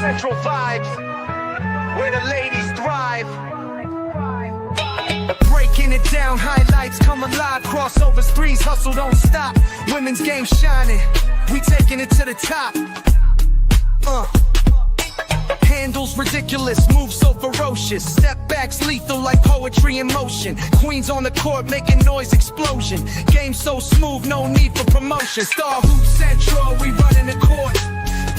Central vibes, where the ladies thrive. Breaking it down, highlights come alive. Crossovers, threes, hustle, don't stop. Women's game shining, we taking it to the top. Handles ridiculous, moves so ferocious. Step backs lethal like poetry in motion. Queens on the court making noise explosion. Game so smooth, no need for promotion. Star Hoop Central, we running the court.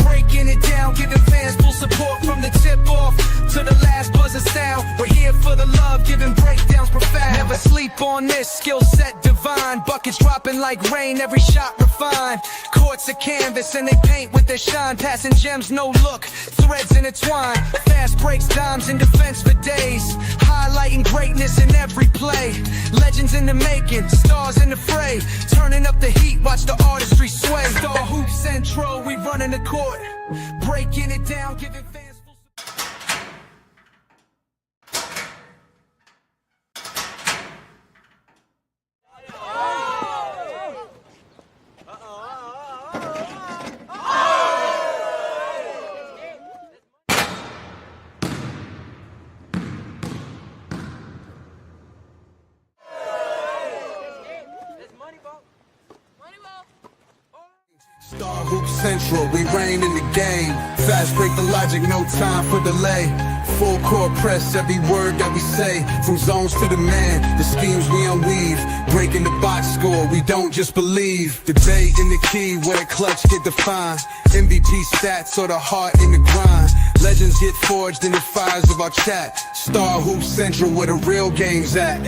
Breaking it down, giving fans full support from the tip off to the last buzzer sound. We're here for the love, giving breakdowns profound. Never sleep on this, skill set divine. Buckets dropping like rain, every shot refined. Courts a canvas and they paint with their shine. Passing gems, no look, threads intertwined. Fast breaks, dimes in defense for days. Highlighting greatness in every play. Legends in the making, stars in the fray. Turning up the heat, watch the artistry sway. Star Hoop Central, we running the court. Breaking it down, giving fans full Star Hoop Central, we reign in the game. Fast break the logic, no time for delay. Full court press, every word that we say. From zones to the man, the schemes we unweave. Breaking the box score, we don't just believe. Debate in the key where clutch get defined. MVP stats or the heart in the grind. Legends get forged in the fires of our chat. Star Hoop Central, where the real game's at.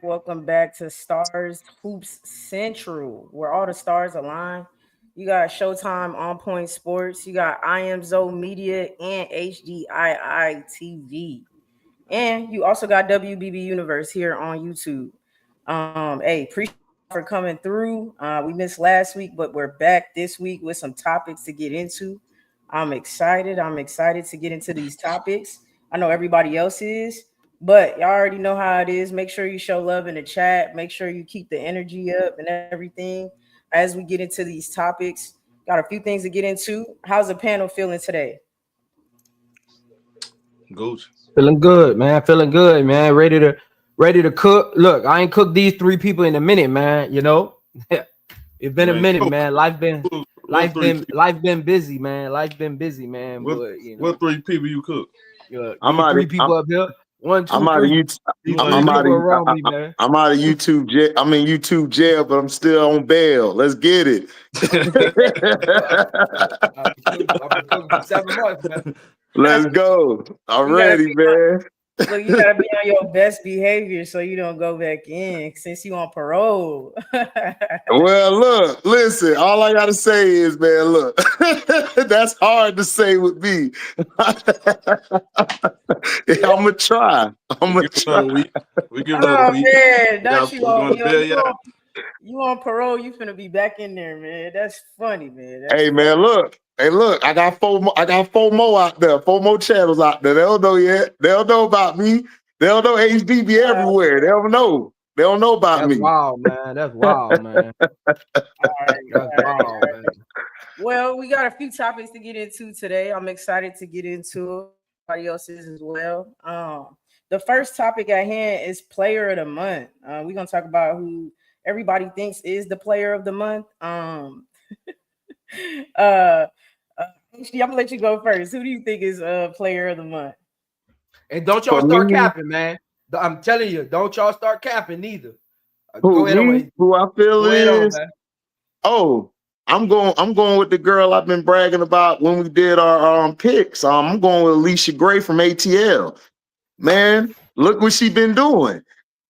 Welcome back to Stars Hoops Central, where all the stars align. You got Showtime, On Point Sports, you got I Am Zoe Media and HDII TV, and you also got WBB Universe here on YouTube. Hey, appreciate you for coming through. We missed last week, but we're back this week with some topics to get into. I'm excited to get into these topics. I know everybody else is. But y'all already know how it is. Make sure you show love in the chat. Make sure you keep the energy up and everything as we get into these topics. Got a few things to get into. How's the panel feeling today? Good. Feeling good, man. Ready to cook. Look, I ain't cooked these three people in a minute, man. You know, it's been a minute, man. Life been busy, man. What three people you cook? I'm out three people up here. One, two, I'm out of three. I'm out of YouTube jail. I'm in YouTube jail, but I'm still on bail. Let's get it. Let's go. I'm ready, man. Look, you gotta be on your best behavior so you don't go back in since you on parole. Well, listen, all I gotta say is, man, look, that's hard to say with me. I'ma try. We give another week. Man, not you on parole, you finna be back in there, man. That's funny, man. Hey, look, I got four more out there, 4 more channels out there. They don't know yet. They don't know about me. They don't know HDB everywhere. They don't know. They don't know about me. Wow, man. That's wild, man. All right. Well, we got a few topics to get into today. I'm excited to get into it. Everybody else is as well. The first topic at hand is Player of the Month. We're gonna talk about who everybody thinks is the Player of the Month. I'm gonna let you go first. Who do you think is Player of the Month? And don't y'all start capping, man. I'm telling you, don't y'all start capping neither. Who I feel is? I'm going with the girl I've been bragging about when we did our picks. I'm going with Alicia Gray from ATL. Man, look what she been doing.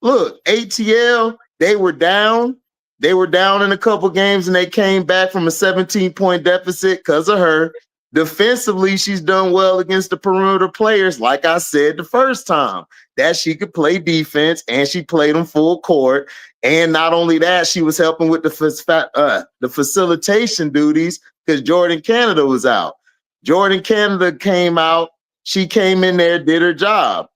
Look, ATL, they were down. They were down in a couple games and they came back from a 17-point deficit because of her. Defensively, she's done well against the perimeter players, like I said the first time, that she could play defense and she played them full court. And not only that, she was helping with the facilitation duties because Jordan Canada was out. Jordan Canada came out. She came in there, did her job.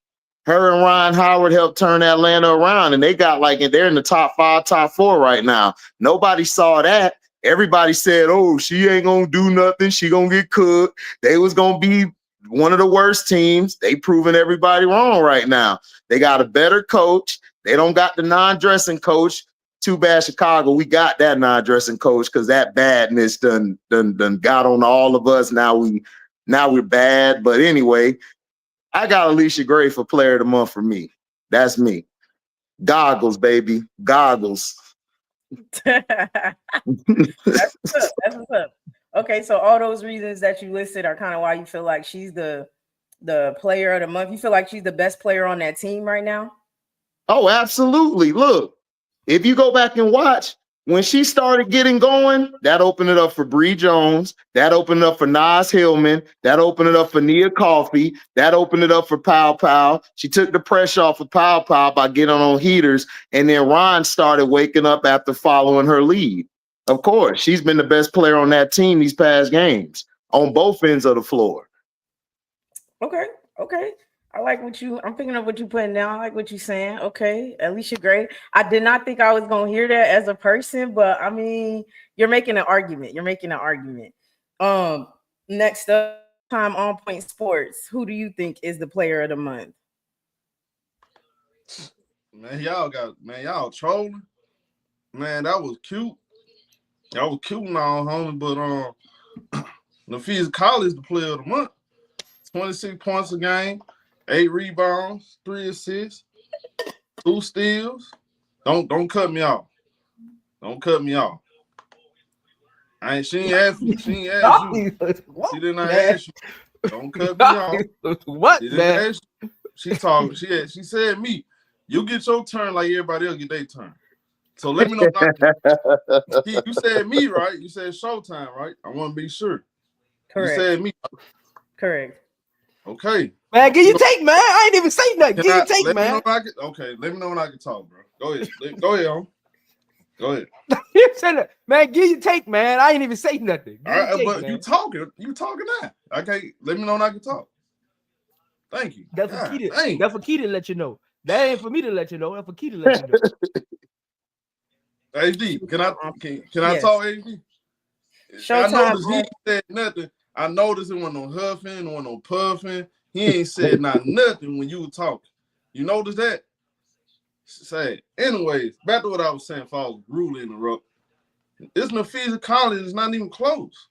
Her and Ryan Howard helped turn Atlanta around, and they got they're in the top 5, top 4 right now. Nobody saw that. Everybody said, oh, she ain't gonna do nothing. She gonna get cooked. They was gonna be one of the worst teams. They proving everybody wrong right now. They got a better coach. They don't got the non-dressing coach. Too bad Chicago, we got that non-dressing coach because that badness done got on all of us. Now we're bad. But anyway, I got Alicia Gray for Player of the Month for me. That's me. Goggles, baby. Goggles. That's what's up. Okay, so all those reasons that you listed are kind of why you feel like she's the Player of the Month. You feel like she's the best player on that team right now? Oh, absolutely. Look, if you go back and watch, when she started getting going, that opened it up for Bree Jones. That opened it up for Naz Hillman. That opened it up for Nia Coffey. That opened it up for Pow Pow. She took the pressure off of Pow Pow by getting on heaters. And then Ron started waking up after following her lead. Of course, she's been the best player on that team these past games on both ends of the floor. Okay. I like I'm picking up what you're putting down. I like what you're saying. Okay, Alicia Gray. I did not think I was going to hear that as a person, but I mean, you're making an argument. Next up, time On Point Sports. Who do you think is the Player of the Month? Man, y'all trolling. Man, that was cute. Y'all was cute and all, homie, but Naphessa Collier is the Player of the Month. 26 points a game. 8 rebounds, 3 assists, 2 steals. Don't cut me off. Don't cut me off. She ain't asked you. She ain't asked you. What, she did not man? ask you. Don't cut me off. What, she didn't man? ask you. She talking. She said me. You get your turn like everybody else get their turn. So let me know. You said me, right? You said Showtime, right? I want to be sure. Correct. You said me. Correct. Okay. Man, give you take, man. I ain't even say nothing. Give you take, man. Okay, let me know when I can talk, bro. Go ahead. Go ahead, on. Go ahead. You said that. Man, give you take, man. I ain't even say nothing. All right, take, but man. you talking now. Okay, let me know when I can talk. Thank you. That's for Key to let you know. That ain't for me to let you know. That's for Key to let you know. AD, can I talk, AD? Showtime. I noticed he said nothing. I noticed it wasn't no huffing, it wasn't no puffing. He ain't said nothing when you were talking. You notice that? Say, anyways, back to what I was saying before I was rudely interrupted. This Naphessa Collier is not even close.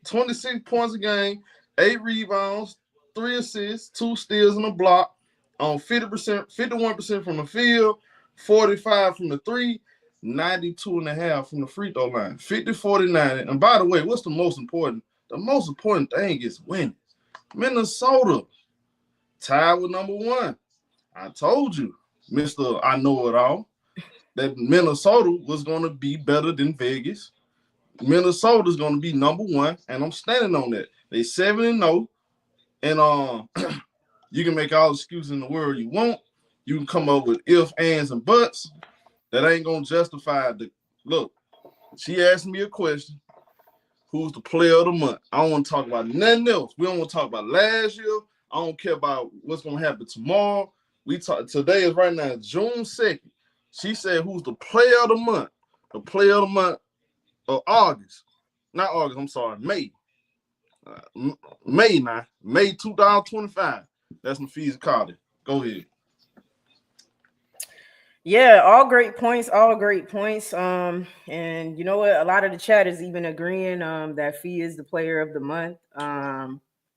26 points a game, 8 rebounds, 3 assists, 2 steals and a block on 50%, 51% from the field, 45 from the 3, 92.5 from the free throw line, 50-49. And by the way, what's the most important? The most important thing is winning. Minnesota tied with number 1. I told you, Mr. I Know It All, that Minnesota was going to be better than Vegas. Minnesota's going to be number 1, and I'm standing on that. They 7-0, and you can make all the excuses in the world you want. You can come up with ifs, ands, and buts. That ain't going to justify the look. She asked me a question. Who's the Player of the Month? I don't want to talk about nothing else. We don't want to talk about last year. I don't care about what's going to happen tomorrow. Today is right now, June 2nd. She said, who's the Player of the Month? The Player of the Month of August. Not August, I'm sorry, May. May 2025. That's Naphessa Collier. Go ahead. Yeah, all great points. And you know what? A lot of the chat is even agreeing that Fee is the Player of the Month.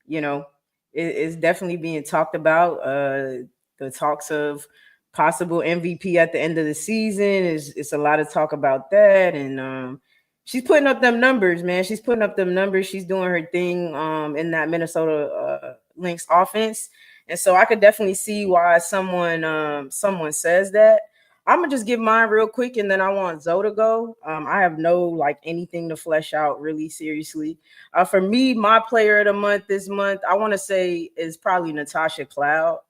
You know, it's definitely being talked about. The talks of possible MVP at the end of the season it's a lot of talk about that. And she's putting up them numbers, man. She's putting up them numbers. She's doing her thing in that Minnesota Lynx offense. And so I could definitely see why someone says that. I'm gonna just give mine real quick, and then I want Zoe to go. I have no anything to flesh out really seriously. For me, my Player of the Month this month, I want to say is probably Natasha Cloud.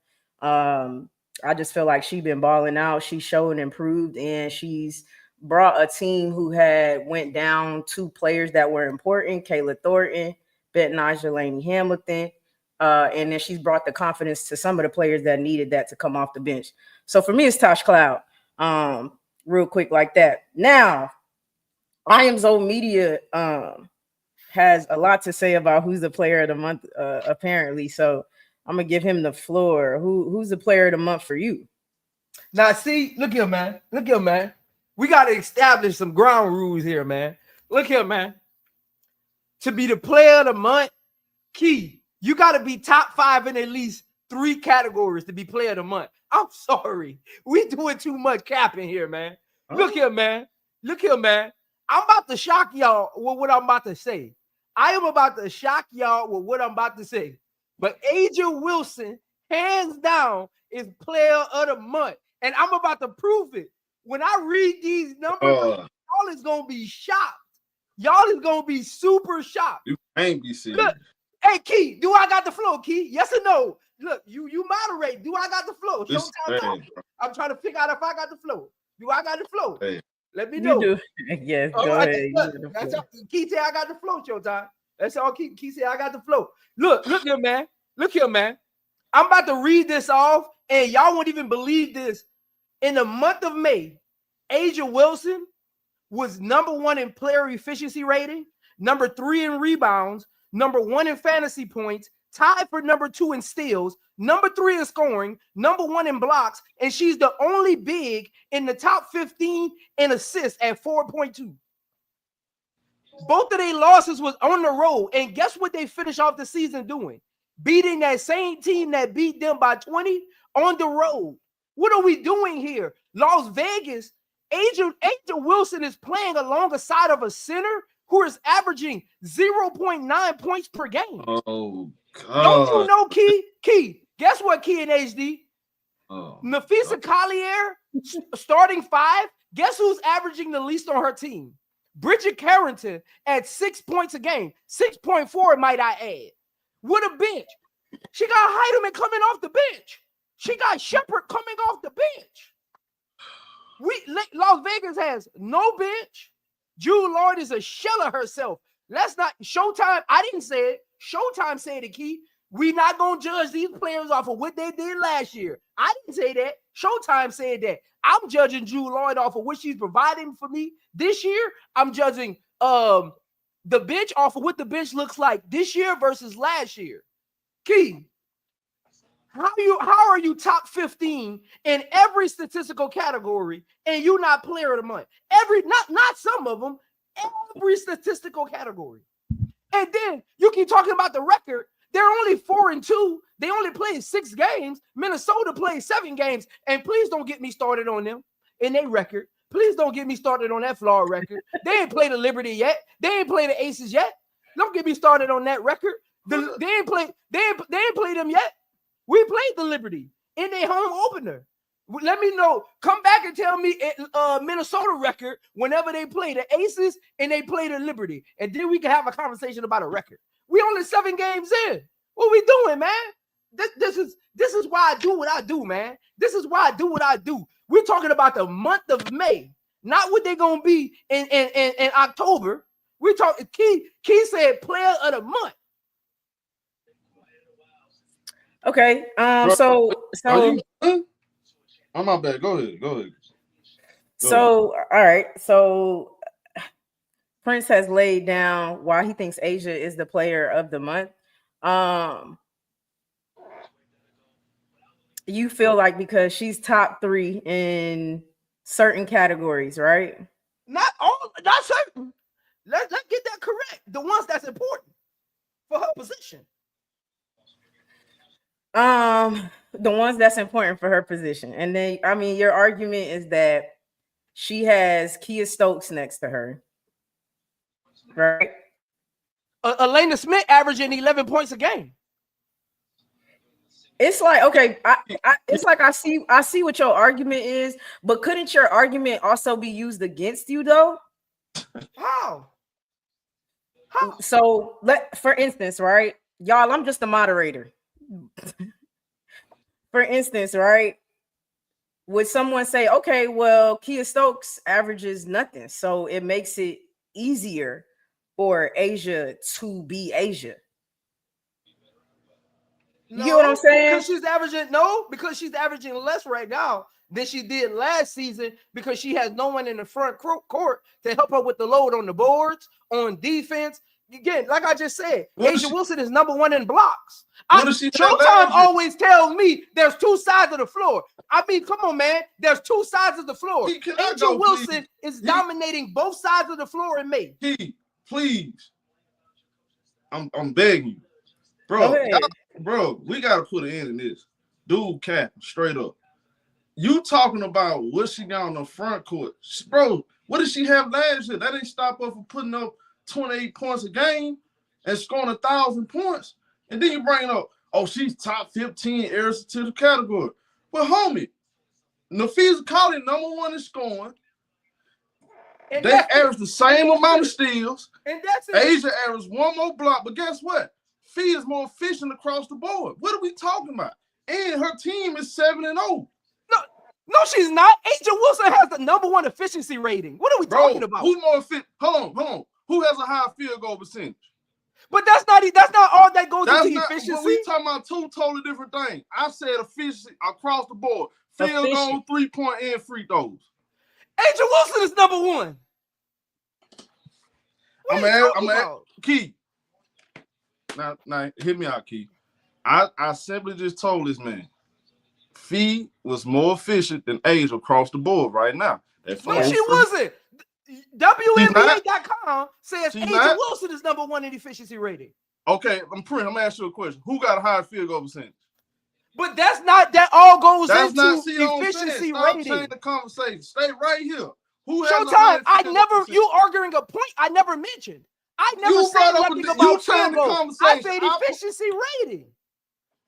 I just feel like she's been balling out. She's showing improved, and she's brought a team who had went down 2 players that were important: Kayla Thornton, Betnaja Laney Hamilton. And then she's brought the confidence to some of the players that needed that to come off the bench. So for me, it's Tosh Cloud. Real quick like that. Now, IMZO Media has a lot to say about who's the player of the month, apparently. So I'm gonna give him the floor. Who's the player of the month for you? Now, see, look here, man. Look here, man. We got to establish some ground rules here, man. Look here, man. To be the player of the month, Key, you got to be top 5 in at least 3 categories to be player of the month. I'm sorry. We doing too much capping here, man. Look here, man. Look here, man. I'm about to shock y'all with what I'm about to say. I am about to shock y'all with what I'm about to say. But Asia Wilson, hands down, is player of the month. And I'm about to prove it. When I read these numbers, y'all is going to be shocked. Y'all is going to be super shocked. You ain't be serious. Look, hey, Key, do I got the flow, Key? Yes or no? Look, you moderate. Do I got the flow? I'm trying to figure out if I got the flow. Do I got the flow? Hey. Let me know. You do. Yes, go ahead. That's all. Key say I got the flow, Showtime. That's all. Key say I got the flow. Look here, man. Look here, man. I'm about to read this off, and y'all won't even believe this. In the month of May, Asia Wilson was number 1 in player efficiency rating, number 3 in rebounds, number 1 in fantasy points, tied for number 2 in steals, number 3 in scoring, number 1 in blocks, and she's the only big in the top 15 in assists at 4.2. Both of their losses was on the road, and guess what they finished off the season doing? Beating that same team that beat them by 20 on the road. What are we doing here? Las Vegas, Asia Wilson is playing alongside of a center who is averaging 0.9 points per game. Oh, God. Don't you know, Key? Guess what, Key and HD? Naphessa Collier, starting 5. Guess who's averaging the least on her team? Bridget Carrington at 6 points a game. 6.4, might I add. What a bench. She got Heidemann coming off the bench. She got Shepard coming off the bench. Las Vegas has no bench. Jewel Lord is a shell of herself. Let's not Showtime. I didn't say it. Showtime said it, Key. We not gonna judge these players off of what they did last year. I didn't say that. Showtime said that. I'm judging Jewel Lloyd off of what she's providing for me this year. I'm judging the bench off of what the bench looks like this year versus last year. Key, how are you top 15 in every statistical category and you not player of the month? Not some of them, every statistical category. And then you keep talking about the record. They're only 4-2. They only played 6 games. Minnesota played 7 games. And please don't get me started on them in their record. Please don't get me started on that flawed record. They ain't played the Liberty yet. They ain't played the Aces yet. Don't get me started on that record. They ain't played them yet. We played the Liberty in their home opener. Let me know. Come back and tell me Minnesota record whenever they play the Aces and they play the Liberty. And then we can have a conversation about a record. We only 7 games in. What we doing, man? This is why I do what I do, man. This is why I do what I do. We're talking about the month of May, not what they're gonna be in October. We're talking. Key said player of the month. Okay. So I'm not bad. Go ahead. All right. So Prince has laid down why he thinks Asia is the player of the month. You feel like because she's top 3 in certain categories, right? Not certain. Let's get that correct. The ones that's important for her position. The ones that's important for her position. And then, I mean, your argument is that she has Kia Stokes next to her, right? Elena Smith averaging 11 points a game. It's like, okay, it's like I see what your argument is, but couldn't your argument also be used against you though? How? So for instance, right, y'all, I'm just a moderator. For instance, right, would someone say, okay, well, Kia Stokes averages nothing, so it makes it easier for Asia to be Asia? You get what I'm saying? Because she's averaging less right now than she did last season because she has no one in the front court to help her with the load on the boards, on defense. Again, like I just said, A'ja Wilson is number 1 in blocks. Showtime always tells me there's 2 sides of the floor. I mean, come on, man. There's 2 sides of the floor. A'ja Wilson is dominating both sides of the floor in May. Please. I'm begging you. Bro, we got to put an end to this. Dude, cap, straight up. You talking about what she got on the front court. Bro, what did she have last year? That didn't stop her from putting up 28 points a game and scoring 1,000 points. And then you bring up, oh, she's top 15 errors to the category. Well, homie, Naphessa Collier number 1 in scoring. And they average the same amount of steals. And that's it. A'ja averaged 1 more block. But guess what? Fee is more efficient across the board. What are we talking about? And her team is 7-0. No, she's not. A'ja Wilson has the number 1 efficiency rating. What are we talking about? Who's more efficient? Hold on. Who has a high field goal percentage? But that's not all that goes into efficiency. But we talking about 2 totally different things. I said efficiency across the board. Field goal, 3-point, and free throws. A'ja Wilson is number 1. I'm at Key. Now, hit me out, Key. I simply just told this man, Fee was more efficient than A'ja across the board right now. No, she wasn't. WNBA.com says A'ja Wilson is number 1 in efficiency rating. Okay, I'm gonna ask you a question. Who got a higher field goal percentage? But that's not that all goes into efficiency rating. Stop changing the conversation. Stay right here. Who has Showtime, you arguing a point I never mentioned. I never said nothing about field goals. I said efficiency rating.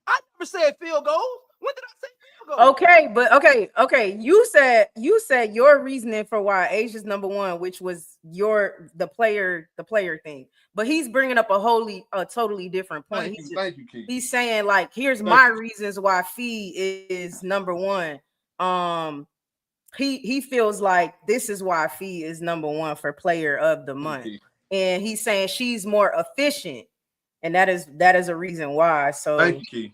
I never said field goals. When did I say field goals? Okay. You said your reasoning for why A'ja's number 1, which was the player thing. But he's bringing up a totally different point. Thank you, Keith. He's saying like, here's my reasons why Fee is number 1. He feels like this is why Fee is number 1 for player of the month. And he's saying she's more efficient, and that is a reason why. So thank you, Key.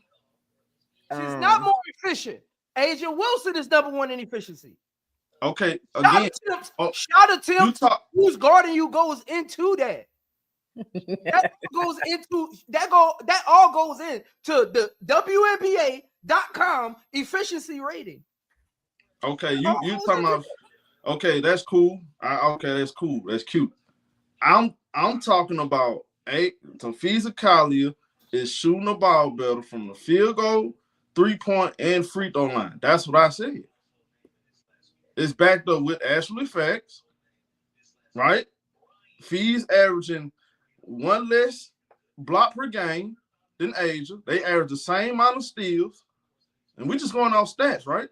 She's not more efficient. A'ja Wilson is number 1 in efficiency. Okay, again, shot attempts. Who's guarding you goes into that. That all goes into the WNBA.com efficiency rating. Okay, you talking about? Okay, that's cool. That's cool. That's cute. I'm talking about Naphessa Collier is shooting the ball better from the field goal, 3-point, and free throw line. That's what I said. It's backed up with actually facts, right? Fee's averaging 1 less block per game than A'ja. They average the same amount of steals, and we're just going off stats, right?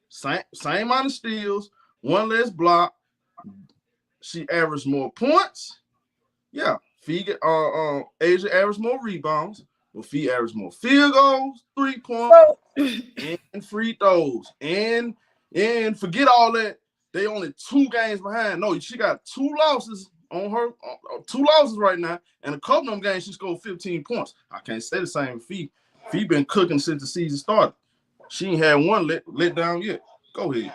Same amount of steals, 1 less block. She averaged more points. Yeah, A'ja averaged more rebounds, but Fee averaged more field goals, 3-point, and free throws. And forget all that. They only 2 games behind. No, she got 2 losses on her, 2 losses right now, and a couple of them games she scored 15 points. I can't say the same for Fee. Fee been cooking since the season started. She ain't had one let down yet. Go ahead.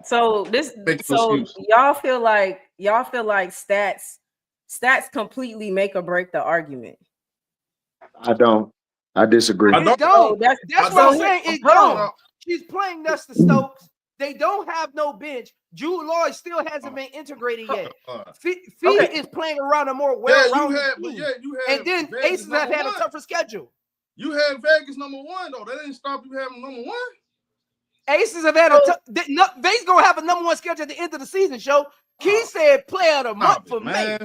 So y'all feel like stats completely make or break the argument? I don't. I disagree. That's what I'm saying. It don't. She's playing next to Stokes. They don't have no bench. Jude Lloyd still hasn't been integrated yet. Fee is playing around a more well-rounded team. And then Aces have had a tougher schedule. You had Vegas number 1, though. That didn't stop you having number 1. Aces have had Vegas gonna have a number 1 schedule at the end of the season. Show Key said player of the month for May.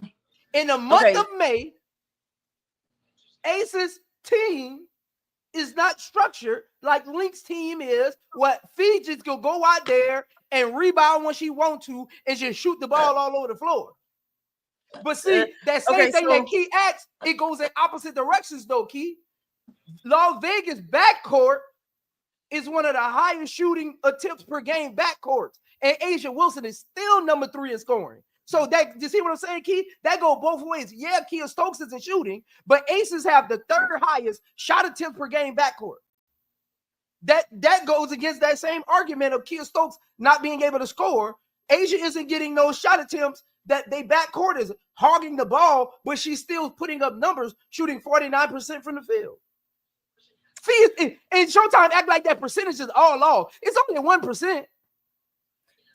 In the month of May, Aces team is not structured like Lynx team is. What Fee just go out there and rebound when she want to and just shoot the ball all over the floor. But see, that same thing that Key acts, it goes in opposite directions though, Key. Las Vegas backcourt is one of the highest shooting attempts per game backcourts. And A'ja Wilson is still number 3 in scoring. So that, you see what I'm saying, Key? That go both ways. Yeah, Kia Stokes isn't shooting, but Aces have the third highest shot attempt per game backcourt. That goes against that same argument of Kia Stokes not being able to score. Asia isn't getting those shot attempts that they backcourt is hogging the ball, but she's still putting up numbers, shooting 49% from the field. Fee and Showtime act like that percentage is all off. It's only 1%.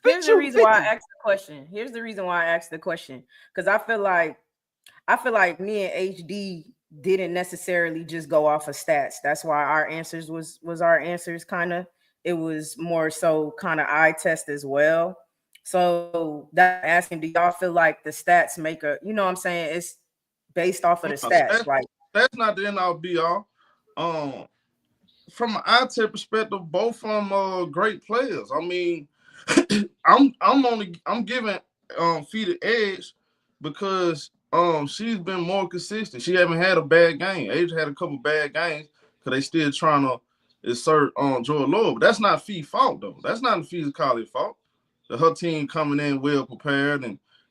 Here's the reason why I asked the question. Here's the reason why I asked the question. Because I feel like me and HD didn't necessarily just go off of stats. That's why our answers was our answers kind of. It was more so kind of eye test as well. So that asking, do y'all feel like the stats make a, you know what I'm saying? It's based off of the stats. Like that's not the end all be all. From an eye test perspective, both of them great players. I mean, I'm giving Fee the edge because she's been more consistent. She haven't had a bad game. Asia had a couple bad games because they still trying to insert Joy Lord. But that's not Fee's fault though. That's not the Fee's Collier fault. Her team coming in well prepared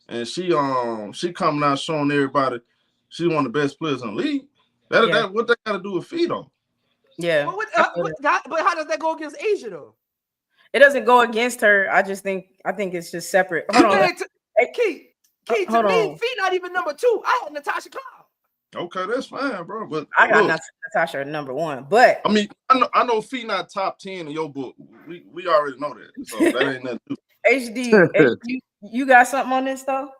and she coming out showing everybody she's one of the best players in the league. That what they got to do with Fee though. Yeah. But how does that go against Asia though? It doesn't go against her. I think it's just separate. Hold on. Hey, Key, to me, Fee not even number 2. I had Natasha Cloud. Okay, that's fine, bro. But I got Natasha number 1. But I mean, I know Fee not top 10 in your book. We already know that. So that ain't nothing to do. HD, you got something on this though?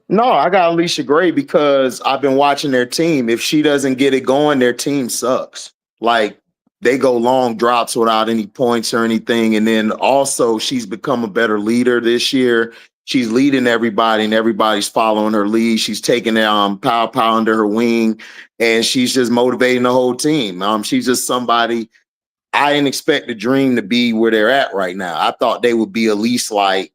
No, I got Alicia Gray because I've been watching their team. If she doesn't get it going, their team sucks. Like they go long droughts without any points or anything. And then also she's become a better leader this year. She's leading everybody and everybody's following her lead. She's taking power under her wing and she's just motivating the whole team. She's just somebody I didn't expect the Dream to be where they're at right now. I thought they would be at least like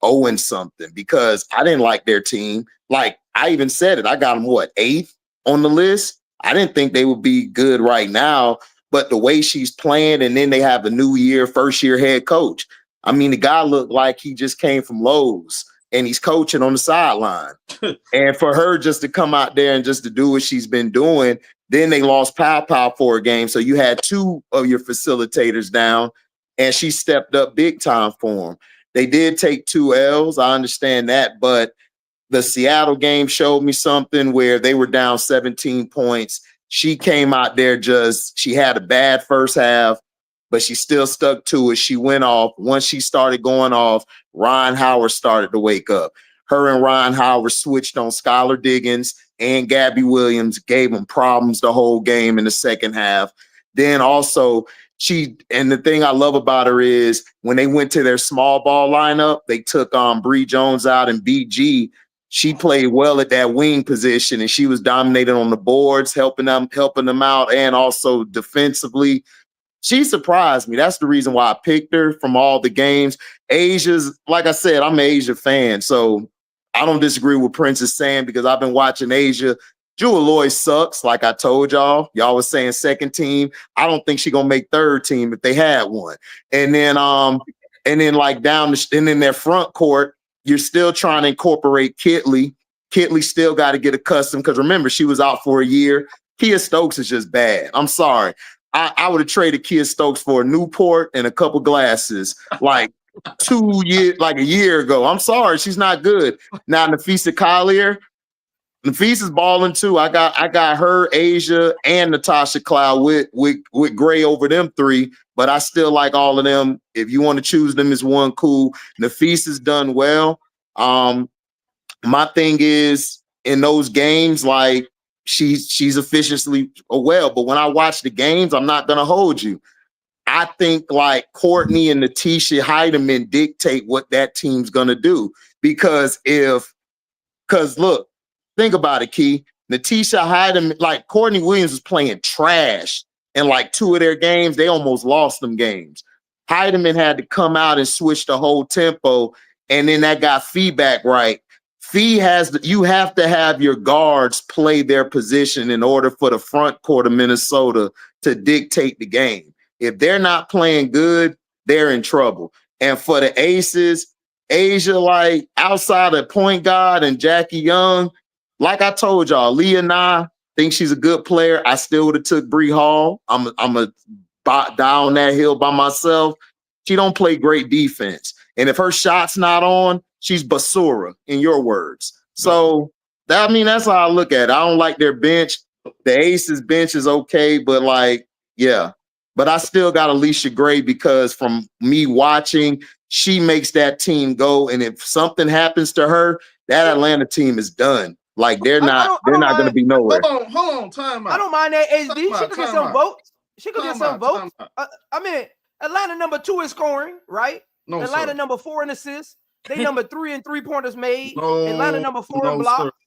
0 something because I didn't like their team. Like I even said it, I got them 8th on the list. I didn't think they would be good right now, but the way she's playing and then they have a new year, first year head coach. I mean, the guy looked like he just came from Lowe's and he's coaching on the sideline. And for her just to come out there and just to do what she's been doing, then they lost Pow for a game. So you had 2 of your facilitators down and she stepped up big time for them. They did take 2 L's. I understand that, but the Seattle game showed me something where they were down 17 points. She came out there she had a bad first half, but she still stuck to it. She went off. Once she started going off, Ryan Howard started to wake up. Her and Ryan Howard switched on Skylar Diggins and Gabby Williams, gave them problems the whole game in the second half. Then also, and the thing I love about her is when they went to their small ball lineup, they took Bree Jones out and BG. She played well at that wing position and she was dominating on the boards, helping them out, and also defensively. She surprised me. That's the reason why I picked her from all the games. Asia's, like I said, I'm an Asia fan, so I don't disagree with Princess saying because I've been watching Asia. Jewel Loy sucks, like I told y'all. Y'all was saying second team. I don't think she's gonna make third team if they had one. And then like and in their front court, you're still trying to incorporate Kitley. Kitley still got to get accustomed because remember, she was out for a year. Kia Stokes is just bad. I'm sorry. I would have traded Kia Stokes for a Newport and a couple glasses like a year ago. I'm sorry, she's not good. Now Naphessa Collier. Naphessa's balling too. I got her, Asia, and Natasha Cloud with Gray over them 3, but I still like all of them. If you want to choose them as one, cool. Naphessa's done well. My thing is in those games, like she's efficiently well, but when I watch the games, I'm not gonna hold you. I think like Courtney and Natisha Heidemann dictate what that team's gonna do because look. Think about it, Key. Natisha Heidemann, like Courtney Williams was playing trash in like 2 of their games. They almost lost them games. Heidemann had to come out and switch the whole tempo, and then that got feedback right. You have to have your guards play their position in order for the front court of Minnesota to dictate the game. If they're not playing good, they're in trouble. And for the Aces, Asia, like outside of point guard and Jackie Young, like I told y'all, Leah and I think she's a good player. I still would have took Bree Hall. I'm a down that hill by myself. She don't play great defense. And if her shot's not on, she's basura, in your words. So that's how I look at it. I don't like their bench. The Aces bench is okay, but like, yeah. But I still got Alicia Gray because from me watching, she makes that team go. And if something happens to her, that Atlanta team is done. Like they're not going to be nowhere. Hold on, time out. I don't mind that HD. She could get some votes. She could get some votes. I mean, Atlanta number 2 in scoring, right? No, Atlanta sir. number 4 in assists. They number 3 in 3-pointers made. No, Atlanta number 4 in blocks.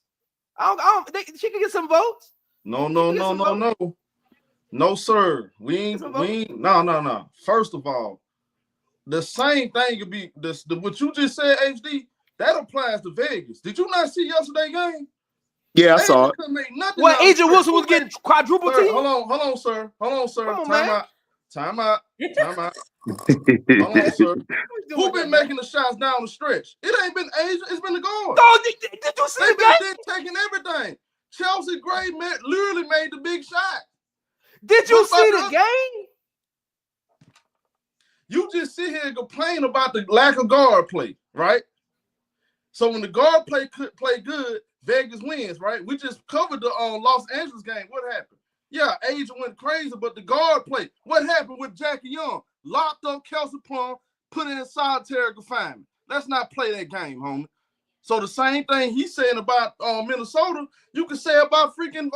She could get some votes. No. No, sir. We ain't. No. First of all, the same thing could be what you just said, HD. That applies to Vegas. Did you not see yesterday's game? Yeah, I saw it. Well, Agent Wilson was getting quadruple team. Hold on, sir. Time out. Hold on, sir. Who been making the shots down the stretch? It ain't been Asia. It's been the guard. Oh, did you see the game? They've taking everything. Chelsea Gray literally made the big shot. Did you see the game? You just sit here and complain about the lack of guard play, right? So when the guard play good, Vegas wins, right? We just covered the Los Angeles game. What happened? Yeah, Asia went crazy, but the guard play. What happened with Jackie Young? Locked up Kelsey Plum, put in solitary confinement. Let's not play that game, homie. So the same thing he's saying about Minnesota, you can say about freaking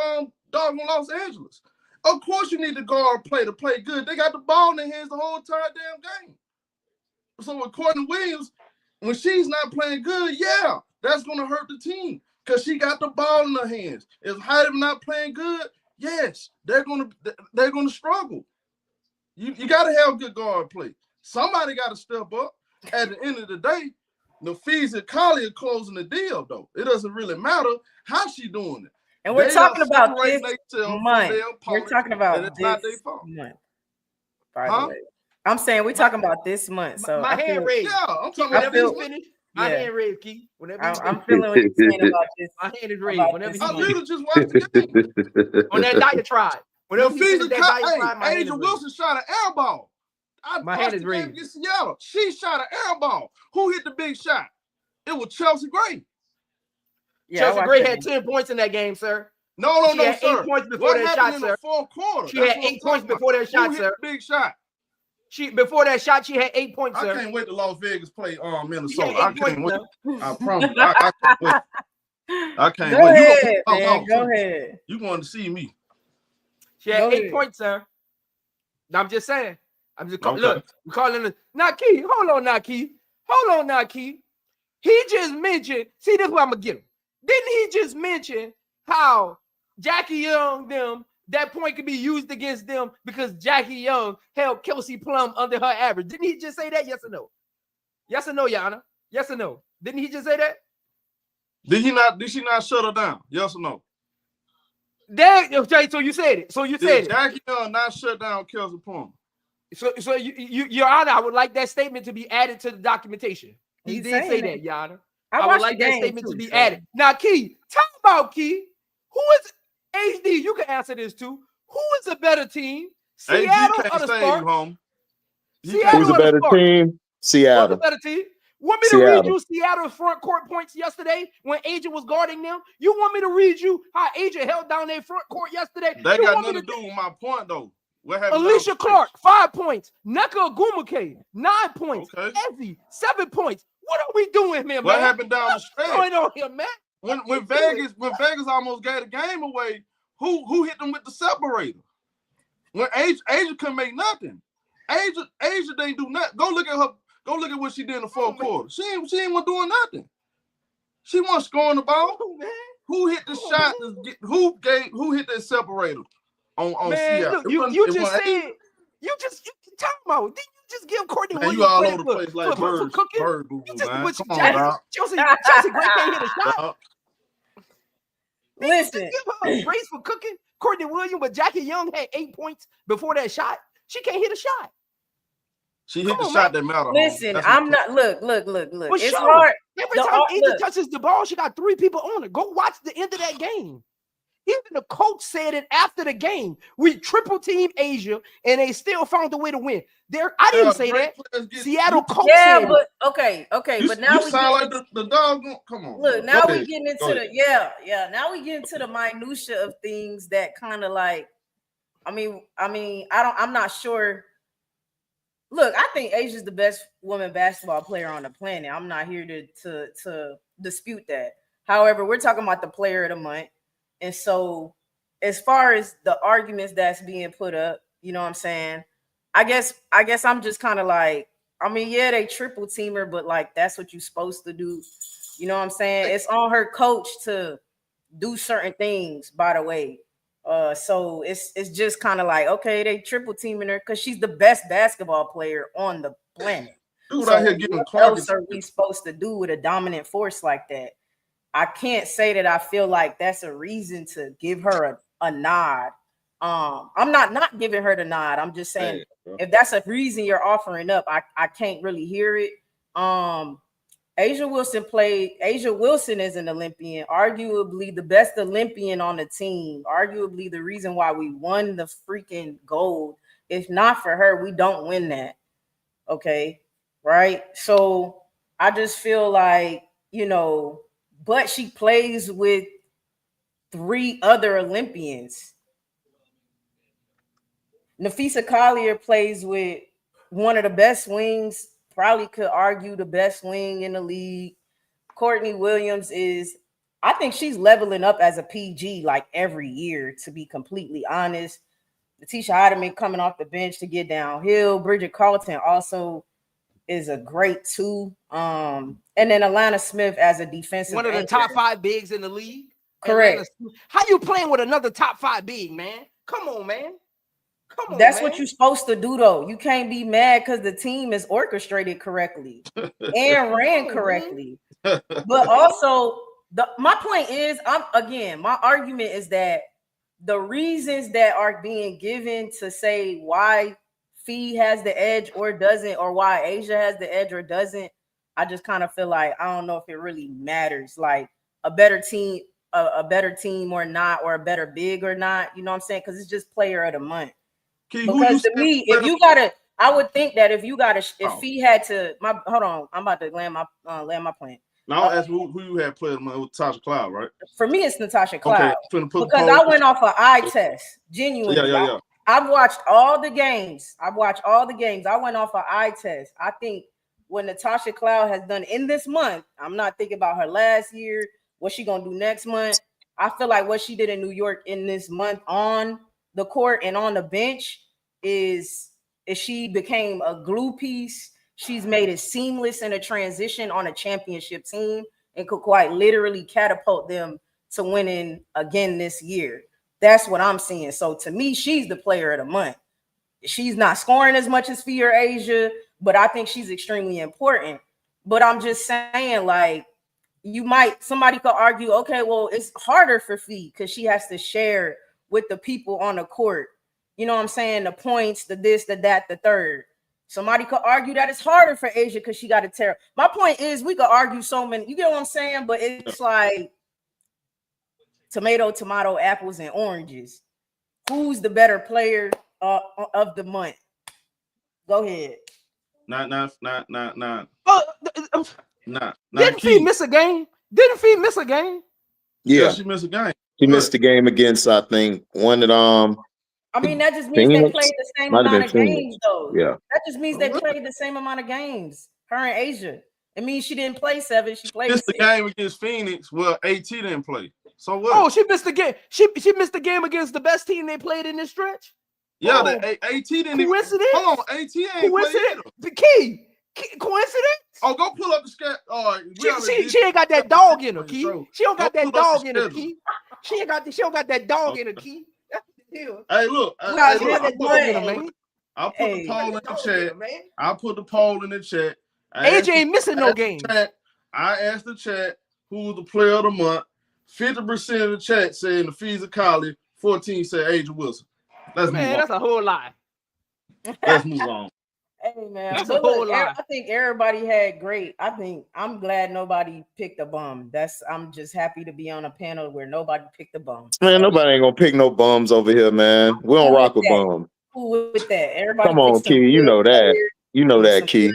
doggone Los Angeles. Of course you need the guard play to play good. They got the ball in their hands the whole entire damn game. So with Courtney Williams, when she's not playing good, yeah, that's going to hurt the team because she got the ball in her hands. If Heidi not playing good, yes, they're going to struggle. You got to have good guard play. Somebody got to step up. At the end of the day, Naphessa and Collier closing the deal, though. It doesn't really matter how she doing it. And we're talking about this month. We're talking about this month. By the way, I'm saying we're talking about this month. So my hand raised. Yeah, I'm talking about whenever you finish. My hand raised, Keith. I'm feeling what you're saying about this. My hand is raised. Whenever I literally just watched the game. On that diatribe. Whenever you finish that diatribe, my hand is Angel raised. Wilson shot an air ball. My hand is raised. Seattle. She shot an air ball. Who hit the big shot? It was Chelsea Gray. Yeah, Chelsea Gray had 10 points in that game, sir. No, sir. 8 points before that shot, sir. Fourth quarter. She had 8 points before that shot, sir. Big shot. Before that shot, she had 8 points, sir. I can't wait to Las Vegas play Minnesota. I can't wait. I promise. I can't wait. Go ahead. You going to see me? She had 8 points, sir. I'm just saying. I'm just look. We're calling it Naki. Hold on, Naki. He just mentioned. See, this is what I'm gonna get him. Didn't he just mention how Jackie Young that point could be used against them because Jackie Young held Kelsey Plum under her average? Didn't he just say that? Yes or no? Yes or no, Yana? Yes or no? Didn't he just say that? Did she not shut her down? Yes or no? Okay, so you said it. Jackie Young not shut down Kelsey Plum. So Your Honor, I would like that statement to be added to the documentation. He did say that, Your Honor. I would like that statement to be added. Now, Key, talk about Key. Who is HD? You can answer this too. Who is a better team? Seattle or the Sparks? Who's a better team? Seattle. Who's a better team? Want me to read you Seattle's front court points yesterday when Agent was guarding them? You want me to read you how Agent held down their front court yesterday? That got nothing to do with my point, though. Alicia Clark, 5 points. Neka Agumake, 9 points. Okay. Ezzy, 7 points. What are we doing here, man? What happened down the stretch? What's going on here, man? When Vegas almost gave the game away, who hit them with the separator? When Asia couldn't make nothing. Asia didn't do nothing. Go look at what she did in the fourth quarter. She ain't doing nothing. She wasn't scoring the ball. Who hit the shot? Who hit that separator? On Seattle. Look, you just talking about. Didn't you just give Courtney Williams you all over the place like bird boo, man. Come on, Chelsea Gray can't hit a shot. Listen, give her a grace for cooking. Courtney Williams, but Jackie Young had 8 points before that shot. She can't hit a shot. She hit the shot that matter. Listen, I'm not. Look. But It's hard. Every time Asia touches the ball, she got 3 people on her. Go watch the end of that game. Even the coach said it after the game. We triple team Asia, and they still found a way to win. I didn't say that. Seattle coach said but okay. But now you sound like the dog. Come on. Look, now we getting into Now we get into the minutia of things that kind of like. I'm not sure. Look, I think Asia's the best woman basketball player on the planet. I'm not here to dispute that. However, we're talking about the player of the month. And so as far as the arguments that's being put up, you know what I'm saying? I guess I'm just kind of like, they triple teamer, but like that's what you're supposed to do. You know what I'm saying? It's on her coach to do certain things, by the way. So it's just kind of like, okay, they triple teaming her because she's the best basketball player on the planet. Dude so out here getting what else are we supposed to do with a dominant force like that? I can't say that I feel like that's a reason to give her a nod. I'm not giving her the nod. I'm just saying if that's a reason you're offering up, I can't really hear it. Asia Wilson is an Olympian, arguably the best Olympian on the team, arguably the reason why we won the freaking gold. If not for her, we don't win that. Okay, right? So I just feel like, but she plays with 3 other Olympians. Naphessa Collier plays with one of the best wings, probably could argue the best wing in the league. Courtney Williams I think she's leveling up as a PG like every year, to be completely honest. Letitia Heidemann coming off the bench to get downhill. Bridget Carlton also is a great 2. And then Alana Smith as a defensive one of the anchor. top 5 bigs in the league. Correct. How you playing with another top 5 big, man? Come on, man. That's what you're supposed to do, though. You can't be mad because the team is orchestrated correctly and ran correctly. But also, my point is, my argument is that the reasons that are being given to say why Fee has the edge or doesn't, or why Asia has the edge or doesn't, I just kind of feel like I don't know if it really matters. Like a better team or not, or a better big or not. You know what I'm saying? Because it's just player of the month. Because to me, I would think that if Fee had to, hold on, I'm about to land my point. Now I'll ask who you had played with Tasha Cloud, right? For me, it's Natasha Cloud. Okay, because I went off an eye test. Genuinely. Yeah. I've watched all the games. I went off an eye test. I think what Natasha Cloud has done in this month, I'm not thinking about her last year, what she gonna do next month. I feel like what she did in New York in this month on the court and on the bench is she became a glue piece. She's made it seamless in a transition on a championship team and could quite literally catapult them to winning again this year. That's what I'm seeing. So to me, she's the player of the month. She's not scoring as much as Fee or Asia, but I think she's extremely important. But I'm just saying, like, somebody could argue, okay, well, it's harder for Fee because she has to share with the people on the court. You know what I'm saying? The points, the this, the that, the third. Somebody could argue that it's harder for Asia because she got to tear. My point is, we could argue so many. You get what I'm saying? But it's like tomato, apples, and oranges. Who's the better player of the month? Go ahead. Not. Didn't Fee miss a game? Yeah, she missed a game. She missed the game against, I think, one at that just means they played the same amount of games, though. Yeah. That just means they played the same amount of games. Her and Asia. It means she didn't play 7. She played 6. The game against Phoenix. Well, AT didn't play. So what? Oh, she missed the game. She missed the game against the best team they played in this stretch. Yeah, AT didn't. Coincidence? Hold on, AT ain't coincidence. The key. Coincidence? Oh, go pull up the scat. All right, she ain't got that dog in her, Key. She don't got that dog in her, Key. She don't got that dog in her, Key. Hey, look. I'll put the poll in the chat. I'll put the poll in the chat. AJ ain't missing no game. I asked the chat who was the player of the month. 50% of the chat saying Naphessa Collier. 14 said Asia Wilson. Let's move on. That's a whole lie. Let's move on. Hey man, That's a but whole look, lot. I think everybody had great. I think I'm glad nobody picked a bum. I'm just happy to be on a panel where nobody picked a bum. Man, So, nobody ain't gonna pick no bums over here, man. We don't rock with bums. Cool with that. Everybody Come on, picked some Key. You good know that. players. You know that, Some Key.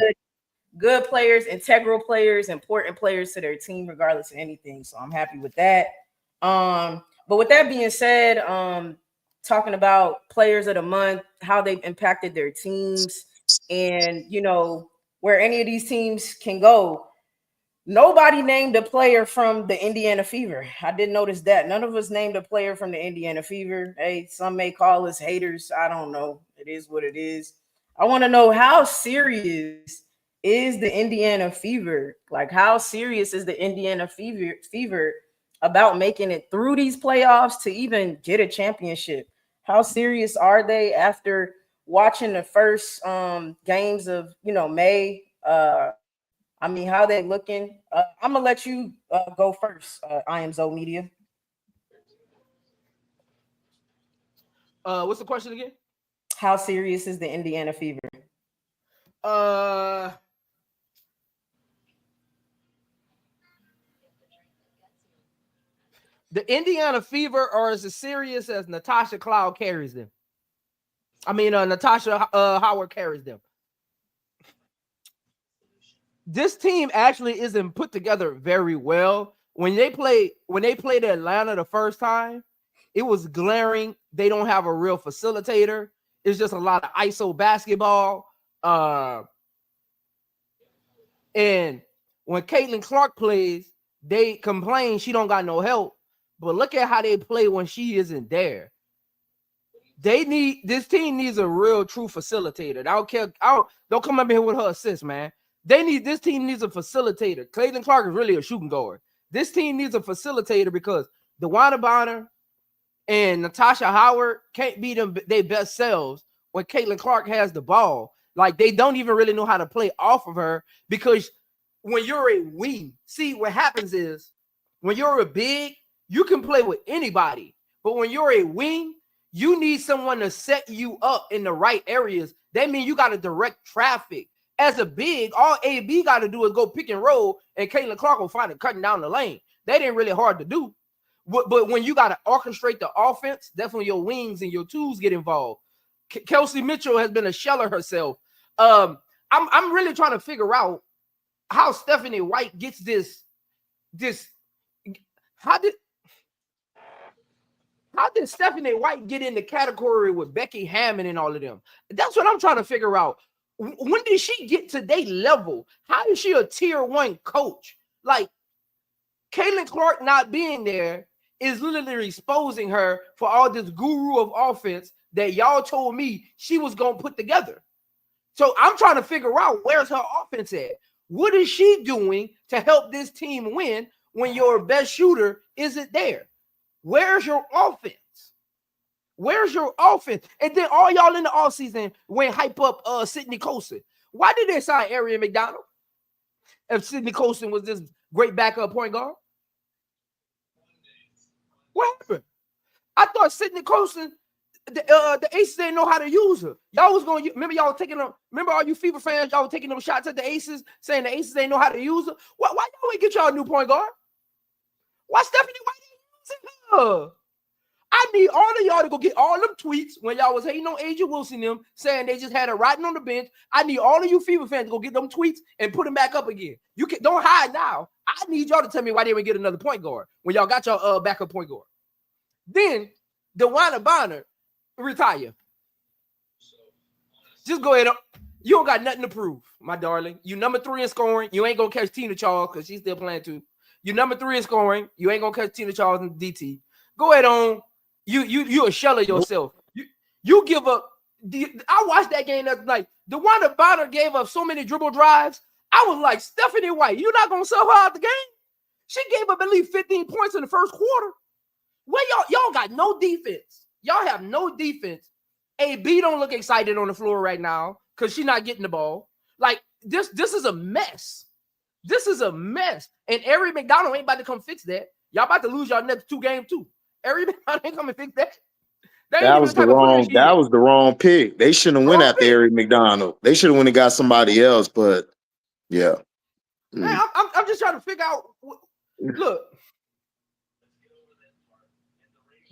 good players, integral players, important players to their team, regardless of anything. So I'm happy with that. But with that being said, talking about players of the month, how they've impacted their teams, and where any of these teams can go. Nobody named a player from the Indiana Fever. I didn't notice that. None of us named a player from the Indiana Fever. Hey, some may call us haters. I don't know. It is what it is. I want to know, how serious is the Indiana Fever? Like, how serious is the Indiana Fever about making it through these playoffs to even get a championship? How serious are they after watching the first games of May? I mean, how they looking? I'm gonna let you go first. I am Zoe Media. What's the question again? How serious is the Indiana Fever? The Indiana Fever are as serious as Natasha Cloud carries them. I mean, Natasha Howard carries them. This team actually isn't put together very well. When they played Atlanta the first time, it was glaring. They don't have a real facilitator. It's just a lot of ISO basketball. And when Caitlin Clark plays, they complain she don't got no help. But look at how they play when she isn't there. This team needs a real true facilitator. I don't care. Don't come up here with her assist, man. This team needs a facilitator. Caitlin Clark is really a shooting guard. This team needs a facilitator because DeWanna Bonner and Natasha Howard can't be their best selves when Caitlin Clark has the ball. Like, they don't even really know how to play off of her, because when you're a wing, see what happens is when you're a big, you can play with anybody. But when you're a wing, you need someone to set you up in the right areas. That means you got to direct traffic. As a big, all AB got to do is go pick and roll, and Caitlin Clark will find it cutting down the lane. That ain't really hard to do. But when you got to orchestrate the offense, that's when your wings and your twos get involved. Kelsey Mitchell has been a shell of herself. I'm really trying to figure out how Stephanie White gets this. How did Stephanie White get in the category with Becky Hammond and all of them? That's what I'm trying to figure out. When did she get to their level? How is she a tier 1 coach? Like, Caitlin Clark not being there is literally exposing her for all this guru of offense that y'all told me she was going to put together. So I'm trying to figure out, where's her offense at? What is she doing to help this team win when your best shooter isn't there? Where's your offense? Where's your offense? And then all y'all in the offseason went hype up Sydney Colson. Why did they sign Arian McDonald if Sydney Colson was this great backup point guard? What happened? I thought Sydney Colson, the Aces didn't know how to use her. Y'all was going to remember y'all taking them. Remember all you Fever fans, y'all were taking them shots at the Aces, saying the Aces didn't know how to use her. Why y'all ain't get y'all a new point guard? Why Stephanie White ain't using her? I need all of y'all to go get all them tweets when y'all was hating on Asia Wilson them, saying they just had her riding on the bench. I need all of you Fever fans to go get them tweets and put them back up again. You don't hide now. I need y'all to tell me why they didn't get another point guard when y'all got your backup point guard. Then DeWanna Bonner retire. Just go ahead. You don't got nothing to prove, my darling. You number 3 in scoring. You ain't gonna catch Tina Charles because she's still playing too. You number 3 in scoring. You ain't gonna catch Tina Charles in DT. Go ahead on. You a shell of yourself. You give up. I watched that game that night. DeWanna Bonner gave up so many dribble drives. I was like, Stephanie White, you're not gonna sub her out the game? She gave up at least 15 points in the first quarter. Well, y'all got no defense. Y'all have no defense. AB don't look excited on the floor right now because she's not getting the ball. Like, this is a mess. This is a mess. And Arian McDonald ain't about to come fix that. Y'all about to lose y'all next 2 games too. Arian McDonald ain't come and fix that. They ain't That even was the type of player she that is. was the wrong pick. They shouldn't have went Wrong after pick. Eric McDonald. They should have went and got somebody else. But yeah. Man, I'm just trying to figure out. Look,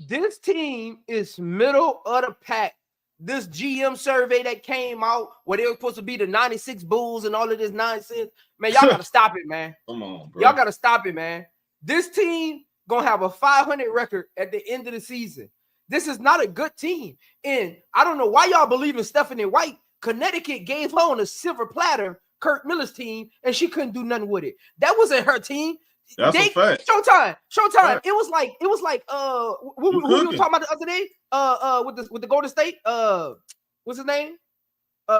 this team is middle of the pack. This GM survey that came out where they were supposed to be the 96 Bulls and all of this nonsense, man, y'all got to stop it, man. Come on, bro. Y'all got to stop it, man. This team gonna have a 500 record at the end of the season. This is not a good team. And I don't know why y'all believe in Stephanie White. Connecticut gave her on a silver platter Kurt Miller's team, and she couldn't do nothing with it. That wasn't her team. That's a fact. Showtime. Fact. It was like who we were talking about the other day? With the Golden State. What's his name?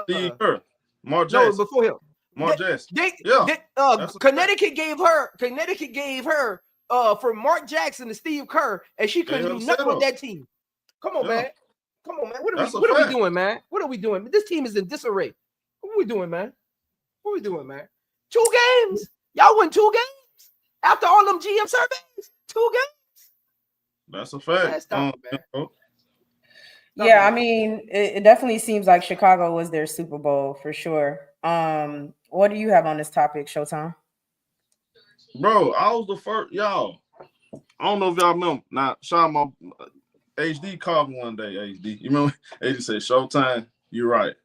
Steve Kerr. Mark No, Jackson. before him. Mark Jackson. Connecticut gave her for Mark Jackson and Steve Kerr, and she couldn't do nothing with that team. Come on, man. Come on, man. What are we doing, man? What are we doing? This team is in disarray. What are we doing, man? What are we doing, man? 2 games. Y'all won 2 games after all them GM surveys. 2 games. That's a fact. Man. Yeah, I mean, it definitely seems like Chicago was their Super Bowl for sure. What do you have on this topic, Showtime? Bro, I was the first, y'all. I don't know if y'all remember. Now, Sean, my HD called me one day, HD. You remember? HD said, Showtime, you're right.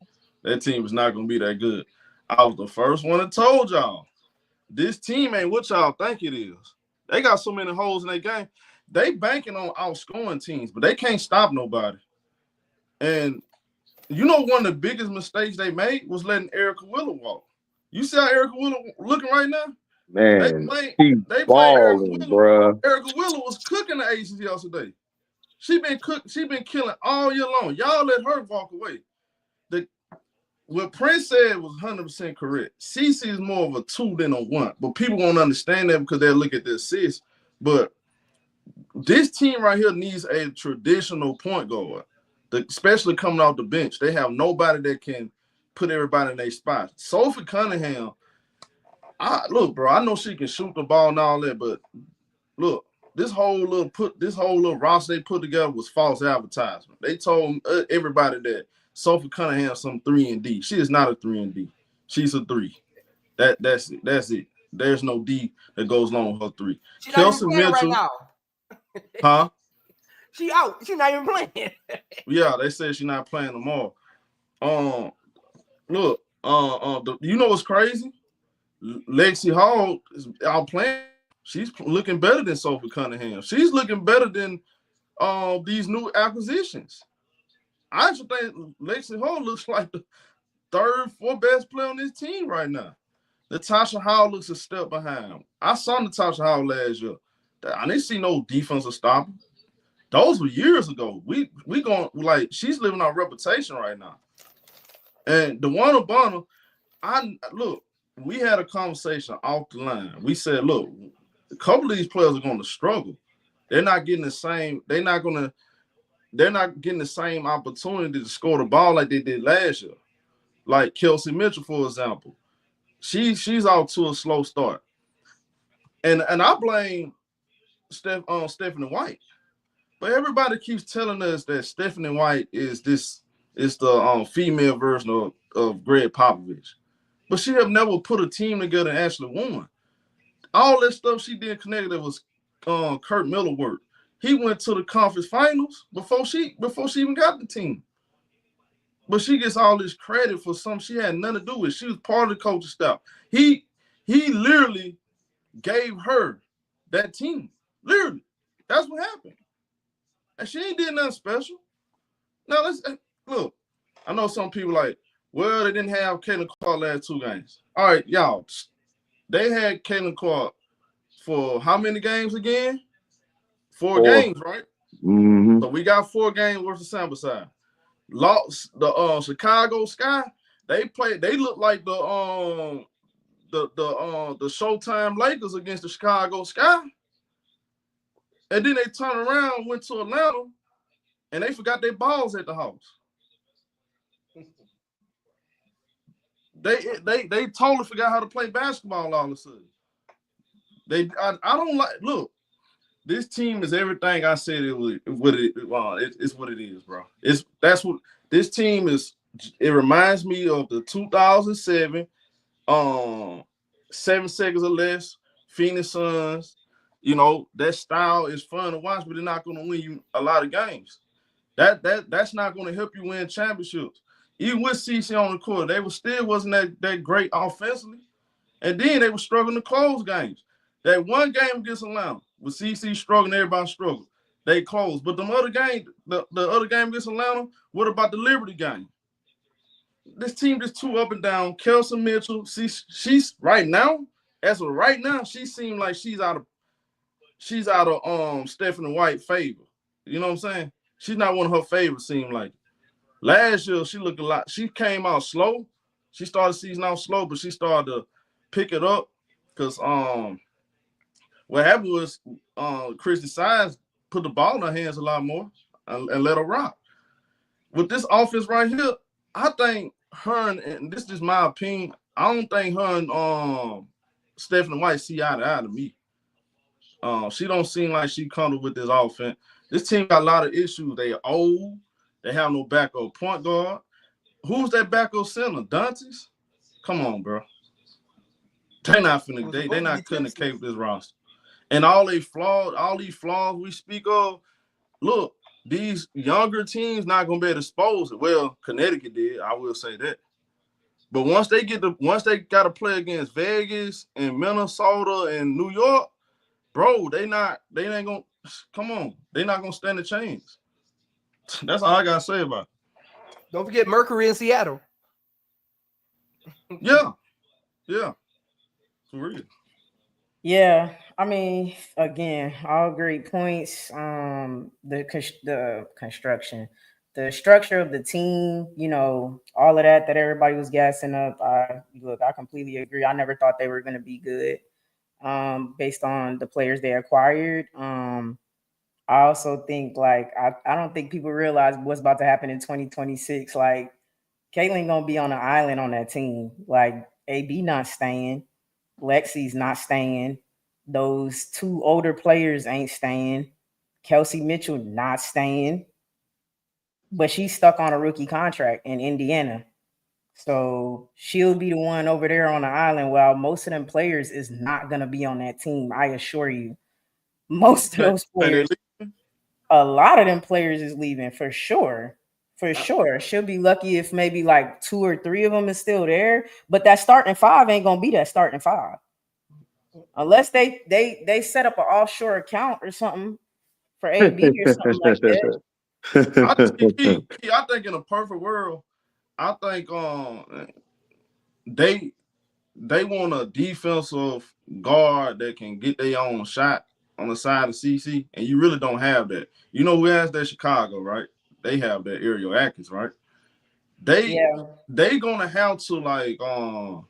That team is not going to be that good. I was the first one that told y'all, this team ain't what y'all think it is. They got so many holes in their game. They banking on outscoring teams, but they can't stop nobody. And you know one of the biggest mistakes they was letting Erica Wheeler walk. You see how Erica Wheeler looking right now? Man, they played Erica Wheeler. Erica Wheeler was cooking the Aces yesterday. She been killing all year long. Y'all let her walk away. What Prince said was 100% correct. CC is more of a 2 than a 1, but people won't understand that because they'll look at the assists. But this team right here needs a traditional point guard, especially coming off the bench. They have nobody that can put everybody in their spot. Sophie Cunningham, look, bro, I know she can shoot the ball and all that, but look, this whole little roster they put together was false advertisement. They told everybody that Sophie Cunningham some 3-and-D. She is not a 3-and-D. She's a 3. That's it. There's no D that goes along with her 3. Kelsey Mitchell right now. Huh? She out. She's not even playing. Yeah, they said she's not playing tomorrow. Look, you know what's crazy? Lexi Hall is out playing. She's looking better than Sophie Cunningham. She's looking better than these new acquisitions. I actually think Lexi Hall looks like the 3rd, 4th best player on this team right now. Natasha Howell looks a step behind. I saw Natasha Howell last year. I didn't see no defensive stopper. Those were years ago. We going like she's living our reputation right now. And DeWanna Bonner, look, we had a conversation off the line. We said, look, a couple of these players are going to struggle. They're not getting the same. They're not getting the same opportunity to score the ball like they did last year. Like Kelsey Mitchell, for example. She's off to a slow start. And I blame Stephanie White. But everybody keeps telling us that Stephanie White is the female version of Greg Popovich. But she have never put a team together and actually won. All that stuff she did in Connecticut was Kurt Miller work. He went to the conference finals before she even got the team. But she gets all this credit for something she had nothing to do with. She was part of the coaching staff. He literally gave her that team. Literally. That's what happened. And she ain't did nothing special. Now, let's look. I know some people like, well, they didn't have Caitlin Clark last 2 games. All right, y'all. They had Caitlin Clark for how many games again? 4 games, right? Mm-hmm. So we got 4 games worth of sample size. Lost the Chicago Sky. They look like the Showtime Lakers against the Chicago Sky. And then they turned around, went to Atlanta, and they forgot their balls at the house. They totally forgot how to play basketball all of a sudden. I don't like, look, this team is everything I said it was. It's what it is, bro. That's what this team is. It reminds me of the 2007 7 seconds or less Phoenix Suns. You know, that style is fun to watch, but they're not going to win you a lot of games. That's not going to help you win championships. Even with CC on the court, they wasn't that great offensively, and then they were struggling to close games. That one game against Atlanta, with CC struggling, everybody struggled. They closed, but the other game against Atlanta, what about the Liberty game? This team just too up and down. Kelsey Mitchell, she's right now. As of right now, she seems like she's out of Stephanie White favor. You know what I'm saying? She's not one of her favorites, seem like. Last year, she looked a lot. She came out slow. She started the season out slow, but she started to pick it up because what happened was Christy Sides put the ball in her hands a lot more and let her rock. With this offense right here, I think her and this is my opinion, I don't think her and Stephanie White see eye to eye to me. She don't seem like she comfortable with this offense. This team got a lot of issues. They are old. They have no backup point guard. Who's that backup center? Dantes? Come on, bro. They not cutting the cake with this roster. And all these flaws we speak of, look, these younger teams not gonna be able to expose it. Well, Connecticut did, I will say that. But once they got to play against Vegas and Minnesota and New York, bro, they're not gonna stand a chance. That's all I gotta say about it. Don't forget Mercury in Seattle. Yeah. For real. Yeah, I mean, again, all great points. The construction, the structure of the team, you know, all of that everybody was gassing up. I completely agree. I never thought they were going to be good, based on the players they acquired. I also think I don't think people realize what's about to happen in 2026. Like, Caitlin gonna be on an island on that team. Like, AB not staying. Lexi's not staying. Those two older players ain't staying. Kelsey Mitchell not staying. But she's stuck on a rookie contract in Indiana. So she'll be the one over there on the island while most of them players is not going to be on that team. I assure you. Most of those players, a lot of them players is leaving for sure. For sure. She'll be lucky if maybe like 2 or 3 of them is still there. But that starting 5 ain't going to be that starting 5. Unless they set up an offshore account or something for AB or something like that. I think in a perfect world, I think they want a defensive guard that can get their own shot on the side of CC, and you really don't have that. You know who has that? Chicago, right? They have that Ariel Atkins, right? They gonna have to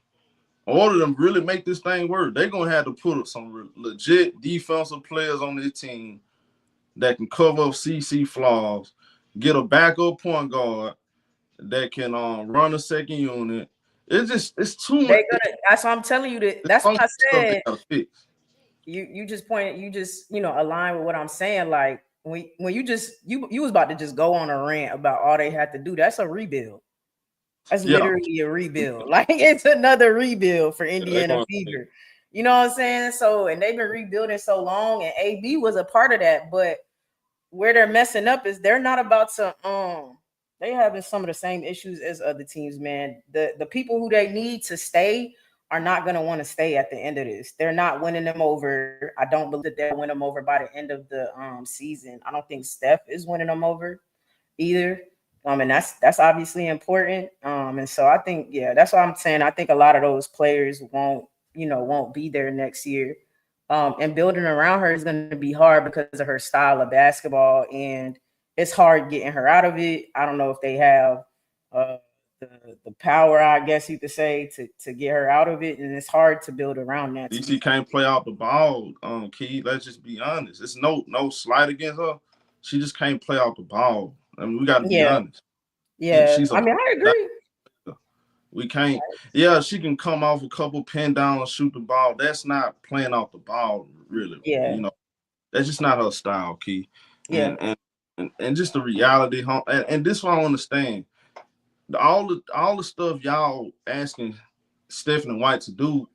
order them really make this thing work. They're gonna have to put some legit defensive players on their team that can cover up CC flaws, get a backup point guard that can run a second unit. It's too much. That's what I'm telling you. That's what I said. You just align with what I'm saying. Like when you was about to just go on a rant about all they had to do. That's a rebuild. That's literally a rebuild. Like, it's another rebuild for Indiana Fever. You know what I'm saying? So, and they've been rebuilding so long, and AB was a part of that. But where they're messing up is they're not about to they having some of the same issues as other teams, man. The people who they need to stay are not going to want to stay at the end of this. They're not winning them over. I don't believe that they'll win them over by the end of the season. I don't think Steph is winning them over either. And that's obviously important. And so I think, that's what I'm saying. I think a lot of those players won't be there next year. And building around her is going to be hard because of her style of basketball, and it's hard getting her out of it. I don't know if they have the power, I guess you could say, to get her out of it, and it's hard to build around that. She can't play out the ball, Key. Let's just be honest. It's no slight against her. She just can't play out the ball. I mean, we got to be honest. Yeah, I agree. We can't. Yeah, she can come off a couple pin down and shoot the ball. That's not playing off the ball, really. Yeah. You know, That's just not her style, Key. Yeah. And just the reality, and this one I understand. All the stuff y'all asking Stephanie White to do,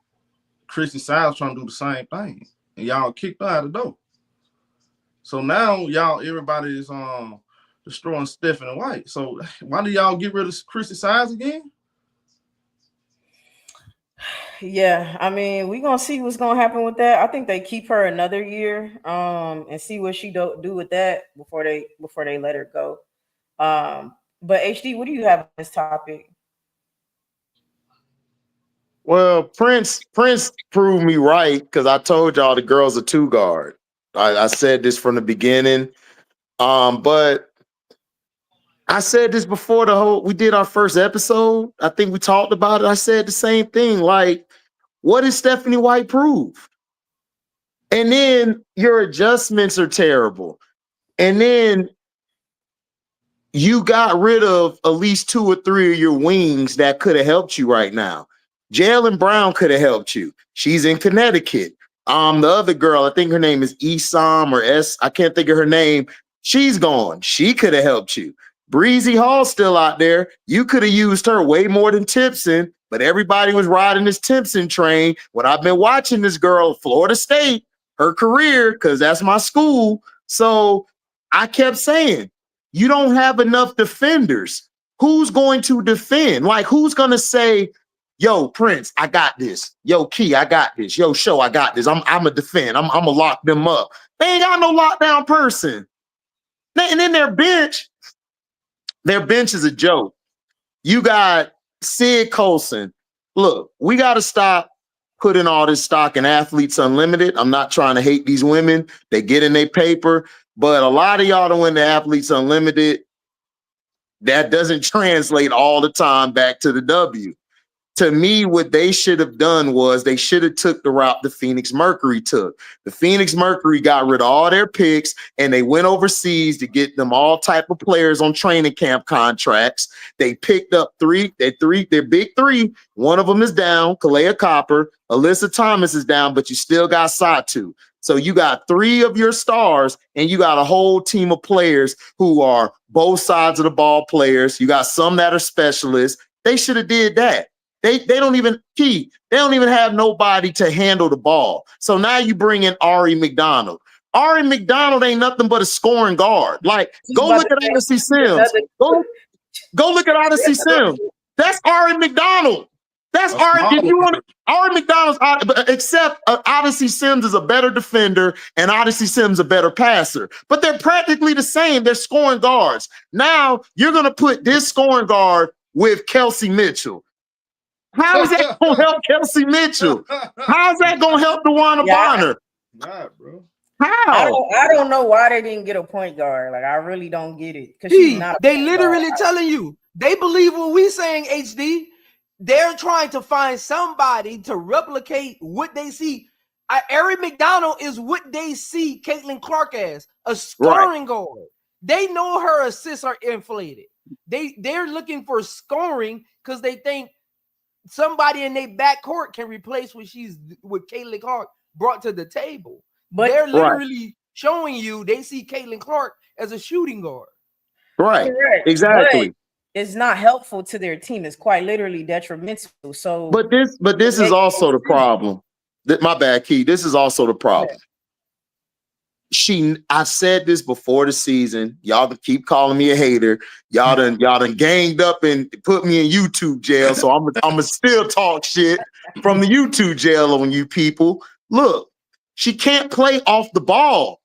Christy Siles trying to do the same thing, and y'all kicked her out of the door. So now everybody is destroying Stephanie White. So why do y'all get rid of Christy Siles again? Yeah, I mean, we're gonna see what's gonna happen with that. I think they keep her another year, and see what she do with that before they let her go. But HD, what do you have on this topic? Well, Prince proved me right because I told y'all the girl's a 2-guard. I said this from the beginning. But I said this before we did our first episode. I think we talked about it. I said the same thing. Like, what did Stephanie White prove? And then your adjustments are terrible. And then you got rid of at least 2 or 3 of your wings that could have helped you right now. Jaylen Brown could have helped you. She's in Connecticut. The other girl, I think her name is Esam or S. I can't think of her name. She's gone. She could have helped you. Breezy Hall's still out there. You could have used her way more than Timpson, but everybody was riding this Timpson train. When I've been watching this girl at Florida State, her career, because that's my school. So I kept saying, you don't have enough defenders. Who's going to defend? Like, who's going to say, yo, Prince, I got this. Yo, Key, I got this. Yo, Show, I got this. I'm a defend. I'm a lock them up. They ain't got no lockdown person. And then their bench is a joke. You got Sydney Colson. Look, we got to stop putting all this stock in Athletes Unlimited. I'm not trying to hate these women. They get in their paper. But a lot of y'all that went to Athletes Unlimited, that doesn't translate all the time back to the W. To me, what they should have done was they should have took the route the Phoenix Mercury took. The Phoenix Mercury got rid of all their picks and they went overseas to get them all type of players on training camp contracts. They picked up their big 3. One of them is down, Collier Copper. Alyssa Thomas is down, but you still got Satu. So you got 3 of your stars and you got a whole team of players who are both sides of the ball players. You got some that are specialists. They should have did that. They don't even have nobody to handle the ball. So now you bring in Ari McDonald. Ari McDonald ain't nothing but a scoring guard. Like, go look at Odyssey Sims. Go look at Odyssey Sims. That's Ari McDonald. That's Ari. If you want Ari McDonald's, except Odyssey Sims is a better defender and Odyssey Sims a better passer. But they're practically the same. They're scoring guards. Now you're gonna put this scoring guard with Kelsey Mitchell. How is that going to help Kelsey Mitchell? How is that going to help DeWanna Bonner? Nah, bro. How? I don't know why they didn't get a point guard. Like, I really don't get it. They literally telling you. They believe what we saying, HD. They're trying to find somebody to replicate what they see. Ari McDonald is what they see Caitlin Clark as, a scoring guard. They know her assists are inflated. They're looking for scoring because they think somebody in their backcourt can replace what Caitlin Clark brought to the table. But they're literally showing you they see Caitlin Clark as a shooting guard. Right. Correct. Exactly. But it's not helpful to their team. It's quite literally detrimental. So But this is also the problem. My bad, Key. This is also the problem. I said this before the season. Y'all can keep calling me a hater. Y'all done ganged up and put me in YouTube jail. So I'm gonna still talk shit from the YouTube jail on you people. Look, she can't play off the ball.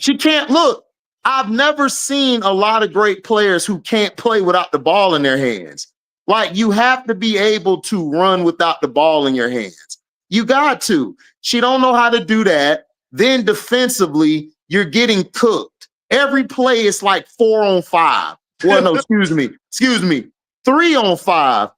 She can't look. I've never seen a lot of great players who can't play without the ball in their hands. Like, you have to be able to run without the ball in your hands. You got to. She don't know how to do that. Then defensively, you're getting cooked. Every play is like 4 on 5. Well, no, excuse me. 3 on 5.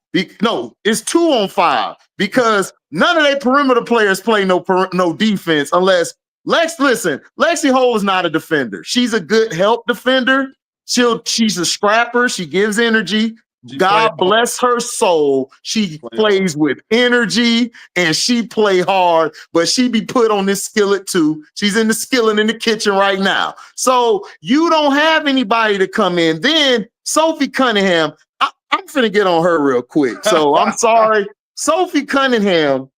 No, it's 2 on 5 because none of their perimeter players play no defense unless Lexi Hole is not a defender. She's a good help defender. She's a scrapper. She gives energy. God bless her soul. She plays with energy and she play hard, but she be put on this skillet too. She's in the skillet in the kitchen right now. So you don't have anybody to come in. Then Sophie Cunningham, I'm finna get on her real quick. So I'm sorry. Sophie Cunningham,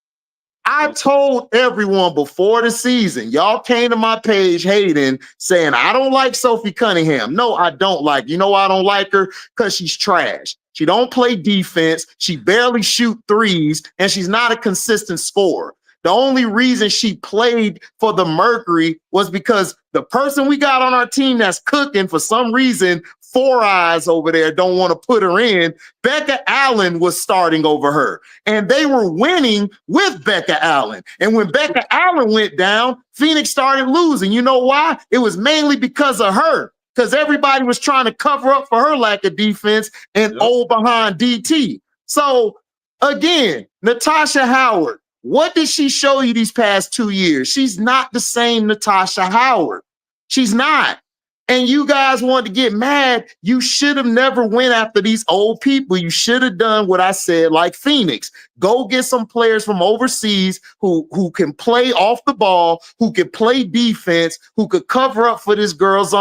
I told everyone before the season, y'all came to my page hating, saying, I don't like Sophie Cunningham. No, I don't like. You know why I don't like her? Because she's trash. She don't play defense. She barely shoot threes, and she's not a consistent scorer. The only reason she played for the Mercury was because the person we got on our team that's cooking, for some reason, Four Eyes over there don't want to put her in. Becca Allen was starting over her, and they were winning with Becca Allen. And when Becca Allen went down, Phoenix started losing. You know why? It was mainly because of her, because everybody was trying to cover up for her lack of defense and old behind DT. So again, Natasha Howard, what did she show you these past 2 years? She's not the same Natasha Howard. She's not. And you guys want to get mad. You should have never went after these old people. You should have done what I said, like Phoenix. Go get some players from overseas who can play off the ball, who can play defense, who could cover up for this girl's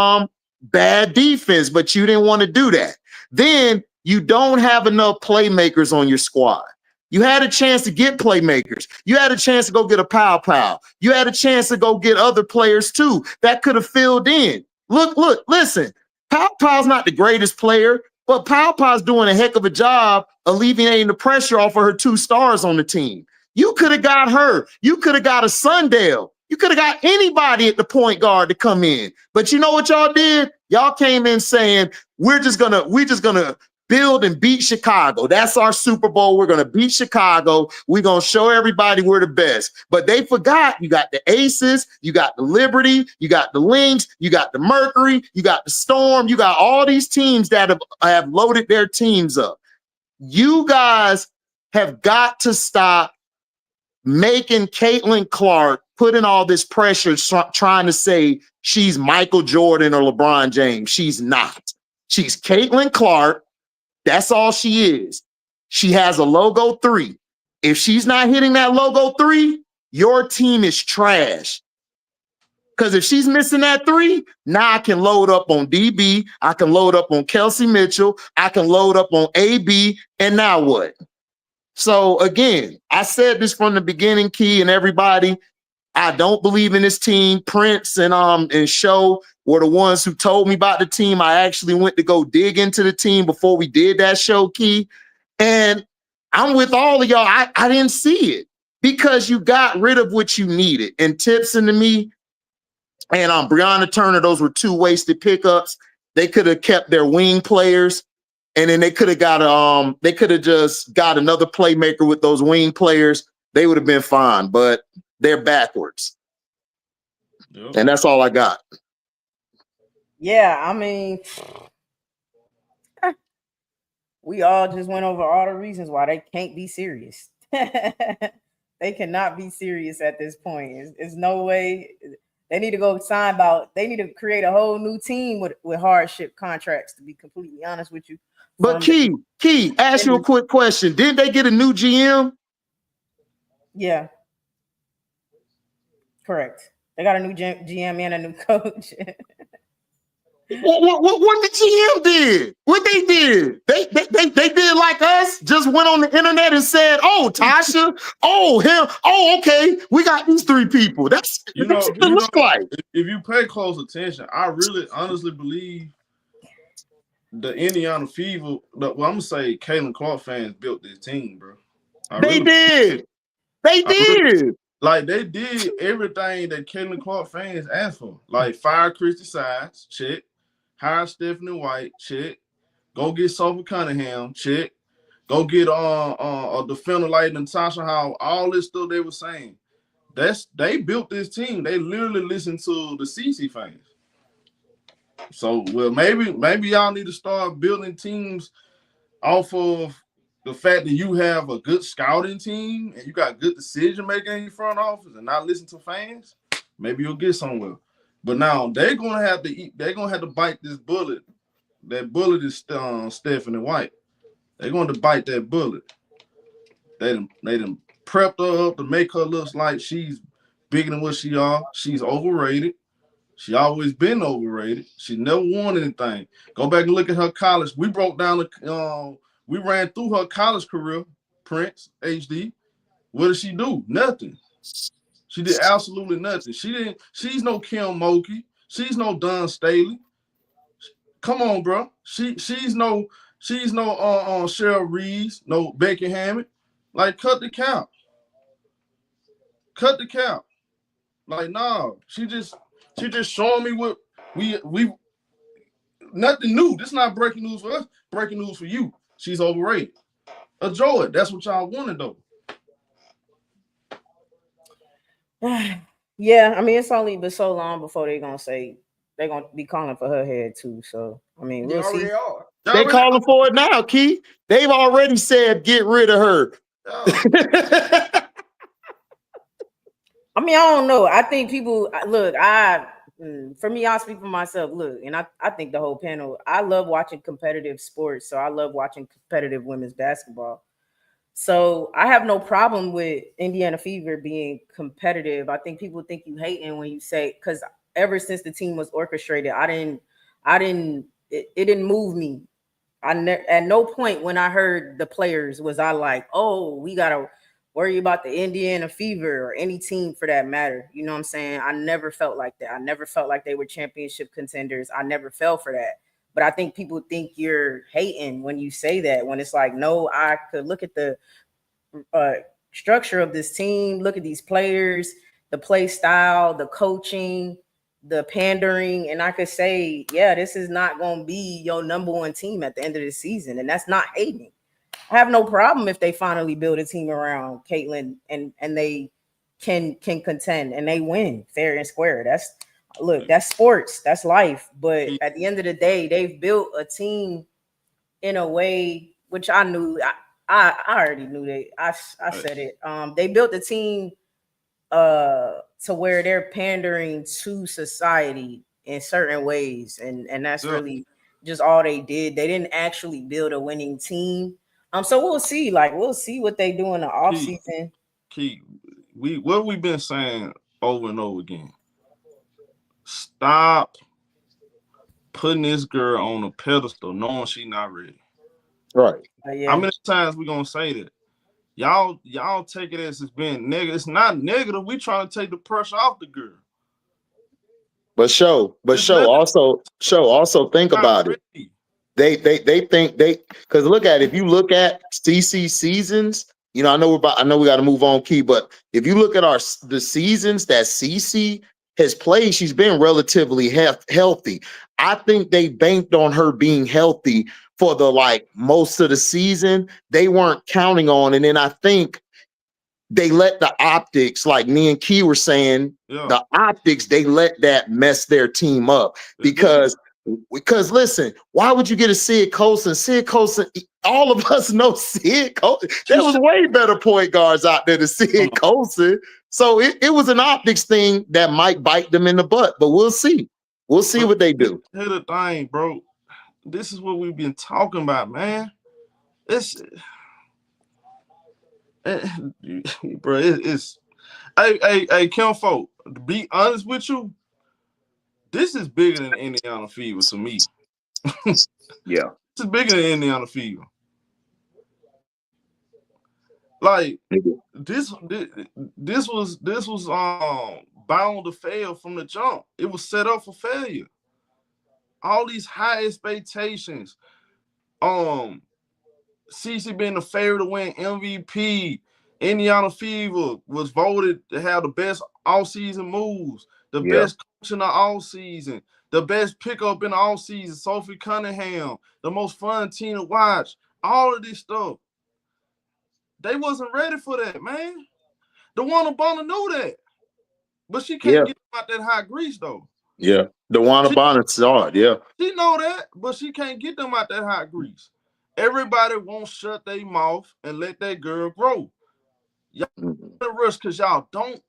bad defense. But you didn't want to do that. Then you don't have enough playmakers on your squad. You had a chance to get playmakers. You had a chance to go get a pow. You had a chance to go get other players too that could have filled in. Look, listen, Pow's not the greatest player, but Pow's doing a heck of a job alleviating the pressure off of her 2 stars on the team. You could have got her. You could have got a Sundale. You could have got anybody at the point guard to come in. But you know what y'all did? Y'all came in saying, we're just gonna build and beat Chicago. That's our Super Bowl. We're going to beat Chicago. We're going to show everybody we're the best. But they forgot you got the Aces, you got the Liberty, you got the Lynx, you got the Mercury, you got the Storm, you got all these teams that have loaded their teams up. You guys have got to stop making Caitlin Clark putting all this pressure trying to say she's Michael Jordan or LeBron James. She's not. She's Caitlin Clark. That's all she is. She has a logo 3. If she's not hitting that logo 3, your team is trash. Because if she's missing that 3, now I can load up on DB. I can load up on Kelsey Mitchell. I can load up on AB. And now what? So again, I said this from the beginning, Key, and everybody. I don't believe in this team. Prince and Show were the ones who told me about the team. I actually went to go dig into the team before we did that show, Key. And I'm with all of y'all. I didn't see it because you got rid of what you needed. And Tipson to me and Breonna Turner, those were 2 wasted pickups. They could have kept their wing players, and then they could have just got another playmaker with those wing players. They would have been fine, but they're backwards. Yep. And that's all I got. Yeah, I mean, we all just went over all the reasons why they can't be serious. They cannot be serious at this point. There's no way. They need to go sign about. They need to create a whole new team with hardship contracts, to be completely honest with you. But Key, ask you a quick question. Didn't they get a new GM? Yeah. Correct. They got a new GM and a new coach. What the GM did? What they did? They did like us. Just went on the internet and said, "Oh, Tasha. Oh, him. Oh, okay. We got these 3 people." That's what it looks like. If you pay close attention, I really honestly believe the Indiana Fever. I'm gonna say Caitlin Clark fans built this team, bro. They did. Like, they did everything that Caitlin Clark fans asked for. Like, fire Christy Sides, check. Hire Stephanie White, check. Go get Sophie Cunningham, check. Go get a defender like Natasha Howard. All this stuff they were saying. They built this team. They literally listened to the CC fans. So, well, maybe y'all need to start building teams off of the fact that you have a good scouting team and you got good decision making in your front office and not listen to fans. Maybe you'll get somewhere. But now they're gonna have to bite this bullet. That bullet is Stephanie White. They're going to bite that bullet. They done prepped her up to make her look like she's bigger than what she are. She's overrated. She always been overrated. She never won anything. Go back and look at her college. We broke down we ran through her college career, Prince, HD. What did she do? Nothing. She did absolutely nothing. She's no Kim Mulkey. She's no Don Staley. Come on, bro. She's no Cheryl Reeves, no Becky Hammond. Like, cut the count. Cut the count. Like, nah. She just showing me what we nothing new. This is not breaking news for us. Breaking news for you. She's overrated. Enjoy it. That's what y'all wanted, though. Yeah, I mean, it's only been so long before they're gonna be calling for her head too. So I mean, we'll see. They calling for it now, Key. They've already said get rid of her. I mean, I don't know. I think people look. For me, I'll speak for myself. Look, and I think the whole panel. I love watching competitive sports, so I love watching competitive women's basketball. So I have no problem with Indiana Fever being competitive. I think people think you hating when you say, because ever since the team was orchestrated, it didn't move me. At no point when I heard the players was I like, oh, we gotta worry about the Indiana Fever or any team for that matter. You know what I'm saying? I never felt like that. I never felt like they were championship contenders. I never fell for that. But I think people think you're hating when you say that, when it's like, no, I could look at the structure of this team, look at these players, the play style, the coaching, the pandering, and I could say, yeah, this is not going to be your number one team at the end of the season. And that's not hating. I have no problem if they finally build a team around Caitlin and they can contend and they win fair and square. That's sports, that's life. But at the end of the day, they've built a team in a way which I knew. I already knew that. I said it. They built the team to where they're pandering to society in certain ways, and that's really just all they did. They didn't actually build a winning team. So we'll see. We'll see what they do in the offseason. What we've been saying over and over again. Stop putting this girl on a pedestal knowing she's not ready. Right. Yeah. How many times we gonna say that? Y'all take it as it's being negative. It's not negative. We trying to take the pressure off the girl. Also think about it. They think because look at it, if you look at CC seasons, I know we got to move on, Key, but if you look at the seasons that CC has played, she's been relatively healthy. I think they banked on her being healthy for the most of the season. They weren't counting on, and then I think they let the optics, like me and Key were saying, the optics, they let that mess their team up because listen, why would you get a Sid Colson? Sid Colson, all of us know Sid Colson. There was way better point guards out there than Sid Colson. So it was an optics thing that might bite them in the butt, but we'll see. We'll see what they do. Here's the thing, bro. This is what we've been talking about, man. It's hey, Kim Folk, to be honest with you, this is bigger than Indiana Fever to me. Yeah. This is bigger than Indiana Fever. This was bound to fail from the jump. It was set up for failure. All these high expectations. CC being the favorite to win MVP. Indiana Fever was voted to have the best all-season moves, the best coach in the all-season, the best pickup in the all-season, Sophie Cunningham, the most fun team to watch. All of this stuff. They wasn't ready for that, man. The one Bonner knew that. But she can't get them out that high grease, though. Yeah. The one Bonner saw it, yeah. She know that, but she can't get them out that high grease. Everybody won't shut their mouth and let that girl grow. Y'all rush because y'all don't.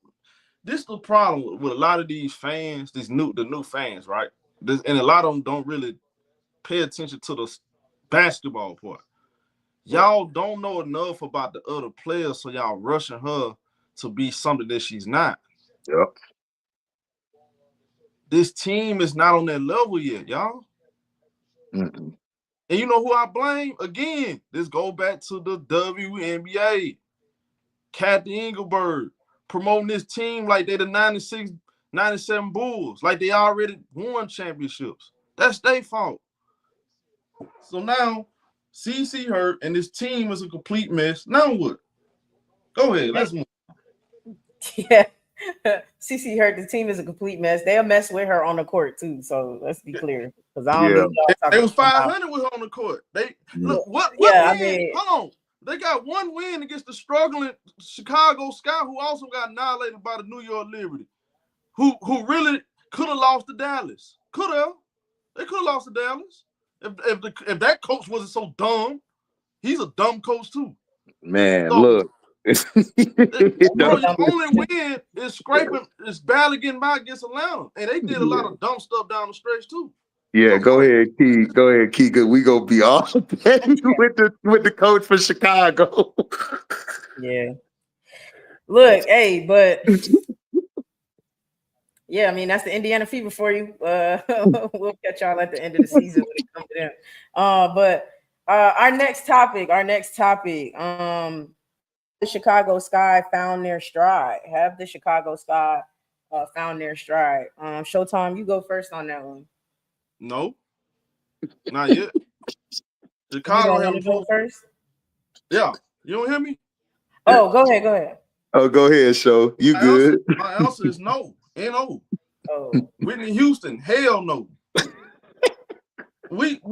This is the problem with a lot of these fans, the new fans, right? And a lot of them don't really pay attention to the basketball part. Y'all don't know enough about the other players, so y'all rushing her to be something that she's not. Yep. This team is not on that level yet, y'all. Mm-mm. And you know who I blame? Again, this go back to the WNBA. Kathy Engelberg promoting this team like they the 96, 97 Bulls, like they already won championships. That's their fault. So now, CC hurt, and this team is a complete mess. Now what? Go ahead, let's move. Yeah. CC hurt. The team is a complete mess. They'll mess with her on the court too. So let's be clear, because I don't need y'all talking. They was 500 with her on the court. They look what yeah, win? I mean, hold on. They got one win against the struggling Chicago Sky, who also got annihilated by the New York Liberty, who really could have lost to Dallas. Could have. They could have lost to Dallas if that coach wasn't so dumb. He's a dumb coach too. Man, so, look. Bro, your only win is scraping, is barely getting by against Atlanta. And they did a lot of dumb stuff down the stretch too. Yeah, go ahead, Key. Go ahead, Key. We gonna be all with the coach for Chicago. Yeah. Look, hey, but yeah, I mean that's the Indiana Fever for you. We'll catch y'all at the end of the season when it comes to them. But our next topic. The Chicago Sky found their stride. Have the Chicago Sky found their stride? Showtime, you go first on that one. No, not yet. Chicago have to go first. Yeah, you don't hear me? Oh, go ahead. Oh, go ahead, Show. You good? My answer is no. N-O. Oh. Whitney Houston, hell no. Look,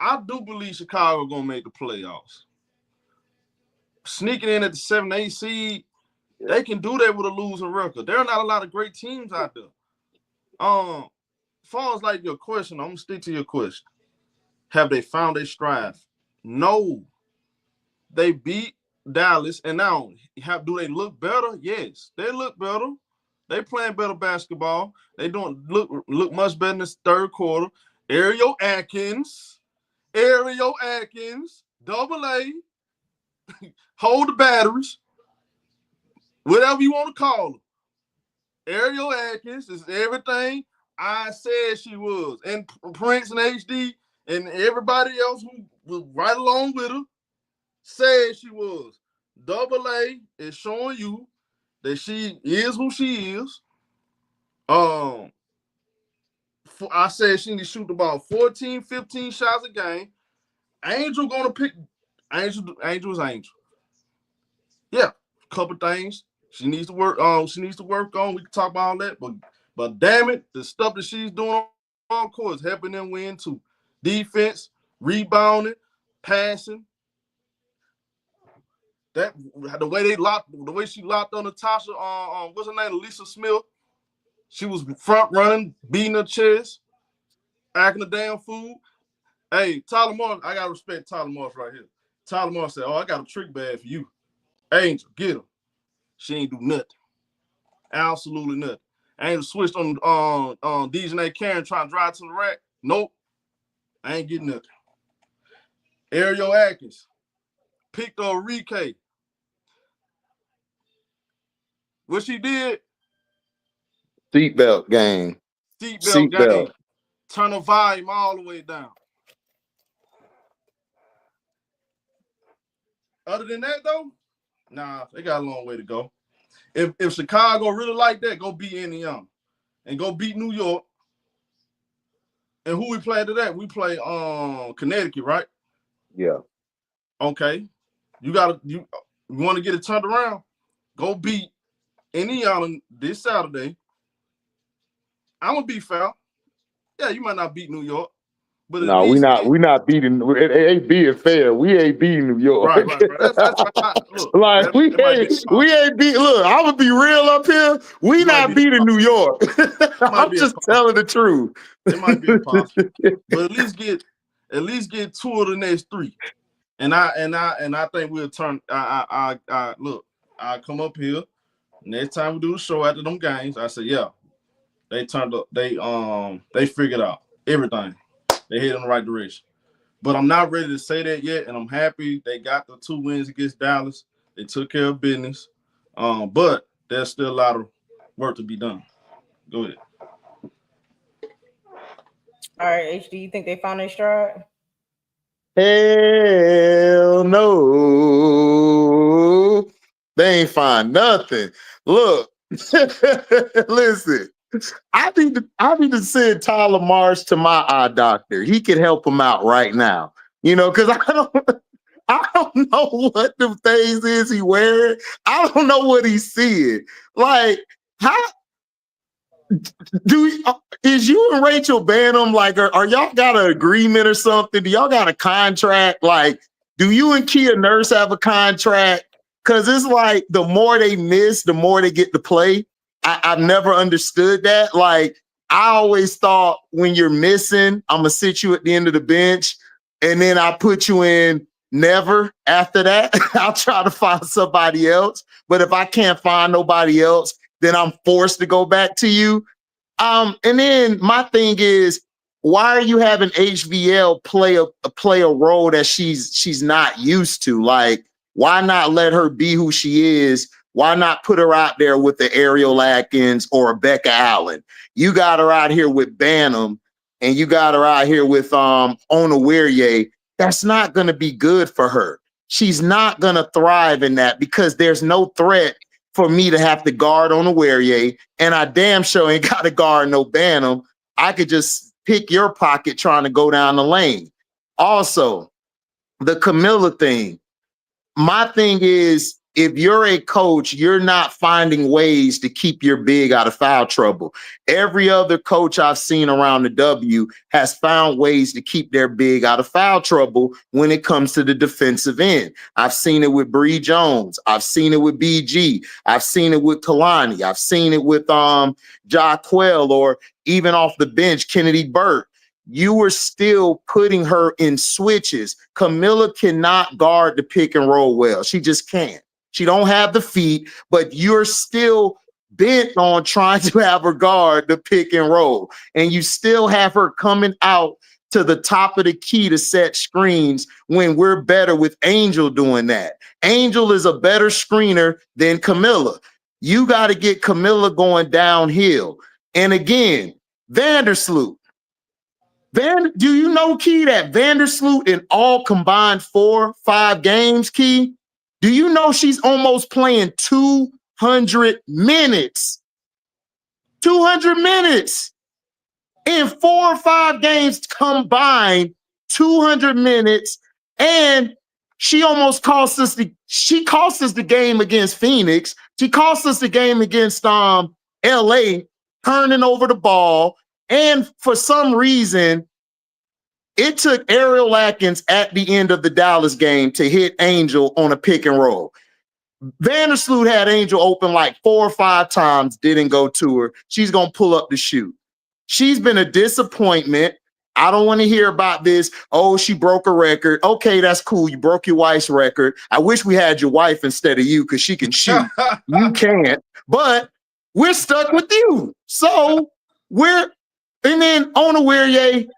I do believe Chicago gonna make the playoffs. Sneaking in at the 7-8 seed, they can do that with a losing record. There are not a lot of great teams out there. As far as like your question, I'm gonna stick to your question. Have they found their stride? No. They beat Dallas, and now do they look better? Yes, they look better. They playing better basketball. They don't look much better in this third quarter. Ariel Atkins, double A, hold the batteries, whatever you want to call them. Ariel Atkins is everything I said she was. And Prince and HD and everybody else who was right along with her said she was. Double A is showing you that she is who she is. I said she need to shoot about 14, 15 shots a game. Angel gonna pick Angel is Angel. Yeah, a couple things she needs to work on. We can talk about all that, but damn it, the stuff that she's doing on court is helping them win too. Defense, rebounding, passing. The way she locked on Natasha, what's her name, Lisa Smith. She was front running, beating her chest, acting a damn fool. Hey, Tyler Morris, I gotta respect Tyler Morris right here. Tyler Morris said, "Oh, I got a trick bag for you, Angel. Get her." She ain't do nothing, absolutely nothing. Angel switched on DJ Karen trying to drive to the rack. Nope, I ain't getting nothing. Ariel Atkins picked on Rike. What she did? Seatbelt game. Seatbelt game. Turn the volume all the way down. Other than that, though, nah, they got a long way to go. If Chicago really like that, go beat Indiana and go beat New York. And who we play after that? We play Connecticut, right? Yeah. Okay. You want to get it turned around? Go beat Indiana this Saturday. I'm gonna be fair. Yeah, you might not beat New York, but no, we not beating. It ain't being fair. We ain't beating New York. Right. That's right. Look, like we ain't beat. Look, I'm gonna be real up here. We not beating New York. I'm just telling the truth. It might be impossible, but at least get 2 of the next 3. And I think we'll turn. Look, I come up here next time we do the show after them games. I say, yeah, they turned up. They figured out everything. They head in the right direction. But I'm not ready to say that yet, and I'm happy they got the 2 wins against Dallas. They took care of business. But there's still a lot of work to be done. Go ahead. All right, HD, you think they found their stride? Hell no. They ain't find nothing. Look, listen. I need to send Tyler Marsh to my eye doctor. He can help him out right now. You know, because I don't know what the things is he wearing. I don't know what he's seeing. Like, how is you and Rachel Banham like, are y'all got an agreement or something? Do y'all got a contract? Like, do you and Kia Nurse have a contract? Because it's like the more they miss, the more they get to play. I've never understood that. Like, I always thought when you're missing, I'm gonna sit you at the end of the bench, and then I'll put you in never after that. I'll try to find somebody else. But if I can't find nobody else, then I'm forced to go back to you. And then my thing is, why are you having HVL play a role that she's not used to? Like, why not let her be who she is? Why not put her out there with the Ariel Atkins or Becca Allen? You got her out here with Banham, and you got her out here with Onwuerye. That's not going to be good for her. She's not going to thrive in that because there's no threat for me to have to guard Onwuerye, and I damn sure ain't got to guard no Banham. I could just pick your pocket trying to go down the lane. Also, the Camilla thing. My thing is, if you're a coach, you're not finding ways to keep your big out of foul trouble. Every other coach I've seen around the W has found ways to keep their big out of foul trouble when it comes to the defensive end. I've seen it with Bree Jones. I've seen it with BG. I've seen it with Kalani. I've seen it with Jaquel, or even off the bench, Kennedy Burke. You were still putting her in switches. Camilla cannot guard the pick and roll well. She just can't. She don't have the feet, but you're still bent on trying to have her guard the pick and roll. And you still have her coming out to the top of the key to set screens when we're better with Angel doing that. Angel is a better screener than Camilla. You got to get Camilla going downhill. And again, Vandersloot. Do you know, Key, that Vandersloot in all combined 4-5 games, Key? Do you know she's almost playing 200 minutes? 200 minutes in 4 or 5 games combined, 200 minutes, and she almost cost us the game against Phoenix. She cost us the game against LA, turning over the ball. And for some reason, it took Ariel Atkins at the end of the Dallas game to hit Angel on a pick and roll. Vandersloot had Angel open like 4 or 5 times, didn't go to her. She's going to pull up the shoot. She's been a disappointment. I don't want to hear about this. Oh, she broke a record. Okay, that's cool. You broke your wife's record. I wish we had your wife instead of you because she can shoot. You can't. But we're stuck with you. So and then Onwuerye,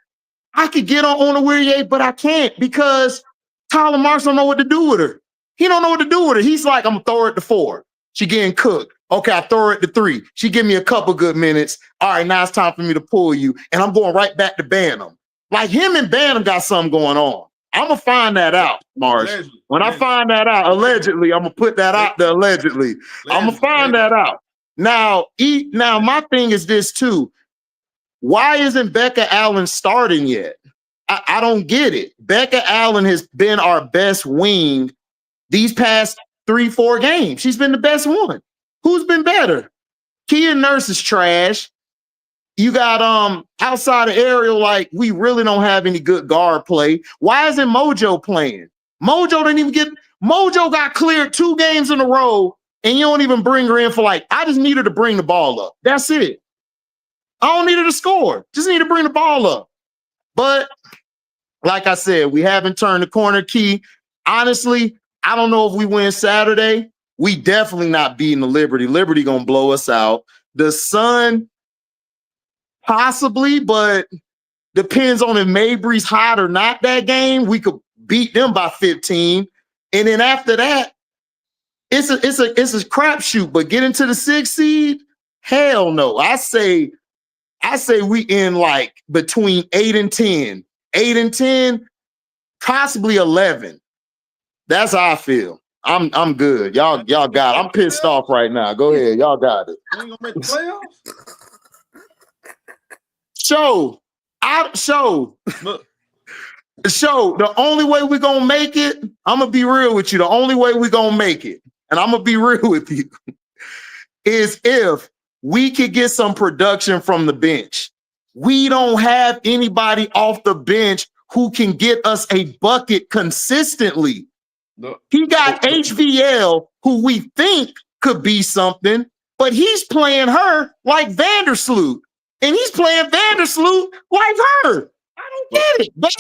I could get on Onwuerye, but I can't because Tyler Marks don't know what to do with her. He don't know what to do with her. He's like, I'm going to throw her at the 4. She getting cooked. Okay, I throw her at the 3. She give me a couple good minutes. All right, now it's time for me to pull you. And I'm going right back to Banham. Like, him and Banham got something going on. I'm going to find that out, Marsh. When I find that out, allegedly, I'm going to put that out there, allegedly. I'm going to find that out. Now, my thing is this, too. Why isn't Becca Allen starting yet? I don't get it. Becca Allen has been our best wing these past 3-4 games. She's been the best one. Who's been better? Kia Nurse is trash. You got outside of Ariel, like, we really don't have any good guard play. Why isn't Mojo playing? Mojo got cleared 2 games in a row, and you don't even bring her in for I just need her to bring the ball up. That's it. I don't need her to score. Just need to bring the ball up. But like I said, we haven't turned the corner, Key. Honestly, I don't know if we win Saturday. We definitely not beating the Liberty. Liberty gonna blow us out. The Sun, possibly, but Depends on if Mabry's hot or not that game. We could beat them by 15. And then after that, it's a crapshoot. But get into the 6th seed, hell no. I say we in like between 8 and 10. 8 and 10, possibly 11. That's how I feel. I'm good. Y'all got it. I'm pissed off right now. Go ahead. Y'all got it. You ain't gonna make the playoffs? Show. The only way we're gonna make it, I'm gonna be real with you. The only way we're gonna make it, and I'm gonna be real with you, is if we could get some production from the bench. We don't have anybody off the bench who can get us a bucket consistently. He got HVL, who we think could be something, but he's playing her like Vandersloot, and he's playing Vandersloot like her. I don't get it. But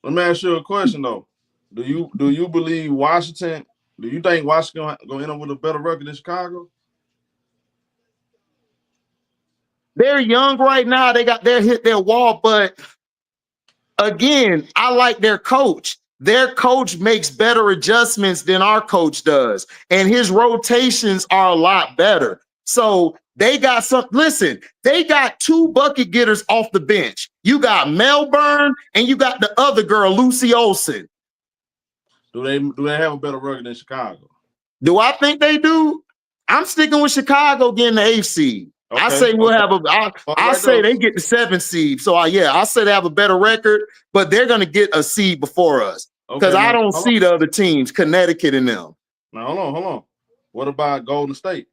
let me ask you a question though. Do you believe Washington? Do you think Washington gonna end up with a better record than Chicago? They're young right now. They're hit their wall, but again, I like their coach. Their coach makes better adjustments than our coach does, and his rotations are a lot better. So they got they got 2 bucket getters off the bench. You got Melbourne, and you got the other girl, Lucy Olsen. Do they have a better record than Chicago? Do I think they do? I'm sticking with Chicago getting the 8th seed. Okay, I say we'll have I say they get the 7th seed. So I say they have a better record, but they're gonna get a seed before us. Because I don't see the other teams, Connecticut and them. Now hold on. What about Golden State?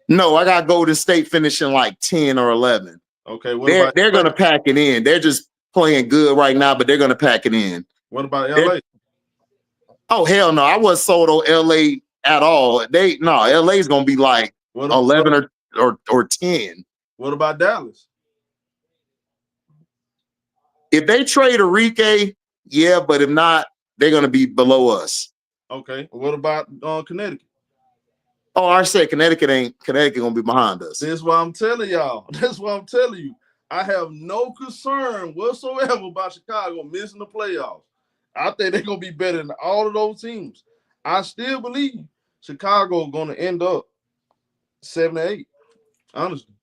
No, I got Golden State finishing like 10 or 11. Okay, they're gonna pack it in. They're just playing good right now, but they're gonna pack it in. What about LA? Oh hell no, I wasn't sold on LA at all. LA's gonna be like 11 or 10. What about Dallas? If they trade Enrique, yeah, but if not, they're gonna be below us. Okay. What about Connecticut? Oh, I said Connecticut gonna be behind us. That's what I'm telling y'all. That's what I'm telling you. I have no concern whatsoever about Chicago missing the playoffs. I think they're gonna be better than all of those teams. I still believe Chicago gonna end up 7 or 8. Honestly,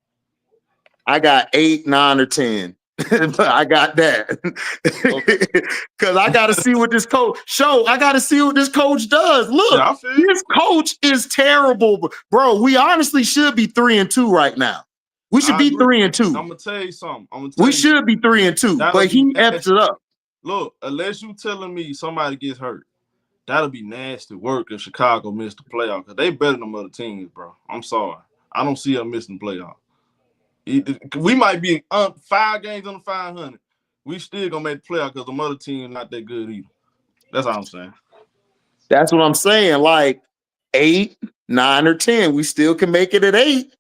I got 8, 9, or 10. I got that because I got to see what this coach I got to see what this coach does. Look, this coach is terrible, bro. We honestly should be 3-2 right now. We should be 3-2. I'm gonna tell you something. We should be 3-2, but he F's it up. Look, unless you telling me somebody gets hurt, that'll be nasty work if Chicago missed the playoff because they better than other teams, bro. I'm sorry, I don't see them missing the playoff. We might be 5 games under 500. We still gonna make the playoff because the other team not that good either. That's all I'm saying. That's what I'm saying. Like 8, 9, or 10, we still can make it at 8.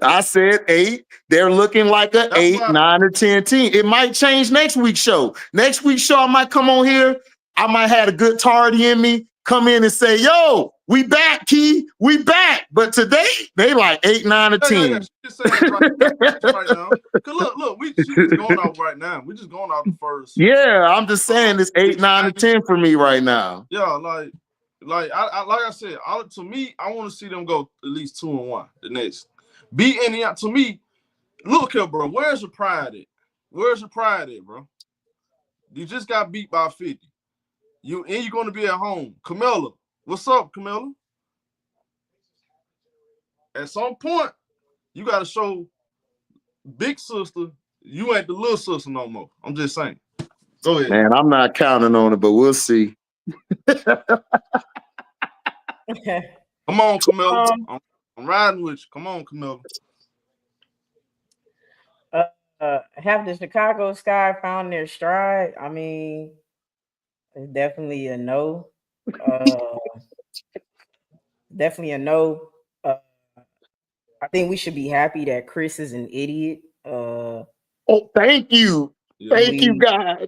I said 8. They're looking like an 8, 9, or 10 team. It might change next week's show. Next week's show, I might come on here. I might have a good tardy in me. Come in and say, yo, we back, Key. We back. But today, they like 8, 9, or 10. Yeah. Just saying right now. Look, we just going out right now. We just going out the first. Yeah, I'm just saying it's 8, 9, or 10 for me right now. Yeah, like I said, to me, I want to see them go at least 2-1 the next. Beat any to me. Look here, bro. Where's your pride at? Where's your pride at, bro? You just got beat by 50. You're going to be at home. Camilla, what's up, Camilla? At some point, you got to show big sister you ain't the little sister no more. I'm just saying. Go ahead. Man, I'm not counting on it, but we'll see. Come on, Camilla. I'm riding with you. Come on, Camilla. Have the Chicago Sky found their stride? I mean, it's definitely a no. Definitely a no. I think we should be happy that Chris is an idiot. Oh, thank you. Thank you, God.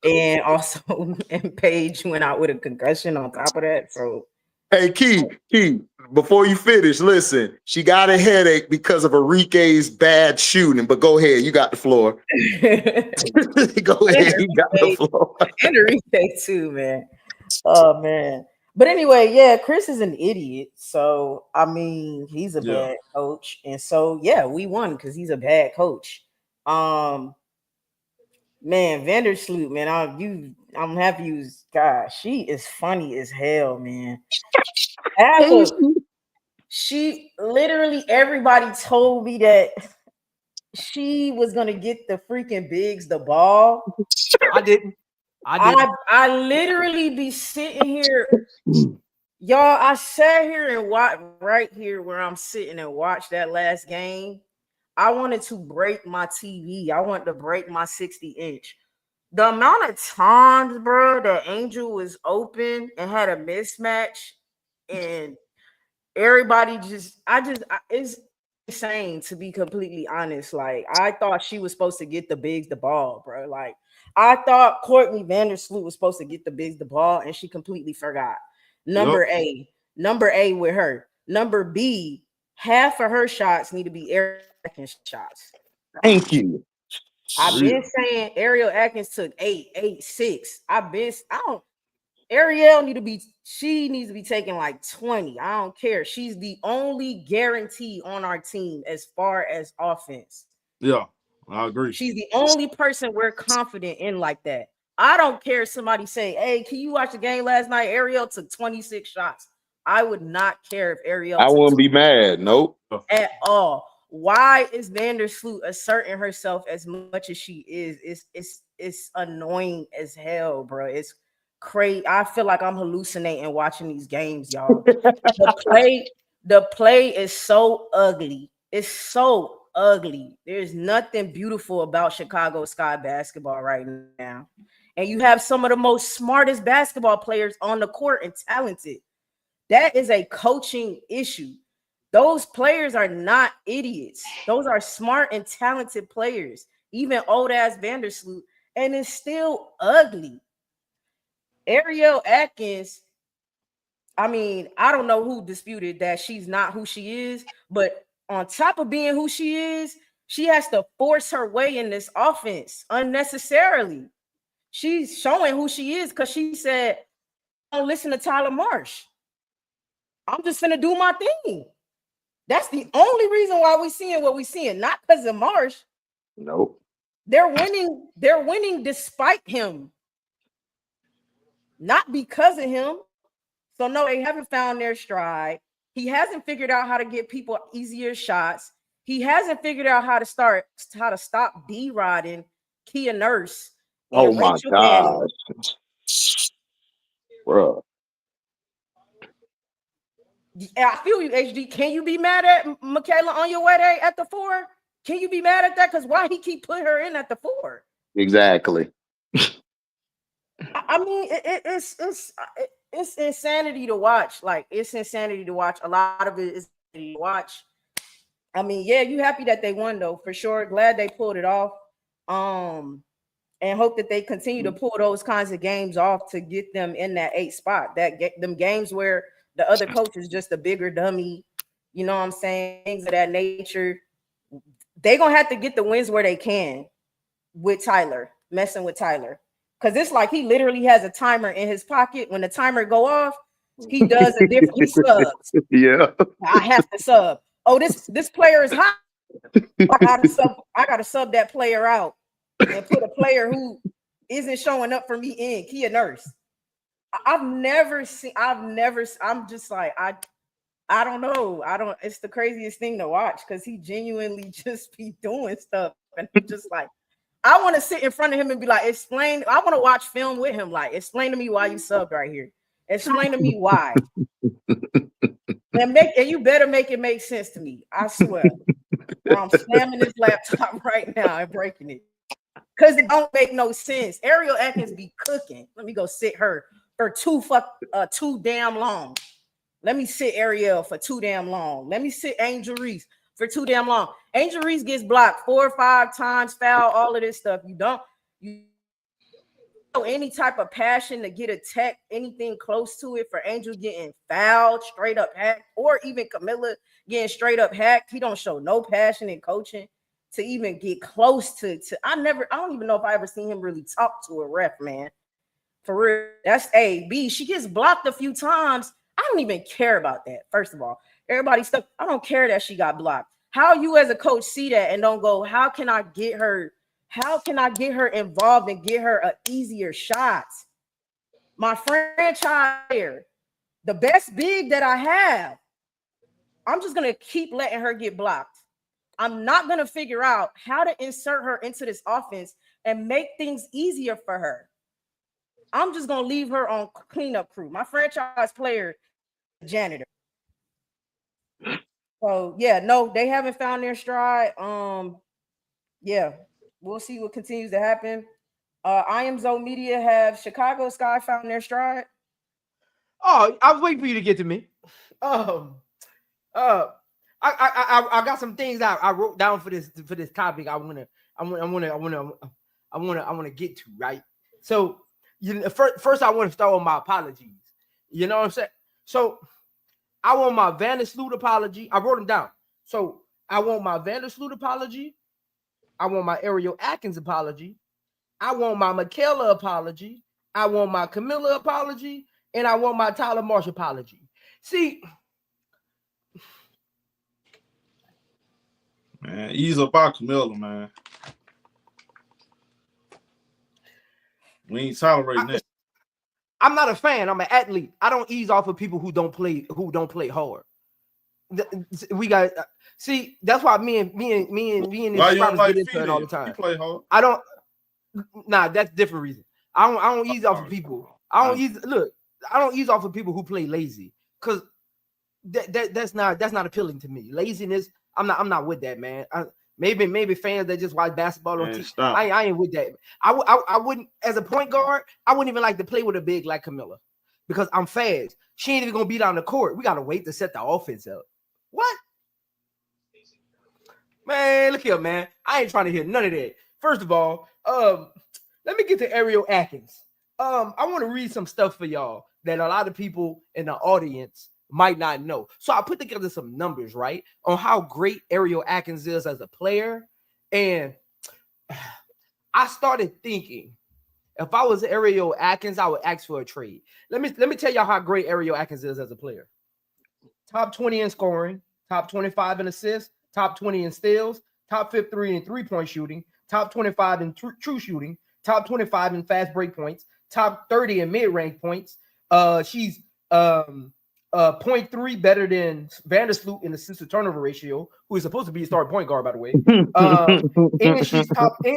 And also, and Paige went out with a concussion on top of that. So Hey, Key, before you finish, listen, she got a headache because of Enrique's bad shooting, but go ahead. You got the floor. Go ahead. You got the floor. And Enrique too, man. Oh, man. But anyway, yeah, Chris is an idiot. So, I mean, he's a bad coach. And so, yeah, we won because he's a bad coach. Man, Vandersloot, man, I'm happy you, gosh, she is funny as hell, man. Look, she literally, everybody told me that she was gonna get the freaking bigs the ball. I didn't. I literally be sitting here, y'all. I sat here and watched right here where I'm sitting and watched that last game. I wanted to break my TV. I wanted to break my 60-inch. The amount of times, bro, that Angel was open and had a mismatch, and everybody it's insane, to be completely honest. Like, I thought she was supposed to get the bigs the ball, bro. Like, I thought Courtney Vandersloot was supposed to get the bigs the ball, and she completely forgot. Number A with her. Number B, half of her shots need to be Ariel Atkins shots. Thank you. I've been saying Ariel Atkins took 8, 6. Ariel needs to be taking like 20. I don't care. She's the only guarantee on our team as far as offense. Yeah, I agree. She's the only person we're confident in like that. I don't care if somebody say, hey, can you watch the game last night? Ariel took 26 shots. I would not care if Ariel I wouldn't be mad. Nope. At all. Why is Vandersloot asserting herself as much as she is? It's annoying as hell, bro. It's crazy. I feel like I'm hallucinating watching these games, y'all. The play is so ugly. It's so ugly. There's nothing beautiful about Chicago Sky basketball right now. And you have some of the most smartest basketball players on the court and talented. That is a coaching issue. Those players are not idiots. Those are smart and talented players, even old ass Vandersloot, and it's still ugly. Ariel Atkins, I mean, I don't know who disputed that she's not who she is, but on top of being who she is, she has to force her way in this offense unnecessarily. She's showing who she is because she said, don't listen to Tyler Marsh. I'm just gonna do my thing. That's the only reason why we're seeing what we're seeing, not because of Marsh. Nope. They're winning despite him, not because of him. So no, they haven't found their stride. He hasn't figured out how to get people easier shots. He hasn't figured out how to stop D-Rodding Kia Nurse. Oh my gosh. Bro. I feel you, HD. Can you be mad at Michaela on your way there at the 4? Can you be mad at that? Because why he keep putting her in at the 4? Exactly. I mean, it's insanity to watch. Like, it's insanity to watch. A lot of it is insanity to watch. I mean, yeah, you happy that they won though, for sure. Glad they pulled it off. And hope that they continue to pull those kinds of games off to get them in that 8 spot. Them games where the other coach is just a bigger dummy, you know what I'm saying? Things of that nature. They're gonna have to get the wins where they can with Tyler, messing with Tyler. Because it's like he literally has a timer in his pocket. When the timer go off, he does a different, he subs. Yeah. I have to sub. Oh, this player is hot. I gotta sub that player out and put a player who isn't showing up for me in, Kia Nurse. I'm just like, I don't know. It's the craziest thing to watch because he genuinely just be doing stuff. And I'm just like, I want to sit in front of him and be like, explain. I want to watch film with him. Like, explain to me why you subbed right here. Explain to me why. And you better make it make sense to me. I swear. I'm slamming this laptop right now and breaking it. Because it don't make no sense. Ariel Atkins be cooking. Let me go sit her for too damn long. Let me sit Ariel for too damn long. Let me sit Angel Reese for too damn long. Angel Reese gets blocked 4 or 5 times, foul, all of this stuff. You any type of passion to get a tech, anything close to it for Angel getting fouled, straight up hacked, or even Camilla getting straight up hacked. He don't show no passion in coaching to even get close to I don't even know if I ever seen him really talk to a ref, man. For real. That's A. B. She gets blocked a few times. I don't even care about that. First of all, everybody stuck. I don't care that she got blocked. How you as a coach see that and don't go, how can I get her? How can I get her involved and get her an easier shot? My franchise player, the best big that I have, I'm just going to keep letting her get blocked. I'm not going to figure out how to insert her into this offense and make things easier for her. I'm just going to leave her on cleanup crew. My franchise player, janitor. So, yeah, no, they haven't found their stride. Yeah. We'll see what continues to happen. IMZO Media have Chicago Sky found their stride. Oh, I was waiting for you to get to me. I got some things I wrote down for this topic. I wanna get to, right. So first I want to start with my apologies. You know what I'm saying? So I want my Vandersloot apology. I wrote them down. So I want my Vandersloot apology. I want my Ariel Atkins apology. I want my Michaela apology. I want my Camilla apology. And I want my Tyler Marsh apology. See, man, ease up our Camilla, man. We ain't tolerating that. I'm not a fan. I'm an athlete. I don't ease off of people who don't play hard. We got see. That's why me and these subscribers get into it all the time. You play hard. I don't. Nah, that's a different reason. I don't ease off of people. I don't ease off of people who play lazy, because that's not appealing to me. Laziness. I'm not with that, man. Maybe fans that just watch basketball on TV. I ain't with that. I wouldn't, as a point guard, I wouldn't even like to play with a big like Camilla, because I'm fast. She ain't even gonna be down the court. We gotta wait to set the offense up. What? Man, look here, man. I ain't trying to hear none of that. First of all, let me get to Ariel Atkins. I want to read some stuff for y'all that a lot of people in the audience might not know. So I put together some numbers, right, on how great Ariel Atkins is as a player. And I started thinking, if I was Ariel Atkins, I would ask for a trade. Let me tell y'all how great Ariel Atkins is as a player. Top 20 in scoring, top 25 in assists, top 20 in steals, top 53 in three-point shooting, top 25 in true shooting, top 25 in fast break points, top 30 in mid-range points. She's 0.3 better than Vandersloot in assist to turnover ratio, who is supposed to be a starting point guard, by the way. And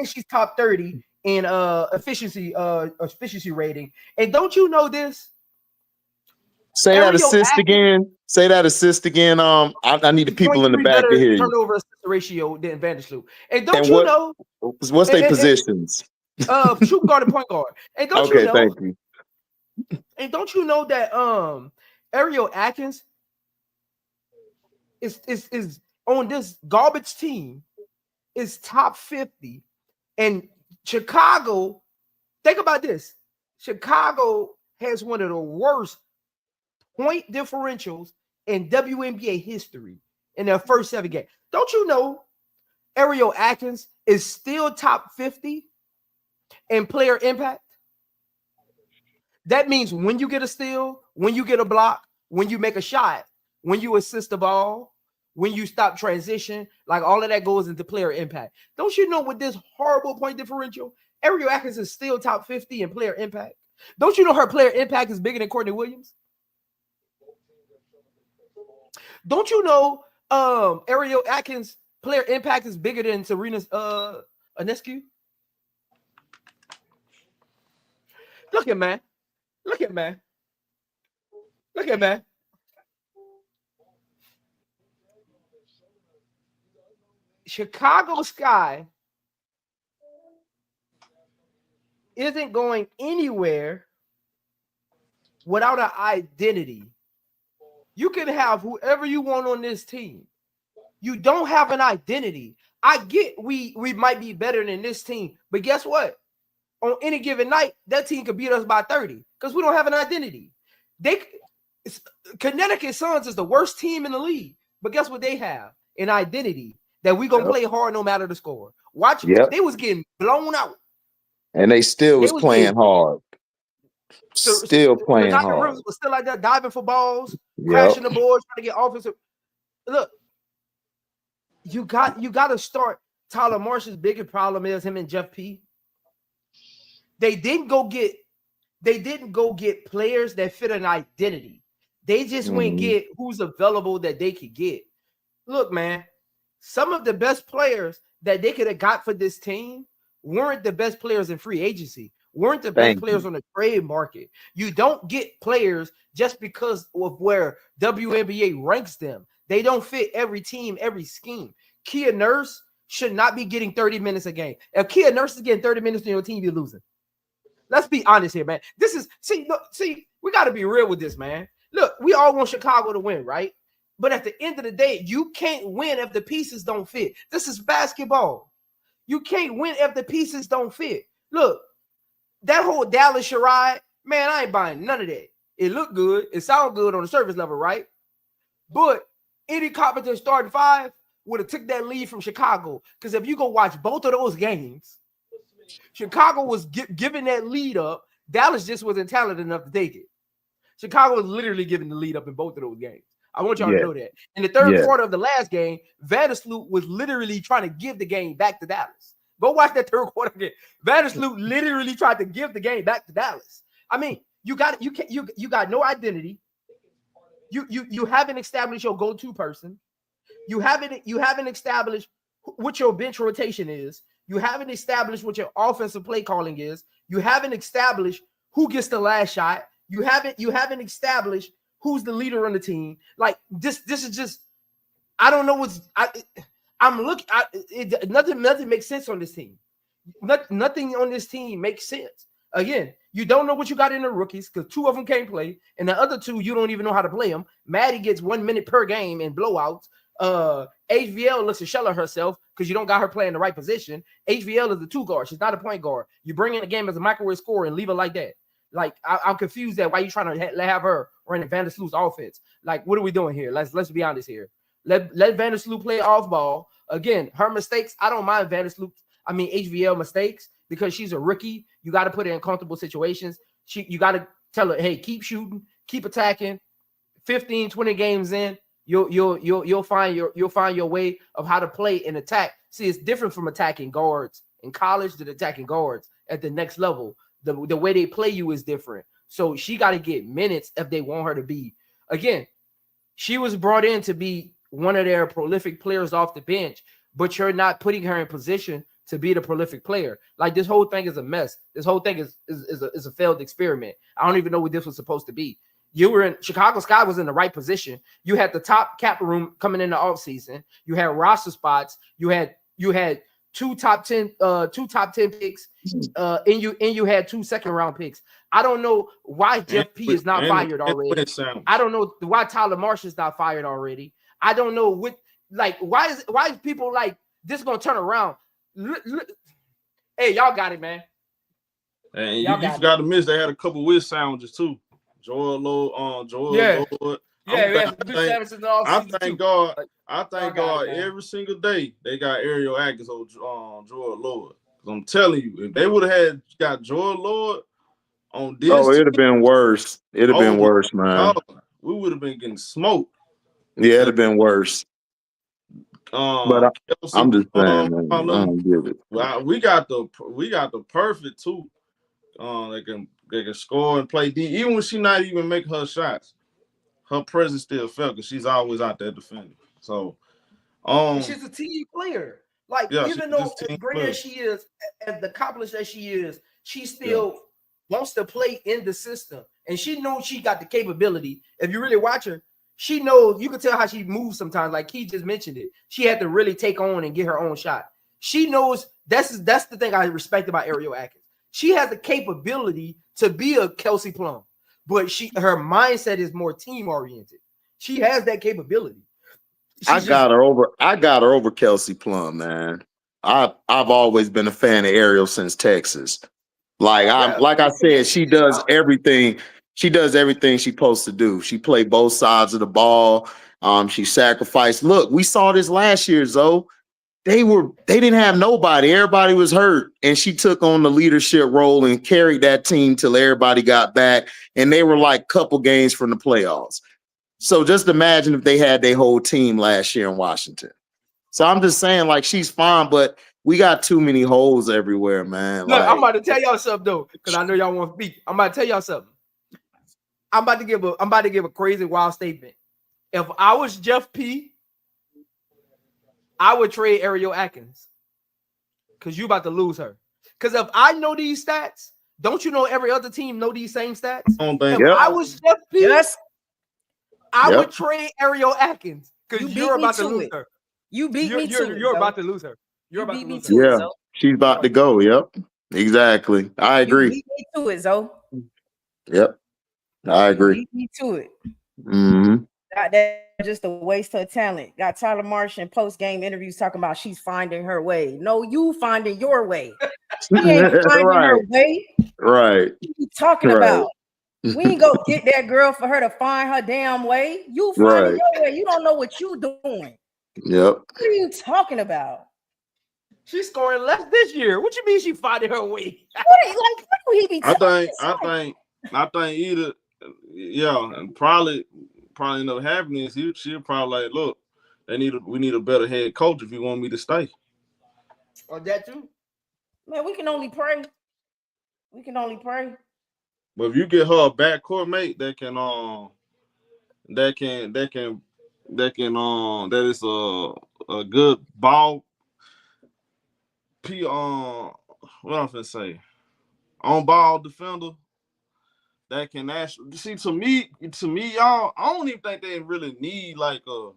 she's top 30 in efficiency rating. And don't you know this? Say that assist again. Say that assist again. I need the people in the back to hear you. Turnover assist ratio than Vandersloot. And don't you know what's their positions? Shooting guard and point guard. And don't you know? Thank you. And don't you know that Ariel Atkins is on this garbage team, is top 50, and Chicago, think about this. Chicago has one of the worst point differentials in WNBA history in their first 7 games. Don't you know Ariel Atkins is still top 50 in player impact? That means when you get a steal, when you get a block, when you make a shot, when you assist the ball, when you stop transition, like all of that goes into player impact. Don't you know with this horrible point differential, Ariel Atkins is still top 50 in player impact? Don't you know her player impact is bigger than Courtney Williams? Don't you know Ariel Atkins' player impact is bigger than Serena's Ionescu? Look at man. Chicago Sky isn't going anywhere without an identity. You can have whoever you want on this team. You don't have an identity. I get we might be better than this team, but guess what? on any given night, that team could beat us by 30 because we don't have an identity. Connecticut Suns is the worst team in the league, but guess what they have? An identity that we gonna play hard no matter the score. Watch, they was getting blown out, and they still was playing hard. Still playing hard. Was still like that, diving for balls, crashing the boards, trying to get offensive. Look, you got to start. Tyler Marsh's biggest problem is him and Jeff P. They didn't go get players that fit an identity. They just went get who's available that they could get. Look, man, some of the best players that they could have got for this team weren't the best players in free agency, weren't the best players on the trade market. You don't get players just because of where WNBA ranks them. They don't fit every team, every scheme. Kia Nurse should not be getting 30 minutes a game. If Kia Nurse is getting 30 minutes on your team, you're losing. Let's be honest here, man. This is we got to be real with this, man. Look, we all want Chicago to win, right? But at the end of the day, you can't win if the pieces don't fit. This is basketball. You can't win if the pieces don't fit. Look, that whole Dallas charade, man, I ain't buying none of that. It looked good. It sounded good on the surface level, right? But any competent starting five would have took that lead from Chicago. Because if you go watch both of those games, Chicago was giving that lead up. Dallas just wasn't talented enough to take it. Chicago was literally giving the lead up in both of those games. I want y'all to know that. In the third quarter of the last game, Vandersloot was literally trying to give the game back to Dallas. Go watch that third quarter game. Vandersloot literally tried to give the game back to Dallas. I mean, you got no identity. You haven't established your go-to person. You haven't established what your bench rotation is. You haven't established what your offensive play calling is. You haven't established who gets the last shot. You haven't established who's the leader on the team. Like this is just, I don't know nothing makes sense on this team. Nothing on this team makes sense. Again, you don't know what you got in the rookies because 2 of them can't play, and the other 2 you don't even know how to play them. Maddie gets 1 minute per game in blowouts. HVL looks to shell of herself because you don't got her playing the right position. HVL is the 2 guard. She's not a point guard. You bring in the game as a microwave scorer and leave her like that. Like I'm confused that why you trying to have her running Vandersloot's offense. Like, what are we doing here? Let's be honest here. Let Vandersloot play off ball. Again, her mistakes. I don't mind HVL mistakes because she's a rookie. You got to put her in comfortable situations. You got to tell her, hey, keep shooting, keep attacking. 15, 20 games in, you'll find your way of how to play and attack. See, it's different from attacking guards in college than attacking guards at the next level. The way they play you is different. So she got to get minutes if they want her to be. Again, she was brought in to be one of their prolific players off the bench, but you're not putting her in position to be the prolific player. Like, this whole thing is a mess. This whole thing is a failed experiment. I don't even know what this was supposed to be. You were in Chicago Sky was in the right position. You had the top cap room coming in the offseason. You had roster spots. You had two top 10 picks, and you had 2 second-round picks. I don't know why Jeff P is not fired already. I don't know why Tyler Marsh is not fired already. I don't know why is people like this gonna turn around? Hey, y'all got it, man. And you forgot to miss they had a couple whiz sandwiches too. Joel Lord. I thank God every single day they got Ariel Atkins on Joel Lord. I'm telling you, if they would have got Joel Lord on this, it'd have been worse. It'd have been worse, man. We would have been getting smoked. Yeah, it'd have been worse. But Kelsey, I'm just saying, man, I don't give it. We got the perfect too. They can score and play D. Even when she not even make her shots, her presence still felt because she's always out there defending. So, she's a team player. Like, even though as great as she is, as accomplished as she is, she still wants to play in the system, and she knows she got the capability. If you really watch her, she knows. You can tell how she moves sometimes. Like he just mentioned it, she had to really take on and get her own shot. She knows that's the thing I respect about Ariel Atkins. She has the capability to be a Kelsey Plum, but her mindset is more team oriented. She has that capability. I got her over Kelsey Plum, man. I've always been a fan of Ariel since Texas. Like I said, she does everything. She does everything she's supposed to do. She played both sides of the ball. She sacrificed. Look, we saw this last year, Zoe. They didn't have nobody. Everybody was hurt. And she took on the leadership role and carried that team till everybody got back. And they were like couple games from the playoffs. So just imagine if they had their whole team last year in Washington. So I'm just saying, like, she's fine, but we got too many holes everywhere, man. Look, like, I'm about to tell y'all something though, because I know y'all want to speak. I'm about to tell y'all something. I'm about to give a crazy wild statement. If I was Jeff P, I would trade Ariel Atkins. Because you about to lose her. Because if I know these stats, don't you know every other team know these same stats? If I was Jeff P, I would trade Ariel Atkins. Because you're about to lose her. You beat me to it. You're about to lose her. You're about to lose her. Yeah, she's about to go. Yep, exactly. I agree. You beat me to it, Zoe. Yep, I agree. You beat me to it. Mm-hmm. That's just a waste of talent. Got Tyler Marsh in post-game interviews talking about she's finding her way. No, you finding your way. She ain't finding her way. Right. What you talking about? We ain't go get that girl for her to find her damn way. You finding your way. You don't know what you doing. Yep. What are you talking about? She's scoring less this year. What you mean she finding her way? What do he be talking I think either, and probably end up happening is she'll probably like, look, we need a better head coach if you want me to stay. Or that too. Man, we can only pray. But if you get her a backcourt mate that is a good ball what I'm gonna say, on ball defender that can actually see to me, y'all. I don't even think they really need like a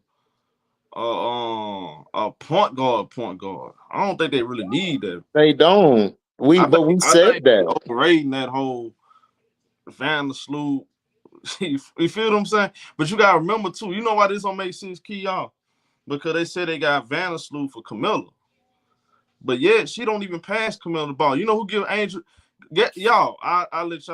point guard. I don't think they really need that. They don't. We said that. Overrating that whole Vandersloot. You feel what I'm saying? But you gotta remember too. You know why this don't make sense, Key, y'all? Because they said they got Vandersloot for Camilla, but yet she don't even pass Camilla the ball. You know who give Angel? Y'all. I ask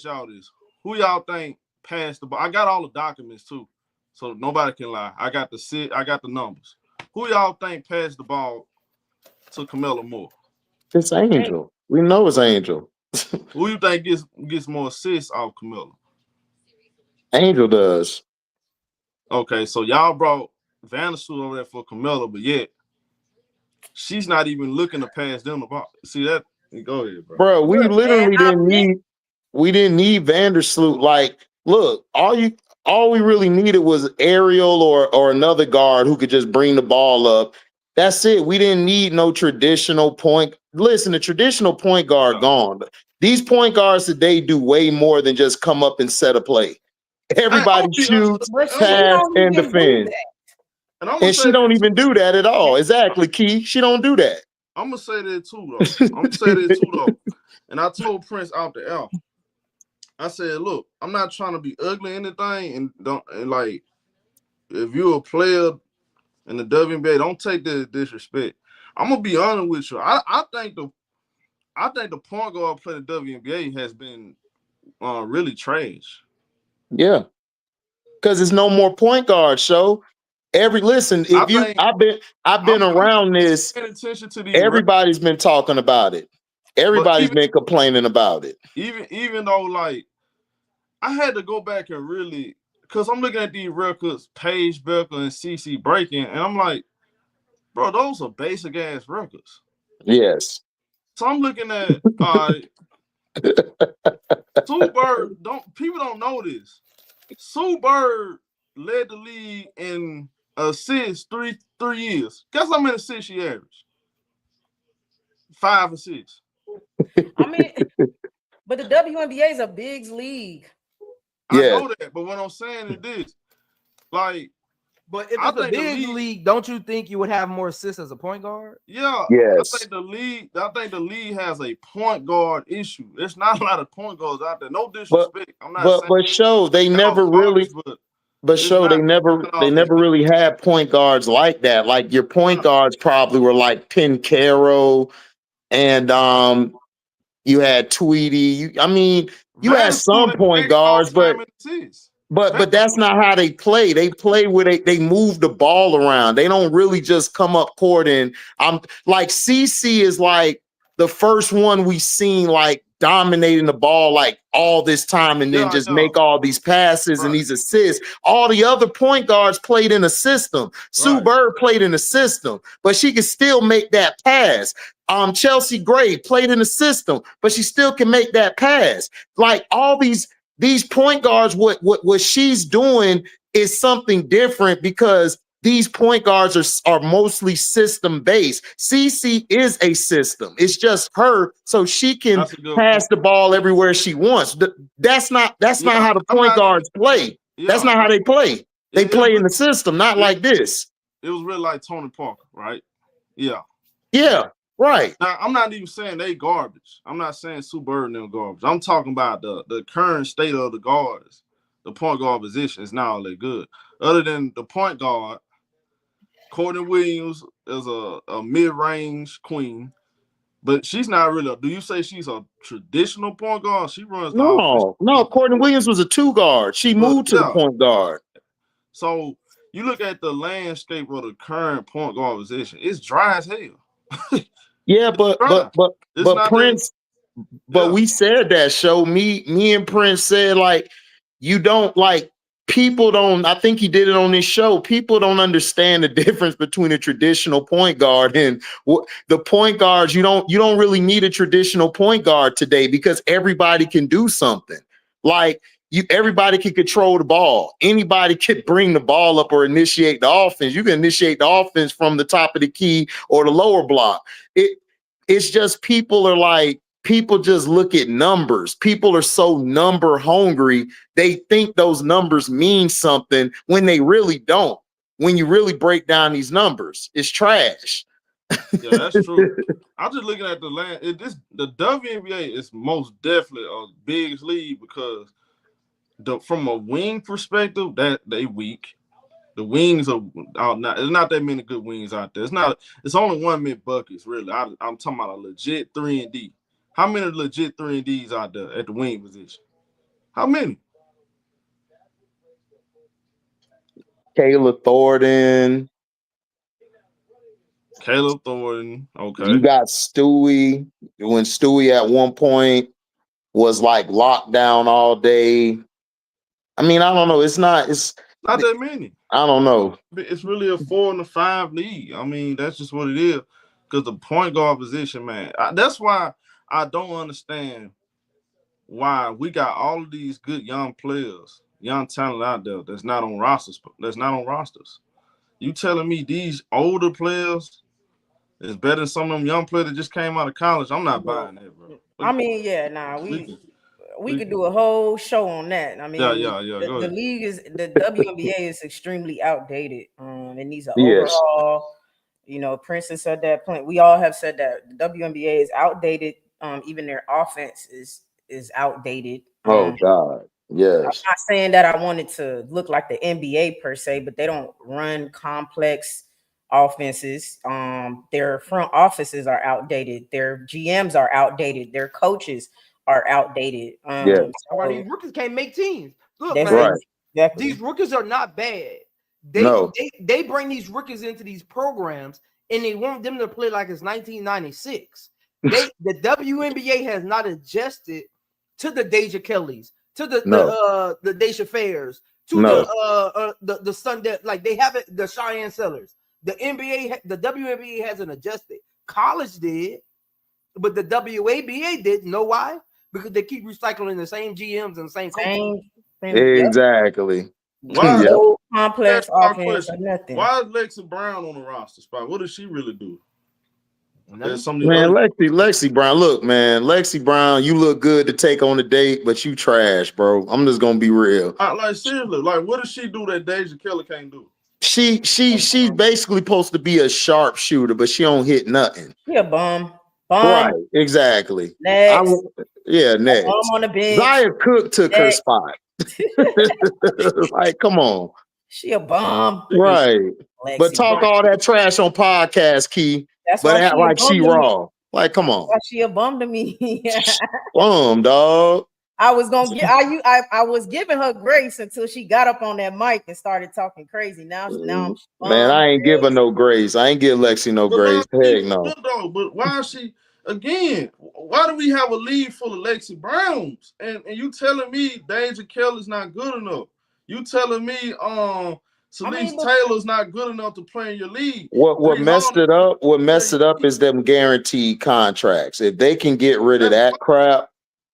y'all this. Who y'all think passed the ball? I got all the documents too, so nobody can lie. I got the numbers. Who y'all think passed the ball to Camilla more? It's Angel. We know it's Angel. Who you think gets more assists off Camilla? Angel does. Okay, so y'all brought Vandersloot over there for Camilla, but yet she's not even looking to pass them the ball. See that? Go ahead, bro. Bro, we literally didn't need Vandersloot. Like, look, all we really needed was Ariel or another guard who could just bring the ball up. That's it. We didn't need no traditional point. Listen, the traditional point guard gone. These point guards today do way more than just come up and set a play. Everybody shoots, pass, and defend. And she don't even do that at all. Exactly, Key. She don't do that. I'm gonna say that too, though. And I told Prince out the L. I said, look, I'm not trying to be ugly or anything, and like, if you're a player in the WNBA, don't take the disrespect. I'm gonna be honest with you. I think the point guard play the WNBA has been really trash. Yeah, because there's no more point guard. So I've been around this. Attention to these everybody's been talking about it. Everybody's been complaining about it. Even though, like, I had to go back and really, because I'm looking at these records, Paige Becker and CeCe Breaking, and I'm like, bro, those are basic ass records. Yes. So I'm looking at Sue Bird. People don't know this. Sue Bird led the league in assists 3 years. Guess how many assists she averaged? 5 assists. I mean, but the WNBA is a bigs league. I know that, but what I'm saying is this: like, but if it's a big league, don't you think you would have more assists as a point guard? Yeah. Yes. I think the league has a point guard issue. There's not a lot of point guards out there. No disrespect. They never really had point guards like that. Like, your point guards probably were like Pincaro and You had Tweety. You had some point guards, but that's not how they play. They play where they move the ball around. They don't really just come up court and I'm like CC is like the first one we seen like dominating the ball like all this time and then just make all these passes and these assists. All the other point guards played in a system. Sue Bird played in a system, but she could still make that pass. Chelsea Gray played in a system, but she still can make that pass. Like all these point guards, what she's doing is something different because these point guards are mostly system based. CC is a system. It's just her, so she can pass the ball everywhere she wants. That's not how the point guards play. That's not how they play. They play in the system, not like this. It was really like Tony Parker, right? Yeah. Yeah. Right. Now, I'm not even saying they garbage. I'm not saying Sue Bird and them garbage. I'm talking about the current state of the guards. The point guard position is not all that good. Other than the point guard, Courtney Williams is a mid-range queen, but she's not really. Do you say she's a traditional point guard? She runs. No. Courtney Williams was a 2 guard. She moved to the point guard. So you look at the landscape of the current point guard position. It's dry as hell. Yeah, but Prince. But we said that show. Me and Prince said like you don't like. People don't, I think he did it on this show. People don't understand the difference between a traditional point guard and the point guards. You don't really need a traditional point guard today because everybody can do something. Like everybody can control the ball. Anybody could bring the ball up or initiate the offense. You can initiate the offense from the top of the key or the lower block. It's just people just look at numbers. People are so number hungry. They think those numbers mean something when they really don't. When you really break down these numbers, it's trash. Yeah, that's true. I'm just looking at the WNBA is most definitely a biggest league because from a wing perspective, that they weak. The wings are not. There's not that many good wings out there. It's only one mid buckets really. I'm talking about a legit 3-and-D. How many legit 3-and-Ds out there at the wing position? How many? Kayla Thornton. Okay. You got Stewie. When Stewie at one point was like locked down all day. I mean, I don't know. It's not that many. I don't know. It's really a 4 and a 5 league. I mean, that's just what it is. Because the point guard position, man. That's why I don't understand why we got all of these good young players, young talent out there that's not on rosters. You telling me these older players is better than some of them young players that just came out of college? I'm not buying that, bro. I mean, we could do a whole show on that. I mean, the league the WNBA is extremely outdated. It needs an overall. You know, Prince said that point. We all have said that the WNBA is outdated. Even their offense is outdated. Oh God, yes. I'm not saying that I want it to look like the NBA per se, but they don't run complex offenses. Their front offices are outdated. Their GMs are outdated. Their coaches are outdated. That's why these rookies can't make teams. Look, man, right. Exactly. These rookies are not bad. They bring these rookies into these programs and they want them to play like it's 1996. The WNBA has not adjusted to the Deja Kellys, to the Deja Fairs, to the Sunday, like they haven't, the Cheyenne Sellers. The WNBA hasn't adjusted. College did, but the WABA didn't. Know why? Because they keep recycling the same GMs and the same coaches. Exactly. Why complex offense or nothing? Why is Lexi Brown on the roster spot? What does she really do? Lexi Brown. Look, man, Lexi Brown, you look good to take on a date, but you trash, bro. I'm just gonna be real. Like seriously, like what does she do that Deja Keller can't do? She's basically supposed to be a sharpshooter, but she don't hit nothing. She a bum. Right, exactly. Next. Next. On the bench. Zaya Cook took her spot. Like, come on. She a bum. Right. Lexi but talk Brown. All that trash on podcast, Key. But act like she raw. Like, come on. Well, she a bum to me. Bum, dog. I was gonna get I was giving her grace until she got up on that mic and started talking crazy. Now I'm man, I ain't giving no grace. I ain't give Lexi no grace. Heck no. But why is she again? Why do we have a league full of Lexi Browns? And you telling me Deja Kelly's not good enough? You telling me Celeste Taylor's not good enough to play in your league? What messed it up? What messed it up is them guaranteed contracts. If they can get rid of that crap,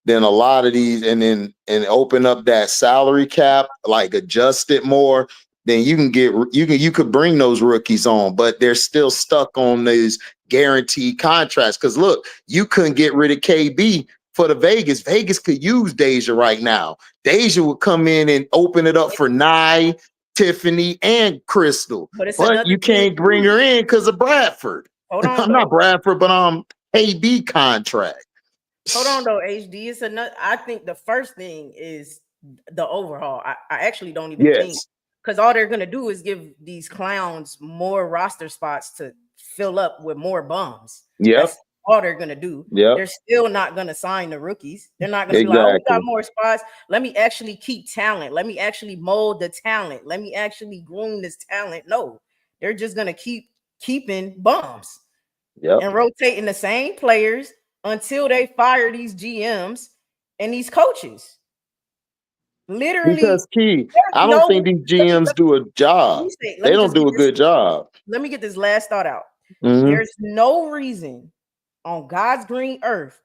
then a lot of these and open up that salary cap, like adjust it more, then you could bring those rookies on, but they're still stuck on these guaranteed contracts. Because look, you couldn't get rid of KB for the Vegas. Vegas could use Deja right now. Deja would come in and open it up for Nye, Tiffany, and Crystal. But you can't bring her in because of Bradford. Hold on, I'm not Bradford, but KB contract. Hold on though, HD. It's another. I think the first thing is the overhaul. I actually don't even think, because all they're gonna do is give these clowns more roster spots to fill up with more bums. That's all they're gonna do. They're still not gonna sign the rookies. They're not gonna be like, oh, we got more spots. Let me actually keep talent. Let me actually mold the talent. Let me actually groom this talent. No, they're just gonna keep keeping bums and rotating the same players until they fire these GMs and these coaches. Literally, because I don't think these GMs do a job. They don't do a good job. Let me get this last thought out. There's no reason on God's green earth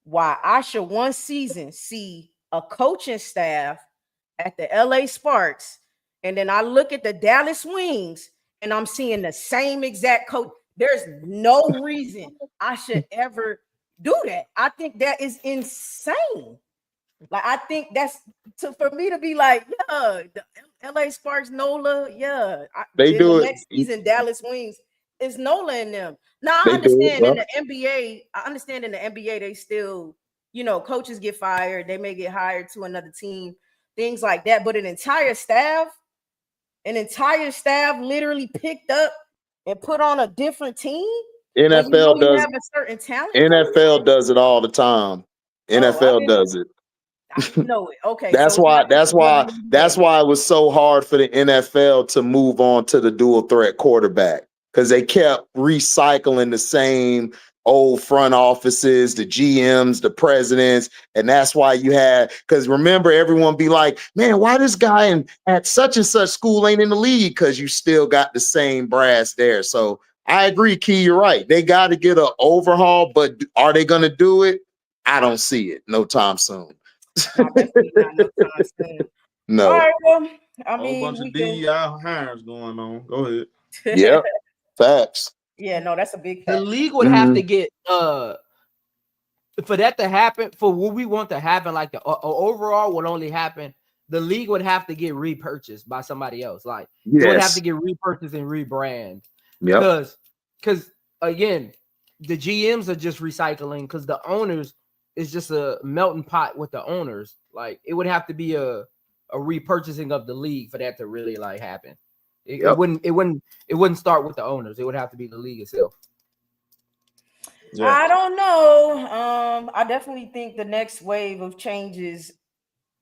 why I should one season see a coaching staff at the LA Sparks, and then I look at the Dallas Wings and I'm seeing the same exact coach. There's no reason I should ever do that. I think that is insane. Like, I think that's for me to be like, yeah, the LA Sparks, Nola, they do it next season. Dallas Wings is Nola in them. Now I understand in the NBA. I understand in the NBA they still, coaches get fired. They may get hired to another team, things like that. But an entire staff literally picked up and put on a different team. NFL does have a certain talent. NFL does it all the time. NFL does it. I know it. Okay. That's why it was so hard for the NFL to move on to the dual threat quarterback, because they kept recycling the same old front offices, the GMs, the presidents. And that's why you had, because remember, everyone be like, man, why this guy at such and such school ain't in the league? Because you still got the same brass there. So I agree, Key, you're right. They got to get an overhaul, but are they going to do it? I don't see it no time soon. No. All right, well, I mean, a bunch of DEI hires going on. Go ahead. Yep. Facts. Yeah, no, that's a big fact. The league would have to get for that to happen, for what we want to happen, like the overall would only happen. The league would have to get repurchased by somebody else. Like it would have to get repurchased and rebrand. Yeah. Because again, the GMs are just recycling, because the owners is just a melting pot with the owners. Like it would have to be a repurchasing of the league for that to really like happen. It wouldn't start with the owners. It would have to be the league itself. Yeah. I don't know. I definitely think the next wave of changes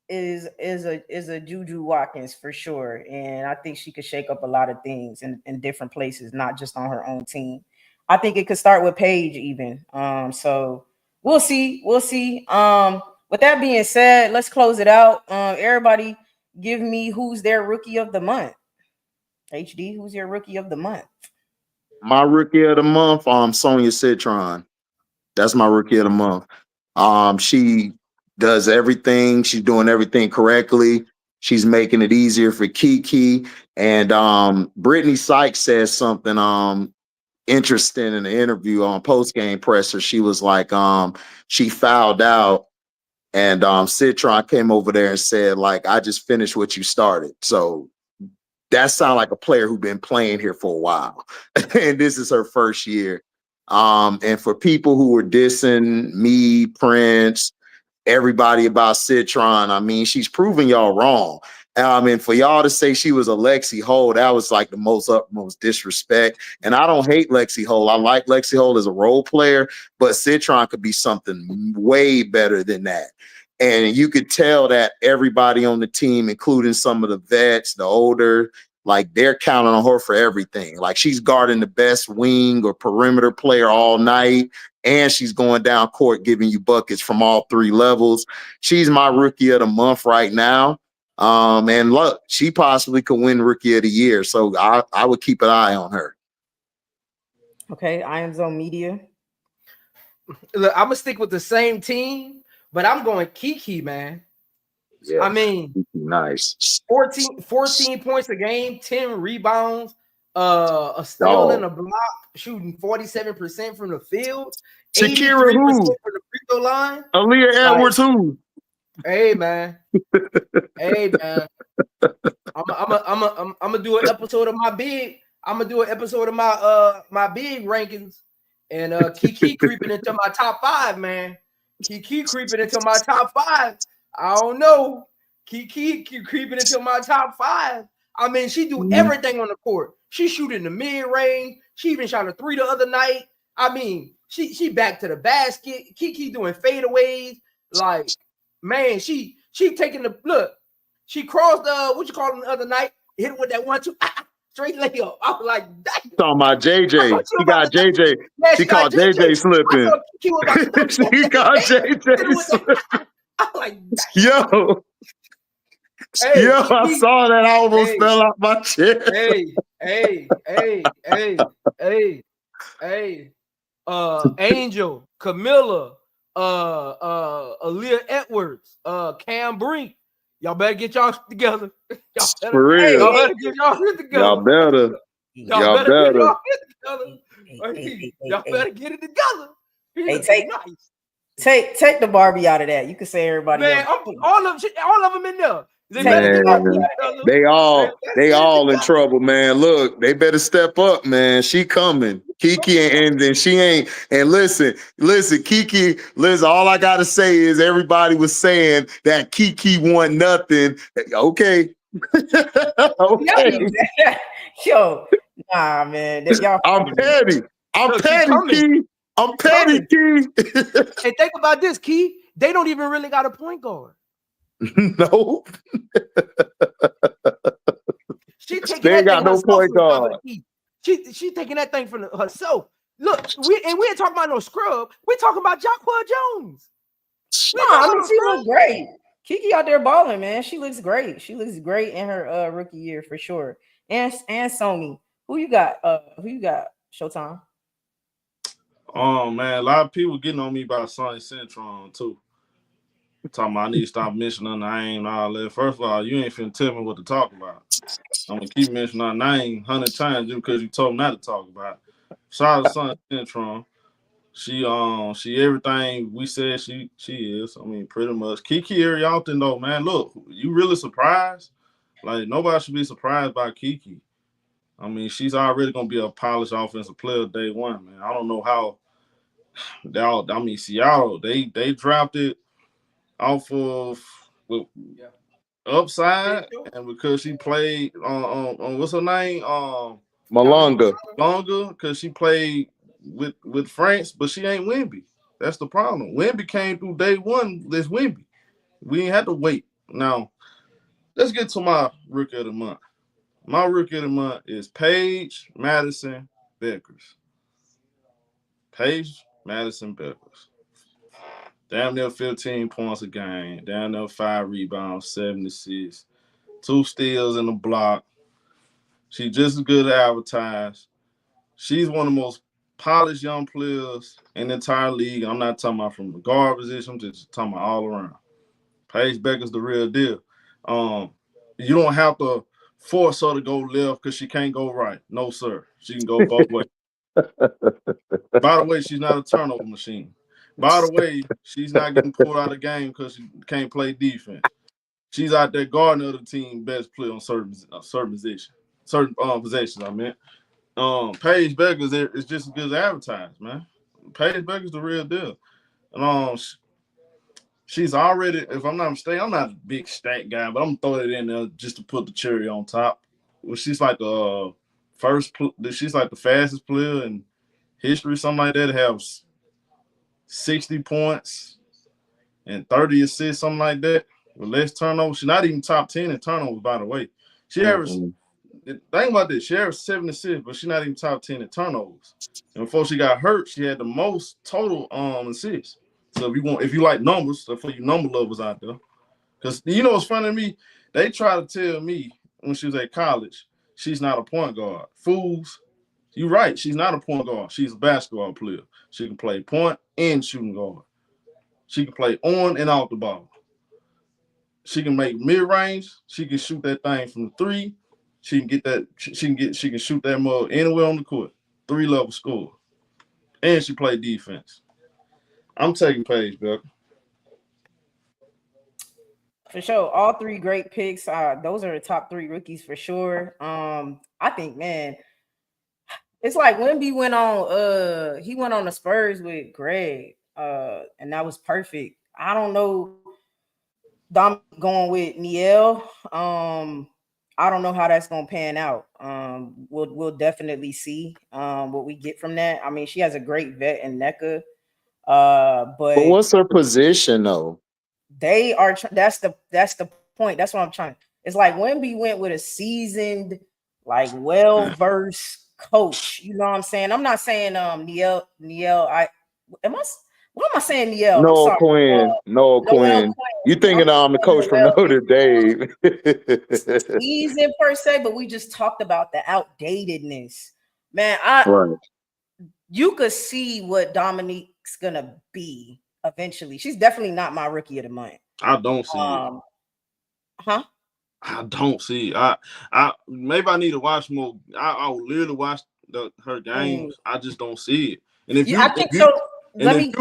is a Juju Watkins for sure, and I think she could shake up a lot of things in different places, not just on her own team. I think it could start with Paige even. So we'll see. With that being said, let's close it out. Everybody, give me who's their rookie of the month. HD, who's your rookie of the month? My rookie of the month, Sonia Citron. That's my rookie of the month. She does everything. She's doing everything correctly. She's making it easier for Kiki. And Brittany Sykes says something interesting in the interview on post-game presser. She was like, she fouled out, and Citron came over there and said, like, I just finished what you started. So that sounds like a player who's been playing here for a while. And this is her first year. And for people who were dissing me, Prince, everybody about Citron, I mean, she's proving y'all wrong. And for y'all to say she was a Lexi Hole, that was like the most utmost disrespect. And I don't hate Lexi Hole. I like Lexi Hole as a role player, but Citron could be something way better than that. And you could tell that everybody on the team, including some of the vets, the older, like they're counting on her for everything. Like she's guarding the best wing or perimeter player all night, and she's going down court giving you buckets from all three levels. She's my rookie of the month right now. And look, she possibly could win rookie of the year. So I would keep an eye on her. Okay, I am Zone Media. Look, I'm gonna stick with the same team, but I'm going Kiki, man. Yeah, I mean, nice. 14 points a game, 10 rebounds, a steal and a block, shooting 47% from the field. Shakira who? From the free throw line. Aaliyah Edwards who? Hey man. Hey man. I'm gonna do an episode of my big. I'm gonna do an episode of my big rankings, and Kiki creeping into my top 5, man. Kiki creeping into my top 5. I don't know. Kiki creeping into my top 5. I mean, she do everything on the court. She shooting the mid range. She even shot a 3 the other night. I mean, she back to the basket. Kiki doing fadeaways. Like, man, she taking the look. She crossed what you call it the other night. Hit it with that 1-2 straight layup. I was like, damn. Talking about JJ. She got JJ. Yeah, she called JJ slipping. She called JJ slipping. I'm like, damn. Yo. Hey, yo, I saw that. I almost fell out my chair. Angel, Camilla, Aaliyah Edwards, Cam Brink. Y'all better get y'all together. For real. Y'all better get y'all together. Y'all better. Y'all better. Y'all better get it together. Hey, take the Barbie out of that. You can say everybody. Man, all of them in there. They all in trouble, man. Look, they better step up, man. She coming. Kiki and then she ain't. And listen, Kiki, all I gotta say is everybody was saying that Kiki won nothing. Okay. Okay. Yo, nah, man. I'm petty. I'm petty, Key. I'm petty, Key. And think about this, Key. They don't even really got a point guard. No. She taking they ain't got no point guard. She taking that thing from herself. Look, we ain't talking about no scrub. We talking about Jacquard Jones. I mean, she looks great. Kiki out there balling, man. She looks great. She looks great in her rookie year for sure. And Sony, who you got? Showtime. Oh man, a lot of people getting on me about Sonny Centron too. Talking about I need to stop mentioning her name and all that. First of all, you ain't finna tell me what to talk about. I'm gonna keep mentioning her name 100 times just because you told me not to talk about it. Shout out to Sonny Centron. She everything we said she is. I mean, pretty much. Kiki Arialton though, man. Look, you really surprised? Like nobody should be surprised by Kiki. I mean, she's already gonna be a polished offensive player day one, man. I don't know how. Seattle they drafted off of upside, and because she played on what's her name? Malonga, because she played with France, but she ain't Wemby. That's the problem. Wemby came through day one. This Wemby, we ain't had to wait. Now, let's get to my rookie of the month. My rookie of the month is Paige Madison Beckers. Paige Madison Beckers. Damn near 15 points a game. Damn near 5 rebounds, 76. 2 steals in the block. She's just as good as advertised. She's one of the most polished young players in the entire league. I'm not talking about from the guard position. I'm just talking about all around. Paige Becker's the real deal. You don't have to force her to go left because she can't go right. No, sir. She can go both ways. By the way, she's not a turnover machine. By the way, she's not getting pulled out of the game because she can't play defense. She's out there guarding the other team best player on certain possessions. I meant. Paige Beckers is just as good as advertised, man. Paige Beckers the real deal. And she's already, if I'm not mistaken, I'm not a big stat guy, but I'm gonna throw it in there just to put the cherry on top. Well, she's like the she's like the fastest player in history, something like that, to have 60 points and 30 assists, something like that, with less turnovers. She's not even top 10 in turnovers, by the way. She averaged, think about this, she averaged 7 assists, but she's not even top 10 in turnovers. And before she got hurt, she had the most total assists. So if you like numbers, so for you number lovers out there, because you know what's funny to me, they try to tell me when she was at college, she's not a point guard. Fools, you're right, she's not a point guard. She's a basketball player. She can play point and shooting guard. She can play on and off the ball. She can make mid-range. She can shoot that thing from the 3. She can get that. She can shoot that mug anywhere on the court. 3-level score, and she played defense. I'm taking Paige Becker. For sure. All 3 great picks. Those are the top 3 rookies for sure. I think, man, it's like Wemby went on, he went on the Spurs with Greg, and that was perfect. I don't know. Dom going with Niele. I don't know how that's gonna pan out. We'll definitely see what we get from that. I mean, she has a great vet in NECA. But what's her position though? They are that's the point. That's what I'm trying. It's like Wemby went with a seasoned, like well-versed coach. You know what I'm saying? I'm not saying Niele. What am I saying, Niele? No, Quinn. No, Quinn. You thinking the coach from Notre Dame? Season per se, but we just talked about the outdatedness, man. You could see what Dominique's gonna be eventually. She's definitely not my rookie of the month. I don't see it. Huh? I don't see it. I maybe I need to watch more. I'll literally watch her games. I just don't see it. And if I think so. Let me.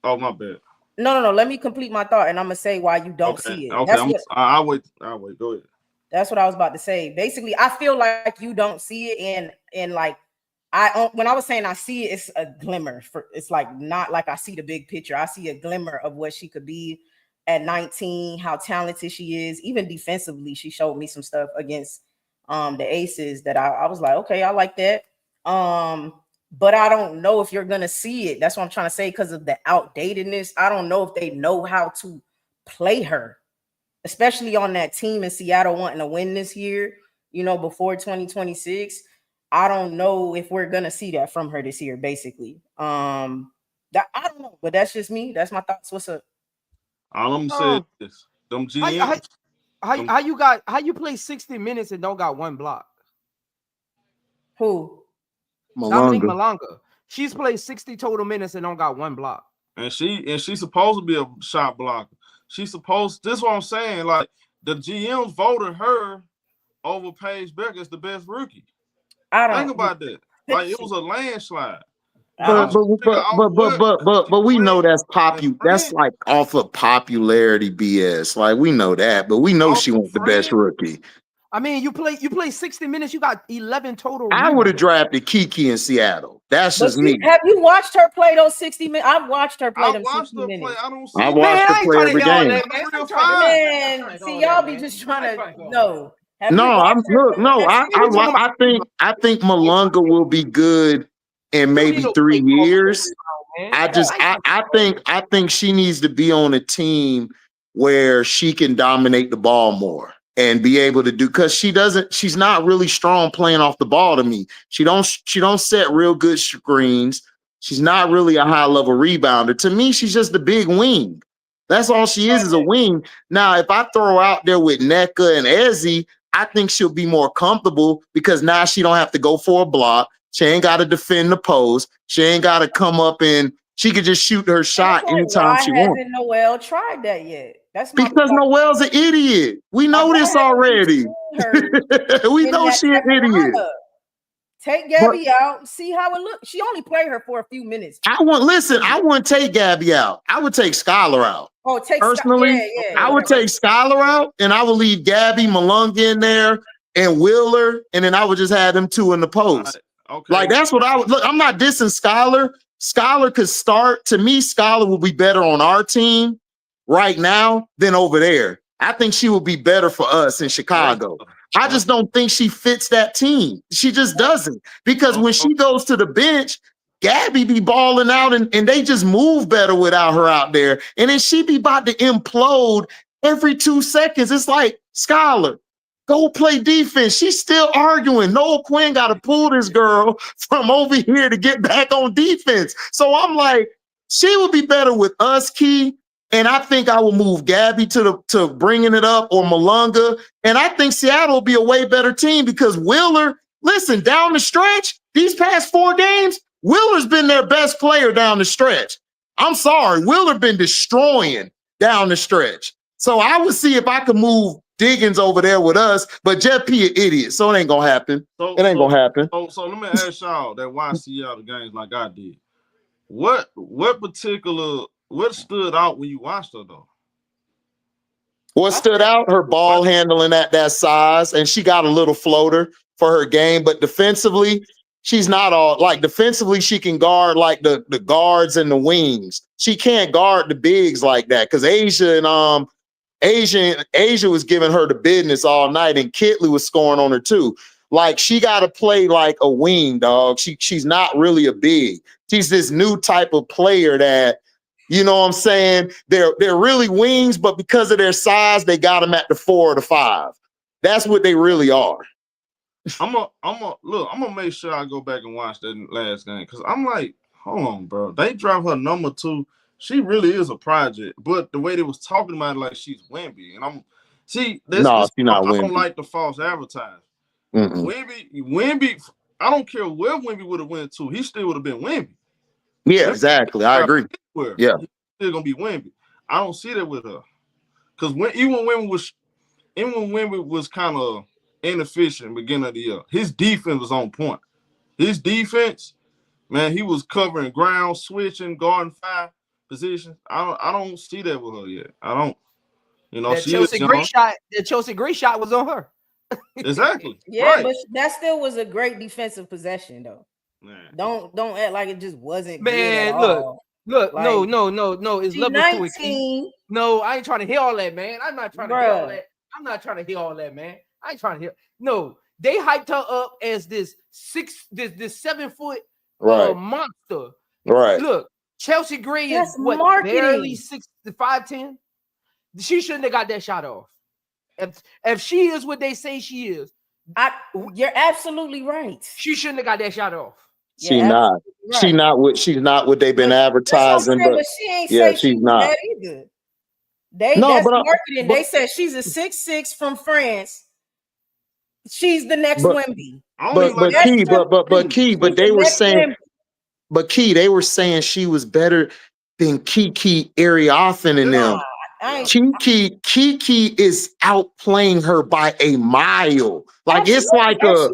Oh, my bad. No. Let me complete my thought, and I'm gonna say why you don't see it. Okay, I'll wait. Go ahead. That's what I was about to say. Basically, I feel like you don't see it, and like when I was saying I see it, it's a glimmer. It's like not like I see the big picture. I see a glimmer of what she could be at 19, how talented she is. Even defensively, she showed me some stuff against the Aces that I was like, okay, I like that. But I don't know if you're gonna see it. That's what I'm trying to say, because of the outdatedness. I don't know if they know how to play her, especially on that team in Seattle wanting to win this year, before 2026. I don't know if we're gonna see that from her this year, basically. I don't know, but that's just me. That's my thoughts. What's up? All I'm saying is them GMs. How you play 60 minutes and don't got 1 block? Who? Dominique Malonga. She's played 60 total minutes and don't got 1 block. And she's supposed to be a shot blocker. This is what I'm saying. Like, the GMs voted her over Paige Becker as the best rookie. Think about that. Like, it was a landslide. But we know that's That's like off of popularity BS. Like, we know that, but we know she was the best rookie. I mean, you play 60 minutes, you got 11 total. I would have drafted Kiki in Seattle. That's just me. Have you watched her play those 60 minutes? I've watched her play them 60 minutes. I watched her play every game. Man, see, y'all be just trying to know. I think Malonga will be good in maybe 3 years. I think she needs to be on a team where she can dominate the ball more and be able to do, because she's not really strong playing off the ball to me. She don't set real good screens. She's not really a high level rebounder. To me, she's just a big wing. That's all she is a wing. Now, if I throw her out there with NECA and Ezzy, I think she'll be more comfortable, because now she don't have to go for a block. She ain't got to defend the post. She ain't got to come up and she could just shoot her shot anytime she wants. Why hasn't Noelle tried that yet? That's because Noelle's an idiot. We know this already. We know she's an idiot. Take Gabby out, see how it looks. She only played her for a few minutes. I wouldn't take Gabby out. I would take Skylar out. Oh, personally, I would take Skylar out, and I would leave Gabby, Malonga in there, and Wheeler, and then I would just have them 2 in the post. Okay. Like, that's what I would look. I'm not dissing Skylar. Skylar could start. To me, Skylar will be better on our team. right now than over there. I think she would be better for us in Chicago. I just don't think she fits that team. She just doesn't. Because when she goes to the bench, Gabby be balling out and they just move better without her out there. And then she be about to implode every 2 seconds. It's like, Skylar, go play defense. She's still arguing. Noah Quinn got to pull this girl from over here to get back on defense. So I'm like, she would be better with us, Key. And I think I will move Gabby to bringing it up or Malunga. And I think Seattle will be a way better team because Wheeler, listen, down the stretch, these past 4 games, Wheeler's been their best player down the stretch. I'm sorry, Wheeler been destroying down the stretch. So I would see if I could move Diggins over there with us, but Jeff P an idiot, so it ain't gonna happen. It ain't gonna happen. So let me ask y'all that watch Seattle games like I did. What stood out when you watched her though? What stood out? Her ball handling at that size, and she got a little floater for her game, but defensively, she's not all like defensively, she can guard like the guards and the wings. She can't guard the bigs like that because Asia was giving her the business all night, and Kitley was scoring on her too. Like she got to play like a wing, dog. She's not really a big. She's this new type of player that, you know what I'm saying? They're really wings, but because of their size, they got them at the 4 or the 5. That's what they really are. I'm gonna make sure I go back and watch that last game because I'm like, hold on, bro. They drop her number 2. She really is a project, but the way they was talking about it, like she's Wemby, and she's not Wemby. I don't like the false advertising. Wemby, I don't care where Wemby would have went to, he still would have been Wemby. Yeah, exactly. I agree. Yeah, he's still gonna be Wemby. I don't see that with her because even when Wemby was kind of inefficient beginning of the year, his defense was on point. His defense, man, he was covering ground, switching, guarding 5 positions. I don't see that with her yet. I don't. You know, the Chelsea Gray shot was on her. Exactly. Yeah, right. But that still was a great defensive possession, though. Man. Don't act like it just wasn't. Man, good at all. Look, like, no. It's levels to it. Key. No, I ain't trying to hear all that, man. I'm not trying to hear all that. I'm not trying to hear all that, man. I ain't trying to hear. No, they hyped her up as this 7 foot monster. Right. Look, Chelsea Gray is barely 5'10". She shouldn't have got that shot off. If she is what they say she is, you're absolutely right. She shouldn't have got that shot off. She's not. Right. She's not what they've been advertising. But she ain't she's not that either. That's marketing. They said she's a 6'6" from France. She's the next Wemby. They were saying she was better than Kiki Ariafen and them. Kiki is outplaying her by a mile. Like it's like a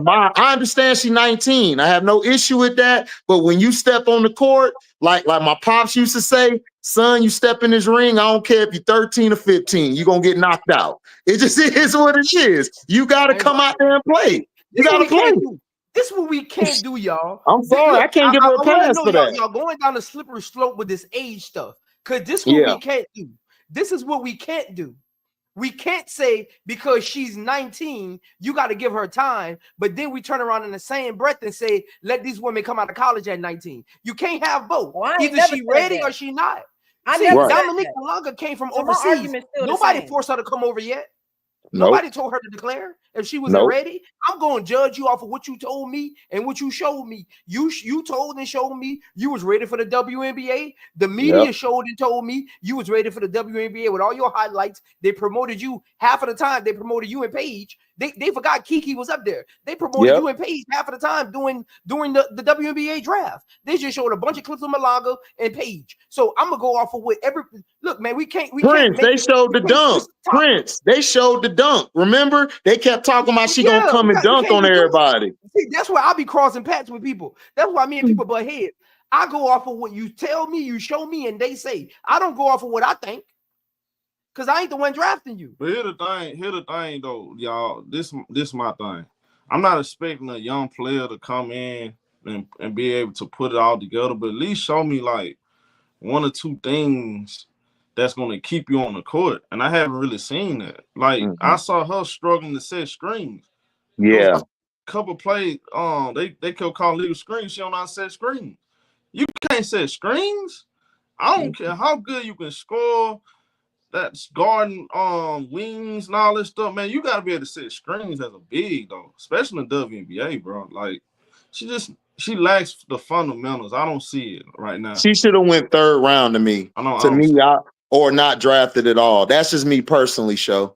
mile. I understand she's 19. I have no issue with that. But when you step on the court, like my pops used to say, son, you step in this ring, I don't care if you're 13 or 15, you're gonna get knocked out. It just is what it is. You gotta come out there and play. You gotta play. This is what we can't do, y'all. I'm sorry, I can't give her a pass for that. Y'all going down a slippery slope with this age stuff. Because this is what we can't do. This is what we can't do. We can't say because she's 19, you got to give her time, but then we turn around in the same breath and say, let these women come out of college at 19. You can't have both. Either she ready or she not. Dominique Malunga came from overseas. Nobody forced her to come over yet. Nobody told her to declare. If she wasn't ready, I'm going to judge you off of what you told me and what you showed me. You told and showed me you was ready for the WNBA. The media showed and told me you was ready for the WNBA with all your highlights. They promoted you half of the time. They promoted you and Paige. They forgot Kiki was up there. They promoted you and Paige half of the time during the WNBA draft. They just showed a bunch of clips of Malunga and Paige. So I'm gonna go off of what look, man. They showed the dunk. Prince, they showed the dunk. Remember, they kept talking about she gonna come and dunk on everybody. See, that's why I be crossing paths with people. That's why me and people butt heads. I go off of what you tell me, you show me, and they say. I don't go off of what I think. Cause I ain't the one drafting you. But here's the thing though, y'all. This my thing. I'm not expecting a young player to come in and be able to put it all together, but at least show me like 1 or 2 things that's going to keep you on the court. And I haven't really seen that. Like, I saw her struggling to set screens. Yeah. Like a couple plays, they kept calling legal screens. She don't know how to set screens. You can't set screens. I don't care how good you can score. That's guarding wings and all this stuff, man. You got to be able to set screens as a big, though, especially in the WNBA, bro. Like, she lacks the fundamentals. I don't see it right now. She should have went 3rd round to me. Or not drafted at all. That's just me personally, Show.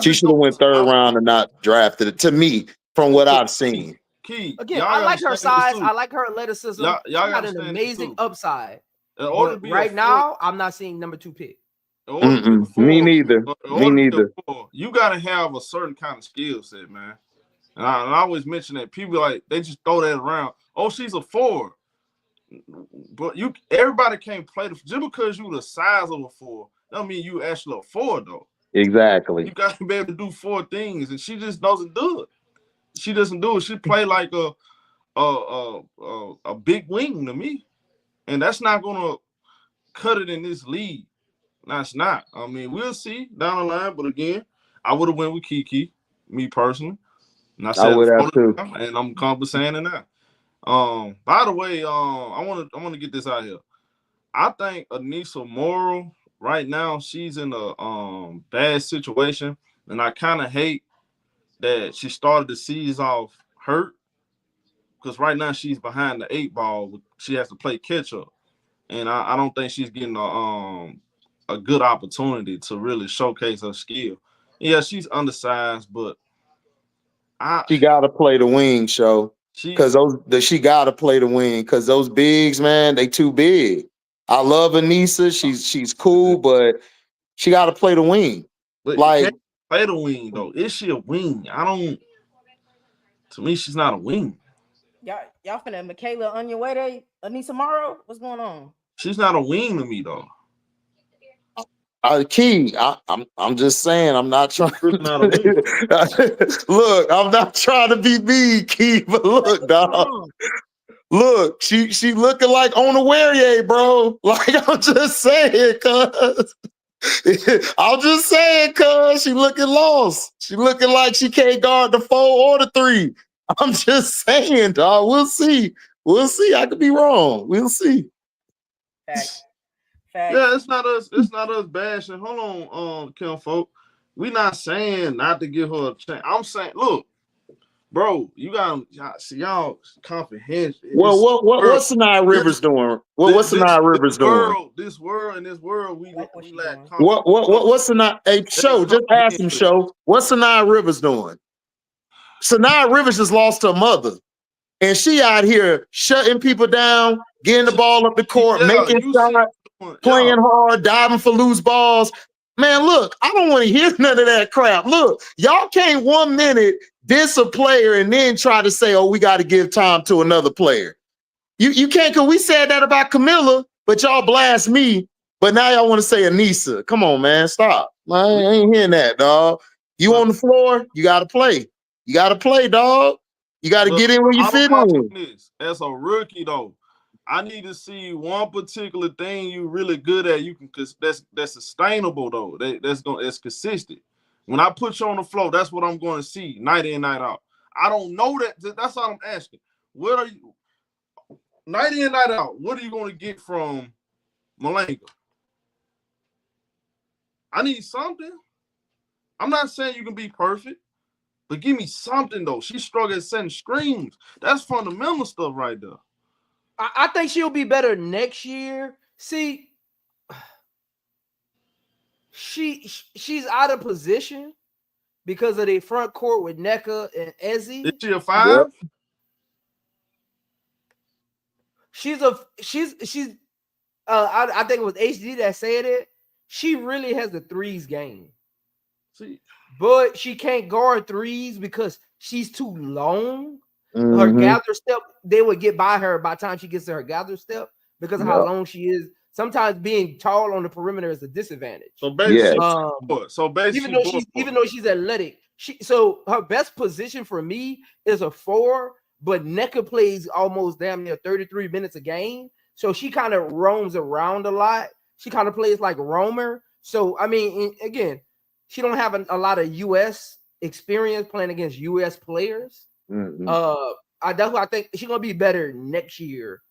She should have went 3rd round and not drafted it. To me, from what I've seen. Key. Again, I like her size. I like her athleticism. Y'all got an amazing upside. Right now, I'm not seeing number 2 pick. Me neither. Me neither. You got to have a certain kind of skill set, man. And I always mention that people like they just throw that around. Oh, she's a 4, but everybody can't play just because you the size of a 4. Don't mean you actually a 4 though. Exactly. You got to be able to do 4 things, and she just doesn't do it. She doesn't do it. She play like a big wing to me, and that's not gonna cut it in this league. That's not. I mean, we'll see down the line. But again, I would have went with Kiki, me personally. And I said, I would have too. And I'm compensating that. By the way, I want to get this out here. I think Aneesa Morrow right now, she's in a bad situation, and I kind of hate that she started the season off hurt, because right now she's behind the 8 ball. She has to play catch up, and I don't think she's getting a good opportunity to really showcase her skill. Yeah, she's undersized, but she got to play the wing, Show. Because she got to play the wing, because those bigs, man, they too big. I love Aneesa. She's cool, but she got to play the wing. But like, you can't play the wing though. Is she a wing? To me, she's not a wing. Y'all finna Michaela on your way there? Aneesa Morrow? What's going on? She's not a wing to me though. Key, I'm just saying, I'm not trying. Look, I'm not trying to be mean, Key, but look, dog. Look, she looking like Onawariye, bro. Like, I'm just saying, cuz. I'm just saying, cuz she looking lost. She looking like she can't guard the 4 or the 3. I'm just saying, dog. We'll see. We'll see. I could be wrong. We'll see. Facts. Yeah, it's not us bashing. Hold on, Kim folk. We not saying not to give her a chance. I'm saying, look, bro, you got see y'all comprehension. Well, what's Sanaa Rivers doing? What's Sanaa Rivers doing? This world, we lack. What's Sanaa? Hey, Show, just ask him, Show. What's Sanaa Rivers doing? Sanaa Rivers just lost her mother, and she out here shutting people down, getting the ball up the court, making shots, playing hard, diving for loose balls. Man, look, I don't want to hear none of that crap. Look, y'all can't 1 minute diss a player and then try to say, oh, we got to give time to another player. You can't, because we said that about Camilla, but y'all blast me. But now y'all want to say Aneesa. Come on, man, stop. I ain't hearing that, dog. You on the floor, you got to play. You got to play, dog. You got to get in where you fit in. As a rookie, though, I need to see one particular thing you really good at. You can, cause that's sustainable though. That's consistent. When I put you on the floor, that's what I'm going to see night in, night out. I don't know that. That's all I'm asking. What are you night in, night out? What are you going to get from Malenga? I need something. I'm not saying you can be perfect, but give me something though. She struggled at setting screens. That's fundamental stuff right there. I think she'll be better next year. See, she's out of position because of the front court with Nneka and Ezzy. Is she a 5? Yep. I think it was HD that said it. She really has the threes game. See, but she can't guard threes because she's too long. Her gather step, they would get by her by the time she gets to her gather step because of how long she is. Sometimes being tall on the perimeter is a disadvantage. So basically, even though she's athletic, so her best position for me is a 4. But Nneka plays almost damn near 33 minutes a game, so she kind of roams around a lot. She kind of plays like roamer. So I mean, again, she don't have a lot of U.S. experience playing against U.S. players. That's why I think she's gonna be better next year.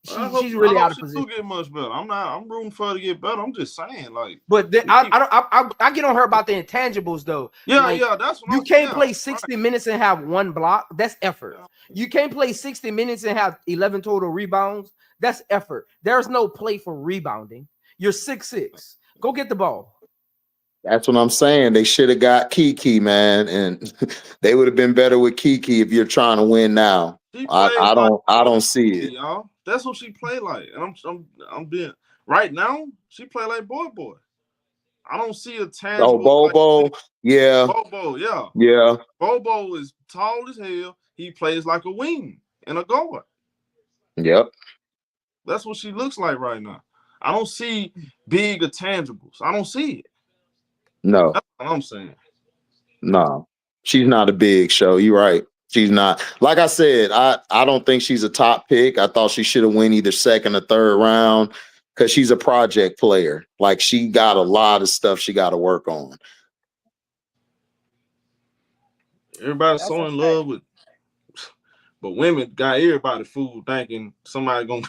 She's really out of position. Do get much better. I'm rooting for her to get better. I'm just saying, like. But I get on her about the intangibles though. Yeah, like, that's what you can't play 60 minutes and have one block. That's effort. You can't play 60 minutes and have 11 total rebounds. That's effort. There's no play for rebounding. You're 6'6". Go get the ball. That's what I'm saying. They should have got Kiki, man, and they would have been better with Kiki if you're trying to win now. I don't see it, y'all. That's what she play like, and I'm being right now. She play like boy. I don't see a tangible. Oh, Bobo, like, yeah, Bobo, yeah. Bobo is tall as hell. He plays like a wing and a guard. Yep, that's what she looks like right now. I don't see big intangibles. I don't see it. No, that's what I'm saying. No, she's not a big show. You're right. She's not. Like I said, I don't think she's a top pick. I thought she should have won either second or third round because she's a project player. Like, she got a lot of stuff she got to work on. Everybody's so in love with, but women got everybody fooled thinking somebody gonna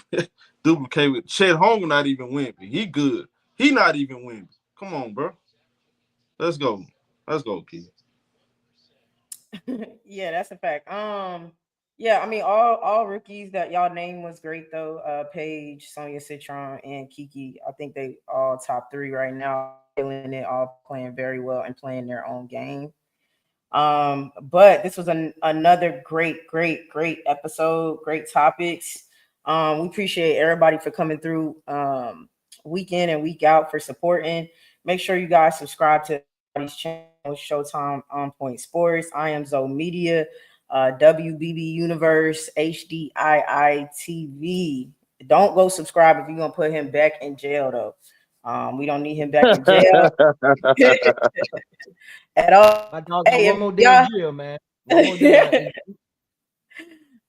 duplicate with Chet Holmgren. Not even Wimpy. He good. He not even Wimpy. Come on, bro. Let's go, kid. Yeah, that's a fact. Yeah, I mean, all rookies that y'all name was great though. Paige, Sonia Citron, and Kiki. I think they all top 3 right now. Killing it, all playing very well and playing their own game. But this was another great episode. Great topics. We appreciate everybody for coming through week in and week out for supporting. Make sure you guys subscribe to these channels. Showtime, On Point Sports, I Am Zoe Media, WBB Universe, HDII TV. Don't go subscribe if you're gonna put him back in jail though. We don't need him back in jail at all. My dog, hey, one more day in jail, man. One more day.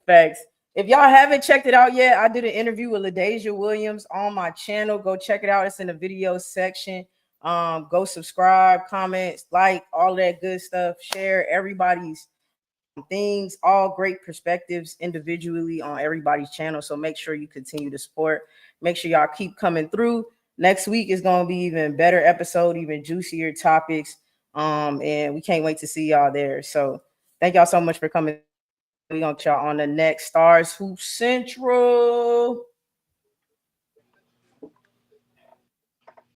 Thanks. If y'all haven't checked it out yet, I did an interview with LaDasia Williams on my channel. Go check it out. It's in the video section. Go subscribe, comment, like, all that good stuff. Share everybody's things, all great perspectives individually on everybody's channel. So make sure you continue to support. Make sure y'all keep coming through. Next week is going to be even better episode, even juicier topics. And we can't wait to see y'all there. So thank y'all so much for coming. We're going to y'all on the next Stars Hoop Central.